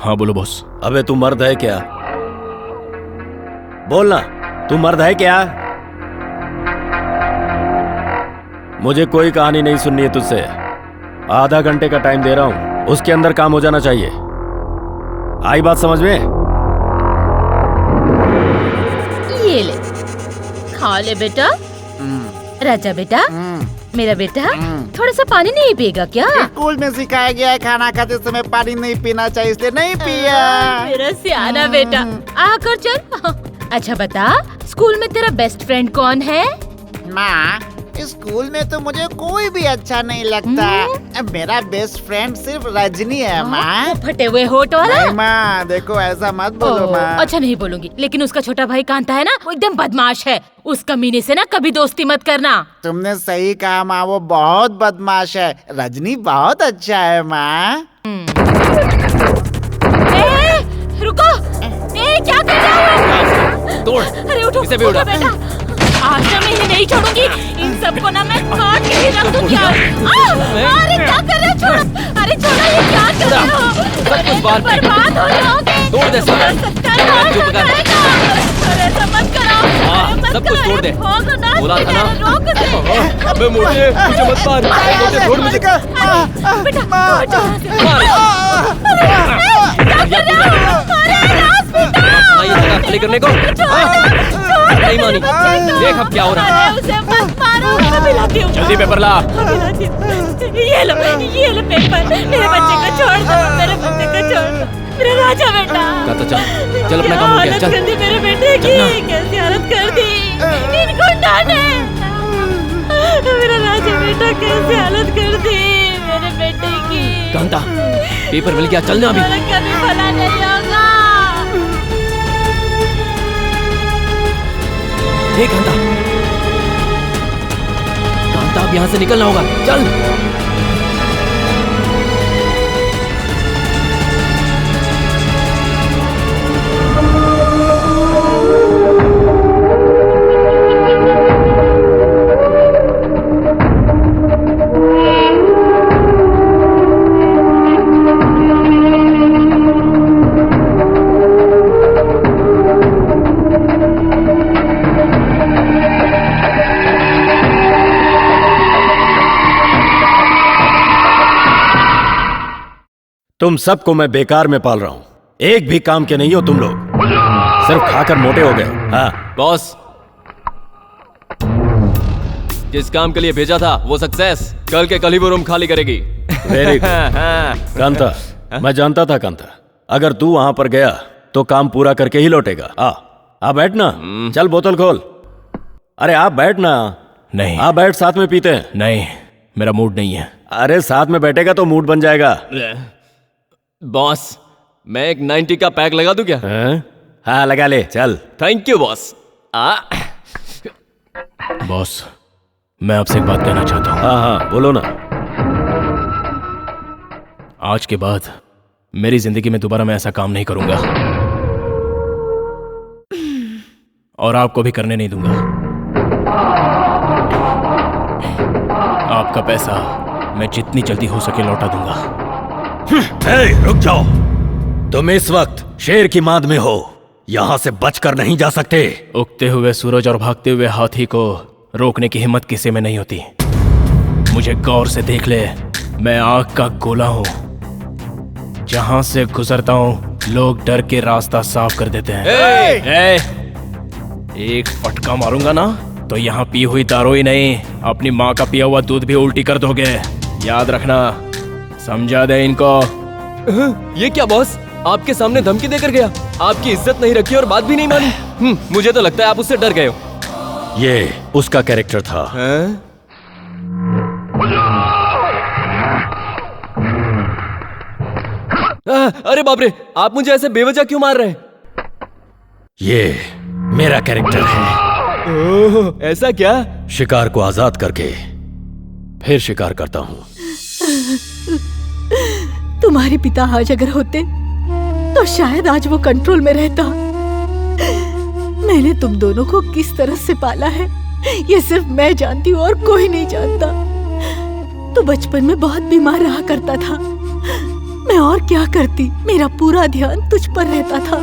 हाँ बोलो बॉस। अबे तू मर्द है क्या? बोलना, तू मर्द है क्या? मुझे कोई कहानी नहीं सुननी है तुझसे। आधा घंटे का टाइम दे रहा हूं, उसके अंदर काम हो जाना चाहिए। आई बात समझ में? ये ले, खा ले बेटा। राजा बेटा, मेरा बेटा, थोड़ा सा पानी नहीं पिएगा क्या? स्कूल में सिखाया गया है खाना खाते समय पानी नहीं पीना चाहिए, इसलिए नहीं पिया। मेरा सियाना बेटा, आकर चल। अच्छा बता, स्कूल में तेरा बेस्ट फ्रेंड कौन है? माँ, स्कूल में तो मुझे कोई भी अच्छा नहीं लगता। मेरा बेस्ट फ्रेंड सिर्फ रजनी है माँ। वो फटे हुए होठ वाला? नहीं माँ, देखो ऐसा मत बोलो माँ। अच्छा नहीं बोलूंगी, लेकिन उसका छोटा भाई कांता है ना, वो एकदम बदमाश है। उस कमीने से ना कभी दोस्ती मत करना। तुमने सही कहा माँ, वो बहुत बदमाश है। रजनी बहुत अच्छा है माँ। रुको, क्या कर रहे हो? तोड़। अरे उठो, इसे भी उठा। बेटा। आज ना मैं इन्हें नहीं छोड़ूंगी, इन सबको ना मैं काट के ही रख दूंगी। अरे क्या कर रहे हो? छोड़ो, अरे छोड़ो, ये क्या कर रहे हो? अरे बर्बाद हो जाओगे। तोड़ दे सब। चुप कर। अरे ऐसा मत करो। सब कुछ तोड़ दे। बोला था ना। अबे मोटे, मुझे मत मार। मोटे छोड़ मुझे। बेटा, ये जगह खाली करने को नहीं मानी। देख अब क्या हो रहा है। उसे मत मारो, मैं मिलाती हूँ। जल्दी पेपर ला। ये लो पेपर। मेरे बच्चे को छोड़ दो, मेरे बच्चे को छोड़ दो, मेरा राजा बेटा। चल अपना काम हो गया, चल। कर दी मेरे बेटे की, कैसी हालत कर दी इनको डांटे। मेरा राजा बेटा कैसी हालत कर दी मेरे बेटे की। कांता, पेपर मिल गया, चलना अभी। कभी भला नहीं होगा। ठीक कांता, कांता अब यहाँ से निकलना होगा, चल। तुम सबको मैं बेकार में पाल रहा हूं, एक भी काम के नहीं हो तुम लोग, सिर्फ खाकर मोटे हो गए। हाँ बॉस, जिस काम के लिए भेजा था वो सक्सेस, कल के कल ही वो रूम खाली करेगी। वेरी गुड कांता, मैं जानता था कांता, अगर तू वहां पर गया तो काम पूरा करके ही लौटेगा। आ बैठना, चल बोतल खोल। अरे आप बैठना। नहीं। आप बैठ, साथ में पीते हैं। नहीं, मेरा मूड नहीं है। अरे साथ में बैठेगा तो मूड बन जाएगा। बॉस, मैं एक 90 का पैक लगा दूं क्या? हाँ लगा ले, चल। Thank you boss. बॉस, मैं आपसे एक बात कहना चाहता हूँ। हाँ बोलो ना। आज के बाद मेरी जिंदगी में दोबारा मैं ऐसा काम नहीं करूंगा और आपको भी करने नहीं दूंगा। आपका पैसा मैं जितनी जल्दी हो सके लौटा दूंगा। रुक जाओ, तुम इस वक्त शेर की माद में हो, यहां से बचकर नहीं जा सकते। उगते हुए सूरज और भागते हुए हाथी को रोकने की हिम्मत किसी में नहीं होती। मुझे गौर से देख ले, मैं आग का गोला हूं, जहां से गुजरता हूं लोग डर के रास्ता साफ कर देते हैं। एक फटका मारूंगा ना तो यहाँ पी हुई दारू ही नहीं, अपनी माँ का पिया हुआ दूध भी उल्टी कर दोगे। याद रखना, समझा दे इनको। ये क्या बॉस, आपके सामने धमकी देकर गया, आपकी इज्जत नहीं रखी और बात भी नहीं मानी। मुझे तो लगता है आप उससे डर गए हो। ये उसका कैरेक्टर था। अरे बाप रे, आप मुझे ऐसे बेवजह क्यों मार रहे हैं? ये मेरा कैरेक्टर है। ऐसा क्या? शिकार को आजाद करके फिर शिकार करता हूँ। तुम्हारे पिता आज अगर होते तो शायद आज वो कंट्रोल में रहता। मैंने तुम दोनों को किस तरह से पाला है ये सिर्फ मैं जानती हूँ और कोई नहीं जानता। तो बचपन में बहुत बीमार रहा करता था, मैं और क्या करती, मेरा पूरा ध्यान तुझ पर रहता था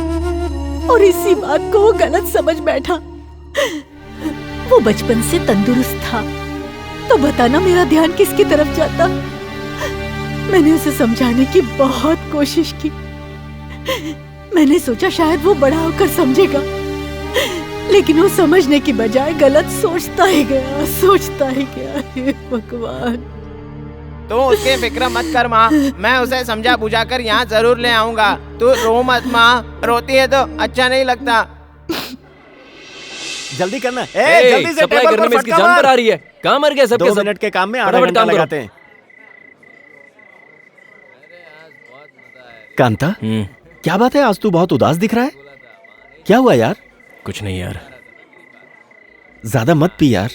और इसी बात को वो गलत समझ बैठा। वो बचपन से तंदुरुस्त था, तो बताना मेरा ध्यान किसकी तरफ जाता। मैंने उसे समझाने की बहुत कोशिश की, मैंने सोचा शायद वो बड़ा होकर समझेगा, लेकिन वो समझने की बजाय गलत सोचता ही गया। हे भगवान। तू उसकी फिक्र मत कर माँ, मैं उसे समझा बुझा कर यहाँ जरूर ले आऊंगा। तू रो मत माँ, रोती है तो अच्छा नहीं लगता। जल्दी करना। जल्दी से टेबल पर इसकी जान पर आ रही है। कहाँ मर गया सब के सब? 2 मिनट के काम में आधा घंटा लगाते हैं। कांता, क्या बात है, आज तू बहुत उदास दिख रहा है, क्या हुआ यार? कुछ नहीं यार। ज्यादा मत पी यार।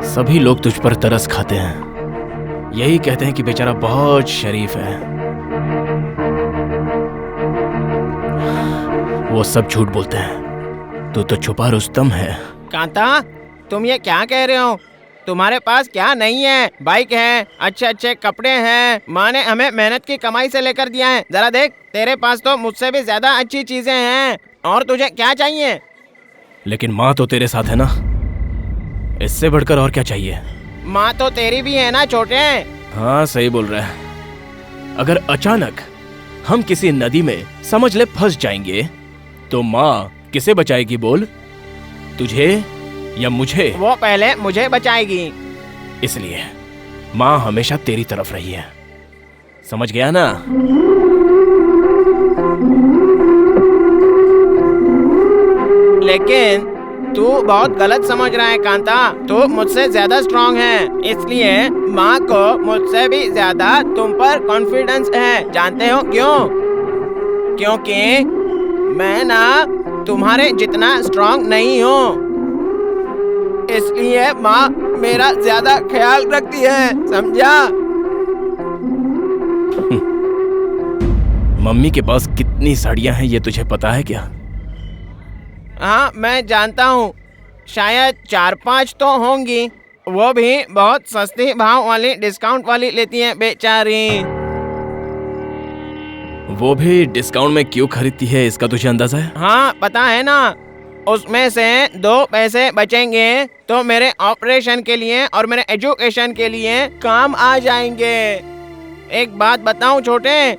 सभी लोग तुझ पर तरस खाते हैं, यही कहते हैं कि बेचारा बहुत शरीफ है। वो सब झूठ बोलते हैं, तू तो छुपा रुस्तम है। कांता, तुम ये क्या कह रहे हो? तुम्हारे पास क्या नहीं है? बाइक है, अच्छे अच्छे कपड़े हैं, माँ ने हमें मेहनत की कमाई से लेकर दिया है। जरा देख, तेरे पास तो मुझसे भी ज्यादा अच्छी चीजें हैं, और तुझे क्या चाहिए? लेकिन माँ तो तेरे साथ है ना, इससे बढ़कर और क्या चाहिए? माँ तो तेरी भी है ना छोटे। हाँ सही बोल रहा है। अगर अचानक हम किसी नदी में समझ ले फंस जाएंगे तो माँ किसे बचाएगी बोल? तुझे या मुझे? वो पहले मुझे बचाएगी। इसलिए माँ हमेशा तेरी तरफ रही है, समझ गया ना? लेकिन तू बहुत गलत समझ रहा है कांता। तू मुझसे ज्यादा स्ट्रांग है, इसलिए माँ को मुझसे भी ज्यादा तुम पर कॉन्फिडेंस है। जानते हो क्यों? क्योंकि मैं ना तुम्हारे जितना स्ट्रांग नहीं हूँ, इसलिए माँ मेरा ज्यादा ख्याल रखती है, समझा? मम्मी के पास कितनी साड़ियाँ हैं ये तुझे पता है क्या? हाँ मैं जानता हूँ, शायद 4-5 तो होंगी। वो भी बहुत सस्ती भाव वाली, डिस्काउंट वाली लेती हैं बेचारी। वो भी डिस्काउंट में क्यों खरीदती है इसका तुझे अंदाजा है? हाँ पता है ना, उसमें से 2 पैसे बचेंगे तो मेरे ऑपरेशन के लिए और मेरे एजुकेशन के लिए काम आ जाएंगे। एक बात बताऊं छोटे,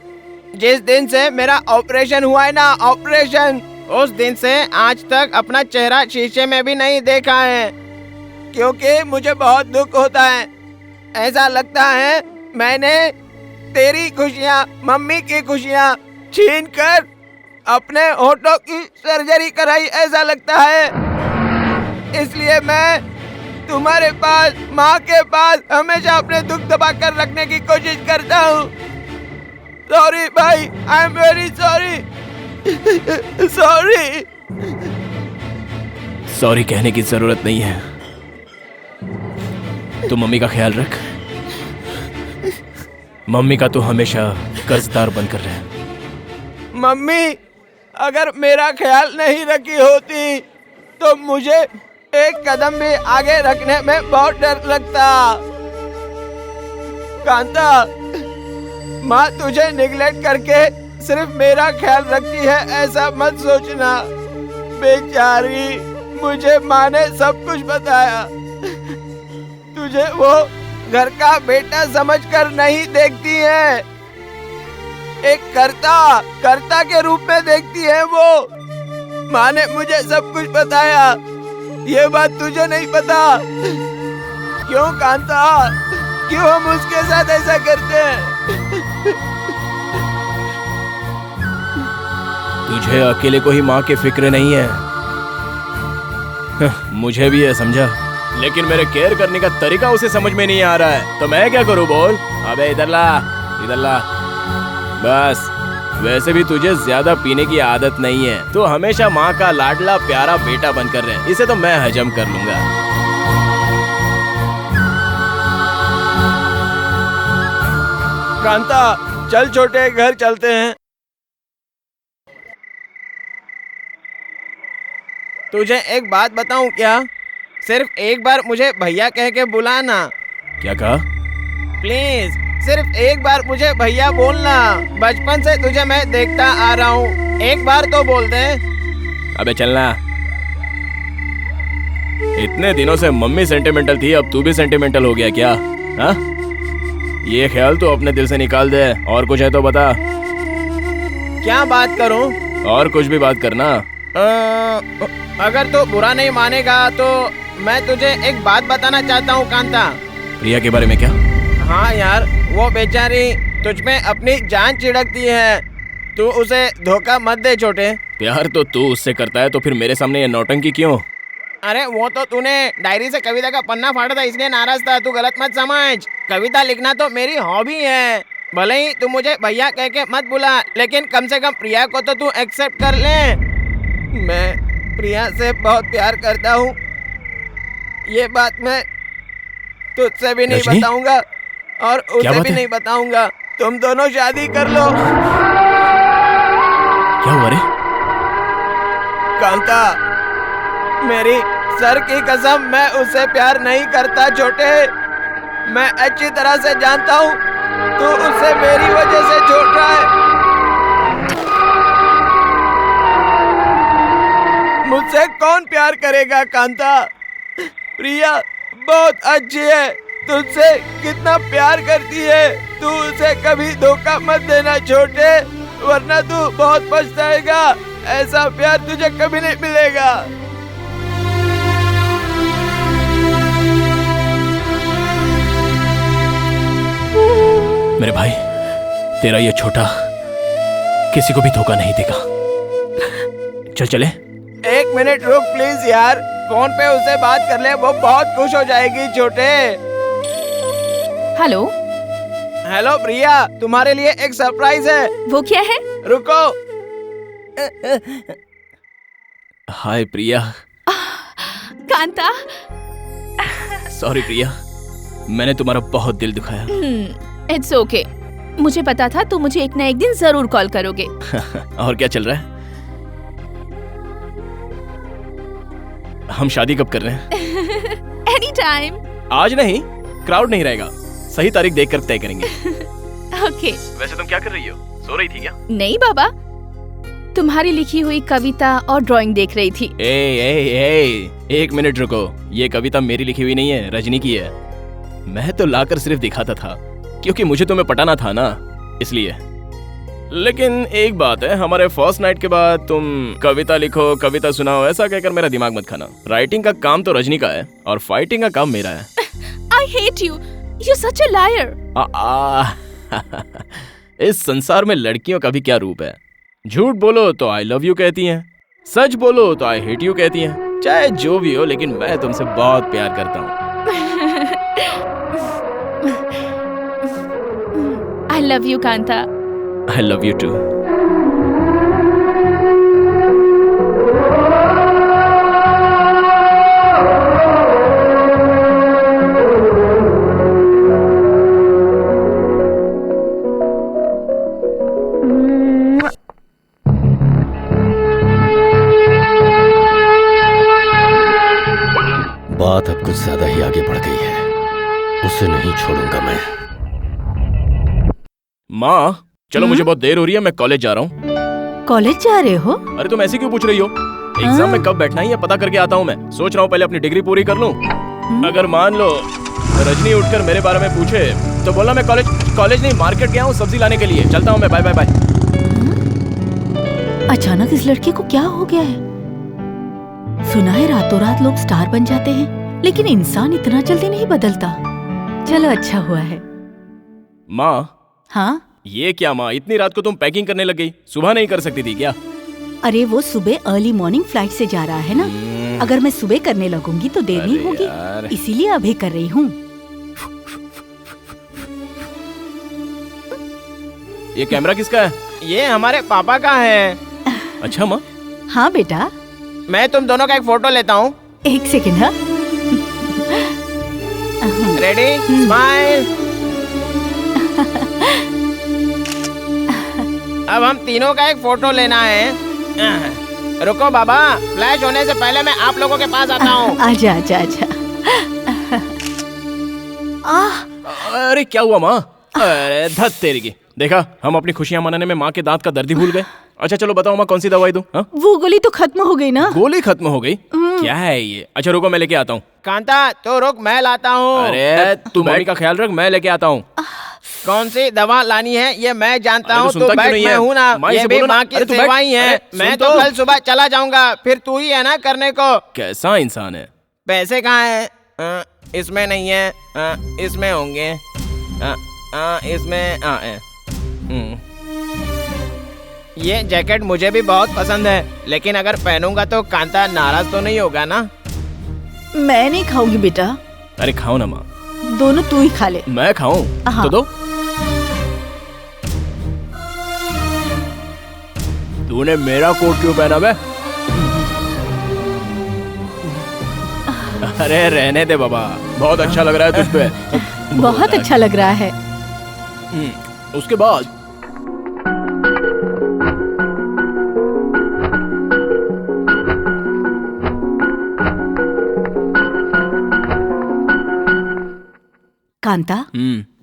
जिस दिन से मेरा ऑपरेशन हुआ है ना, ऑपरेशन, उस दिन से आज तक अपना चेहरा शीशे में भी नहीं देखा है, क्योंकि मुझे बहुत दुख होता है। ऐसा लगता है मैंने तेरी खुशियाँ, मम्मी की खुशियाँ छीन कर अपने होठों की सर्जरी कराई, ऐसा लगता है। इसलिए मैं तुम्हारे पास, माँ के पास हमेशा अपने दुख दबा कर रखने की कोशिश करता हूँ। सॉरी भाई, I am very sorry. Sorry. Sorry कहने की जरूरत नहीं है, तू मम्मी का ख्याल रख। मम्मी का तू हमेशा कर्जदार बनकर रहे। मम्मी अगर मेरा ख्याल नहीं रखी होती तो मुझे एक कदम भी आगे रखने में बहुत डर लगता। कांता, माँ तुझे निगलेक्ट करके सिर्फ मेरा ख्याल रखती है, ऐसा मत सोचना। बेचारी, मुझे माँ ने सब कुछ बताया। तुझे वो घर का बेटा समझकर नहीं देखती है, एक कर्ता के रूप में देखती है वो। माँ ने मुझे सब कुछ बताया, ये बात तुझे नहीं पता। क्यों कांता, क्यों हम उसके साथ ऐसा करते हैं? तुझे अकेले को ही माँ की फिक्र नहीं है, मुझे भी है, समझा? लेकिन मेरे केयर करने का तरीका उसे समझ में नहीं आ रहा है, तो मैं क्या करूं बोल? अबे इधर ला, इधर ला। बस, वैसे भी तुझे ज्यादा पीने की आदत नहीं है, तो हमेशा माँ का लाडला प्यारा बेटा बनकर रहे, इसे तो मैं हजम कर लूंगा। कांता, चल छोटे, घर चलते हैं। तुझे एक बात बताऊं क्या? सिर्फ एक बार मुझे भैया कह के बुलाना। क्या कहा? प्लीज, सिर्फ एक बार मुझे भैया बोलना। बचपन से तुझे मैं देखता आ रहा हूँ, एक बार तो बोल दे। अबे चलना। इतने दिनों से मम्मी सेंटिमेंटल थी, अब तू भी सेंटिमेंटल हो गया क्या? हाँ? ये ख्याल तो अपने दिल से निकाल दे, और कुछ है तो बता। क्या बात करूं? और कुछ भी बात करना। अगर तू बुरा नहीं मानेगा तो मैं तुझे एक बात बताना चाहता हूँ कांता। प्रिया के बारे में क्या? हाँ यार, वो बेचारी तुझ में अपनी जान छिड़कती है, तू उसे धोखा मत दे छोटे। प्यार तो तू उससे करता है, तो फिर मेरे सामने ये नौटंकी क्यों? अरे वो तो तूने डायरी से कविता का पन्ना फाड़ा था, इसलिए नाराज था। तू गलत मत समझ, कविता लिखना तो मेरी हॉबी है। भले ही तू मुझे भैया कह के मत बुला, लेकिन कम से कम प्रिया को तो तू एक्सेप्ट कर ले। मैं प्रिया से बहुत प्यार करता हूँ, ये बात मैं तुझसे भी नहीं बताऊंगा और उसे भी नहीं बताऊंगा। तुम दोनों शादी कर लो। क्या हुआ रे? कांता, मेरी सर की कसम, मैं उससे प्यार नहीं करता छोटे। मैं अच्छी तरह से जानता हूँ तू उसे मेरी वजह से छोड़ रहा है। मुझसे कौन प्यार करेगा कांता? प्रिया बहुत अच्छी है, तुझसे कितना प्यार करती है। तू उसे कभी धोखा मत देना छोटे, वरना तू बहुत पछताएगा। ऐसा प्यार तुझे कभी नहीं मिलेगा। मेरे भाई, तेरा ये छोटा किसी को भी धोखा नहीं देगा। चल चले। 1 मिनट रुक प्लीज यार, फोन पे उससे बात कर ले, वो बहुत खुश हो जाएगी छोटे। हेलो। हेलो प्रिया, तुम्हारे लिए एक सरप्राइज है। वो क्या है? रुको। हाय प्रिया। कांता। सॉरी प्रिया, मैंने तुम्हारा बहुत दिल दुखाया। It's okay. मुझे पता था तुम मुझे एक ना एक दिन जरूर कॉल करोगे। और क्या चल रहा है? हम शादी कब कर रहे हैं? Any time. आज नहीं, क्राउड नहीं रहेगा, सही तारीख देखकर तय करेंगे। ओके। वैसे तुम क्या कर रही हो? सो रही थी क्या? नहीं बाबा, तुम्हारी लिखी हुई कविता और ड्राइंग देख रही थी। एक मिनट रुको, ये कविता मेरी लिखी हुई नहीं है, रजनी की है। मैं तो लाकर सिर्फ दिखाता था, क्योंकि मुझे तुम्हें पटाना था ना, इसलिए। लेकिन एक बात है, हमारे फर्स्ट नाइट के बाद तुम कविता लिखो, कविता सुनाओ, ऐसा कहकर मेरा दिमाग मत खाना। राइटिंग का काम तो रजनी का है और फाइटिंग का काम मेरा है। I hate you. You're such a liar. इस संसार में लड़कियों का भी क्या रूप है। झूठ बोलो तो आई लव यू कहती हैं, सच बोलो तो आई हेट यू कहती हैं। चाहे जो भी हो, लेकिन मैं तुमसे बहुत प्यार करता हूँ। I love you, Kanta. I love you too. बात अब कुछ ज्यादा ही आगे बढ़ गई है, उसे नहीं छोड़ूंगा मैं। माँ चलो, मुझे बहुत देर हो रही है, मैं कॉलेज जा रहा हूँ। कॉलेज जा रहे हो? अरे तुम ऐसे क्यों पूछ रही हो? एग्जाम में कब बैठना है ये पता करके आता हूँ मैं। सोच रहा हूँ पहले अपनी डिग्री पूरी कर लूँ। अगर मान लो रजनी उठकर मेरे बारे में पूछे तो बोलना मैं कॉलेज नहीं, मार्केट गया हूँ सब्जी लाने के लिए, चलता हूँ मैं, बाय बाय बाय। अचानक इस लड़के को क्या हो गया है? सुना है रातों रात लोग स्टार बन जाते हैं, लेकिन इंसान इतना जल्दी नहीं बदलता। चलो अच्छा हुआ है। माँ। हाँ? ये क्या माँ, इतनी रात को तुम पैकिंग करने लग गई? सुबह नहीं कर सकती थी क्या? अरे वो सुबह अर्ली मॉर्निंग फ्लाइट से जा रहा है ना, अगर मैं सुबह करने लगूंगी तो देर नहीं होगी, इसीलिए अभी कर रही हूँ। ये कैमरा किसका है? ये हमारे पापा का है। अच्छा माँ। हाँ बेटा। मैं तुम दोनों का एक फोटो लेता हूँ। एक सेकंड। हाँ रेडी, स्माइल। अब हम तीनों का एक फोटो लेना है। रुको बाबा, फ्लैश होने से पहले मैं आप लोगों के पास आता हूँ। आजा आजा आजा। अरे क्या हुआ माँ? अरे धत तेरी की, देखा हम अपनी खुशियाँ मनाने में माँ के दांत का दर्द ही भूल गए। अच्छा चलो बताओ माँ, कौन सी दवाई दूं? वो गोली तो खत्म हो गई ना। गोली खत्म हो गई? क्या है ये? अच्छा रुको मैं लेके आता हूँ। कांता तो रुक, मैं लाता हूँ। अरे तू मम्मी का ख्याल रख, मैं लेके आता हूँ। कौन सी दवा लानी है ये मैं जानता हूँ, तो बैठ, मैं हूँ ना, ये भी माँ की सेवा ही है। मैं तो कल सुबह चला जाऊंगा, फिर तू ही है ना करने को। कैसा इंसान है? पैसे कहाँ है? इसमें नहीं है, इसमें होंगे, इसमें ये जैकेट मुझे भी बहुत पसंद है, लेकिन अगर पहनूंगा तो कांता नाराज तो नहीं होगा ना? मैं नहीं खाऊंगी बेटा। अरे खाओ ना माँ। दोनों तू ही खा ले। मैं खाऊं? तो दो। तूने मेरा कोट क्यों पहना बे? अरे रहने दे बाबा, बहुत अच्छा लग रहा है तुझ पे। बहुत अच्छा लग रहा है। उसके बाद कांता,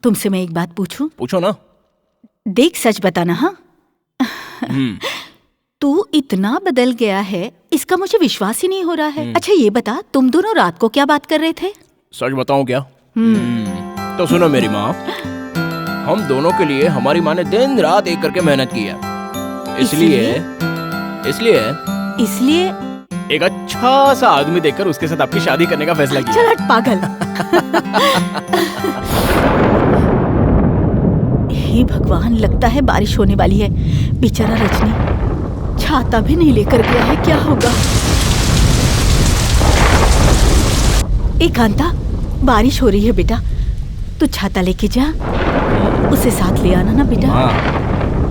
तुमसे मैं एक बात पूछूं? पूछो ना। देख सच बताना। हाँ? तू इतना बदल गया है, इसका मुझे विश्वास ही नहीं हो रहा है। अच्छा ये बता, तुम दोनों रात को क्या बात कर रहे थे? सच बताऊं क्या? तो सुनो मेरी माँ, हम दोनों के लिए हमारी माँ ने दिन रात एक करके मेहनत की है। इसलिए एक अच्छा सा आदमी देखकर उसके साथ आपकी शादी करने का फैसला किया। चल हट पागल। हे भगवान, लगता है बारिश होने वाली है। बेचारा रजनी छाता भी नहीं लेकर गया है, क्या होगा? कांता, बारिश हो रही है बेटा, तू छाता लेके जा, उसे साथ ले आना ना बेटा।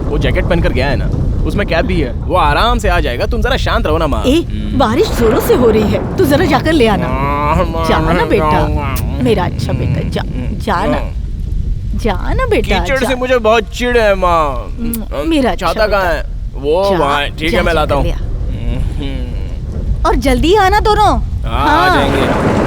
वो जैकेट पहनकर गया है ना, उसमें कैप भी है, वो आराम से आ जाएगा। तुम जरा शांत रहो ना माँ। बारिश जोरों से हो रही है, तू जरा जाकर ले आना। जाना बेटा, मेरा अच्छा बेटा, जाना बेटा। कीचड़ से मुझे बहुत चिढ़ है माँ। मेरा छाता कहाँ है? वो वहाँ, ठीक है मैं लाता हूँ। और जल्दी आना दोनों। आ जाएंगे।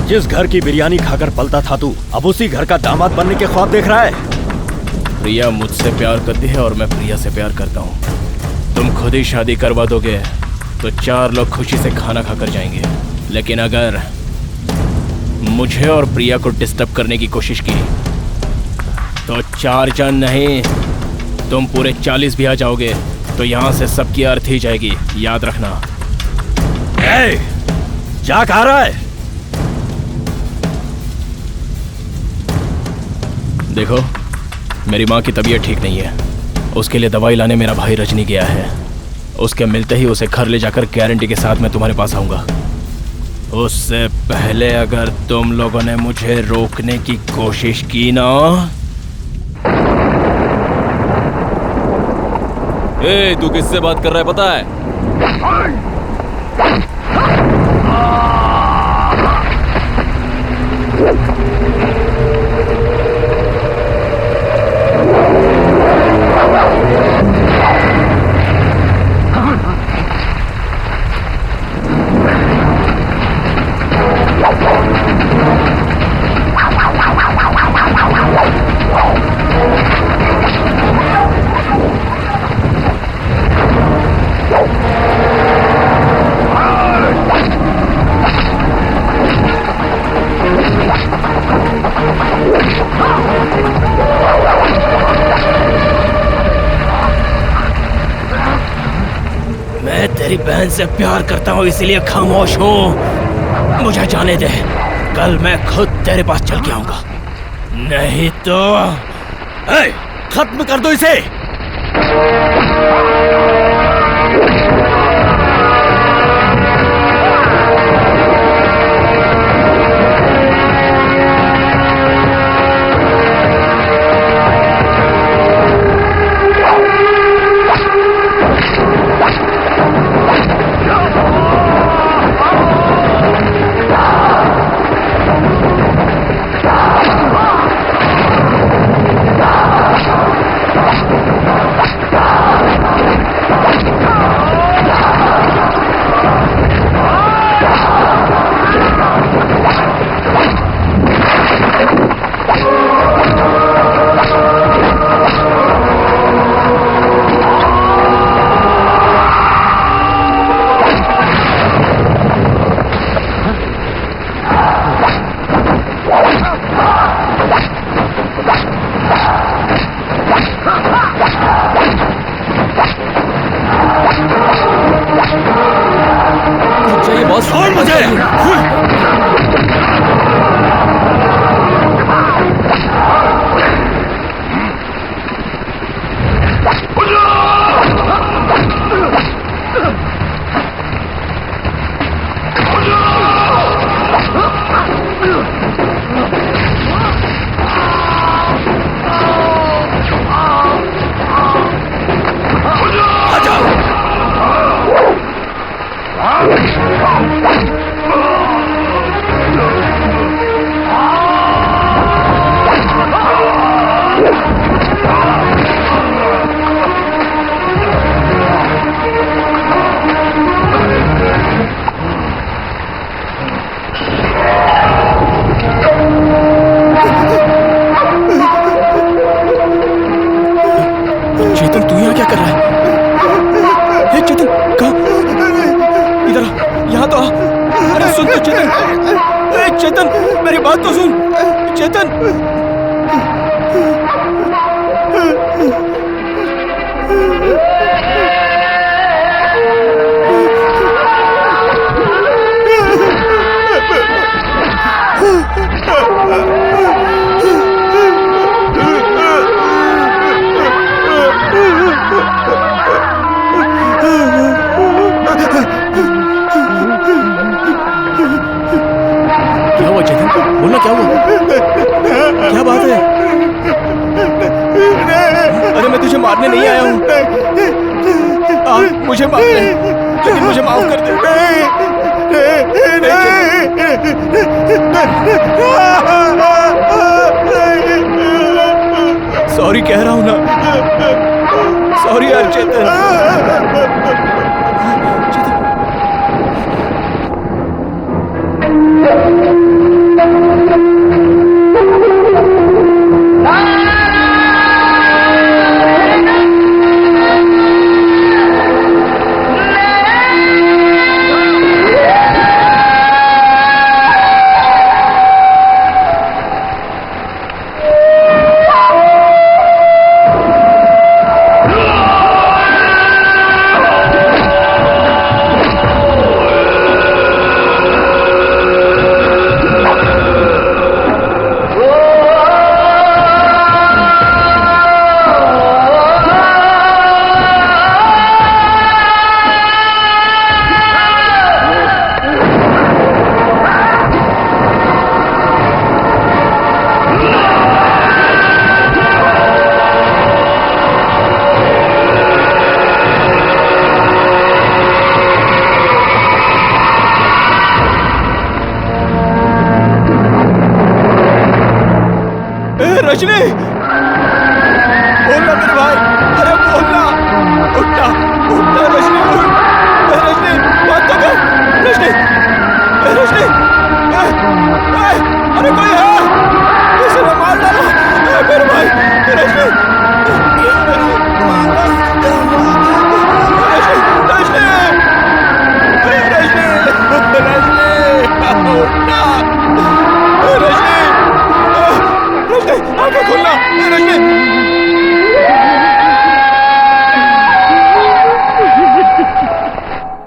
जिस घर की बिरयानी खाकर पलता था तू, अब उसी घर का दामाद बनने के ख्वाब देख रहा है। प्रिया मुझसे प्यार करती है और मैं प्रिया से प्यार करता हूँ। तुम खुद ही शादी करवा दोगे तो 4 लोग खुशी से खाना खाकर जाएंगे, लेकिन अगर मुझे और प्रिया को डिस्टर्ब करने की कोशिश की तो 4 जन नहीं, तुम पूरे 40 भी आ जाओगे तो यहाँ से सबकी अर्थ ही जाएगी, याद रखना। जा कहाँ रहा है? देखो, मेरी माँ की तबीयत ठीक नहीं है, उसके लिए दवाई लाने मेरा भाई रजनी गया है। उसके मिलते ही उसे घर ले जाकर गारंटी के साथ मैं तुम्हारे पास आऊंगा। उससे पहले अगर तुम लोगों ने मुझे रोकने की कोशिश की ना। तू किससे बात कर रहा है पता है? तेरी बहन से प्यार करता हूँ इसलिए खामोश हूँ। मुझे जाने दे, कल मैं खुद तेरे पास चल के आऊंगा, नहीं तो खत्म कर दो इसे। बॉस। छोड़ मुझे। चेतन, तू यहाँ क्या कर रहा है? हे चेतन, कहाँ? इधर आ, यहाँ तो आ। अरे सुन तो चेतन, हे चेतन, मेरी बात तो सुन, चेतन। क्या हुआ चेतन? बोलना, क्या हुआ? क्या बात है? अरे मैं तुझे मारने नहीं आया हूँ। मुझे माफ कर, लेकिन मुझे माफ कर दे। सॉरी कह रहा हूँ ना, सॉरी यार चेतन। रजनी,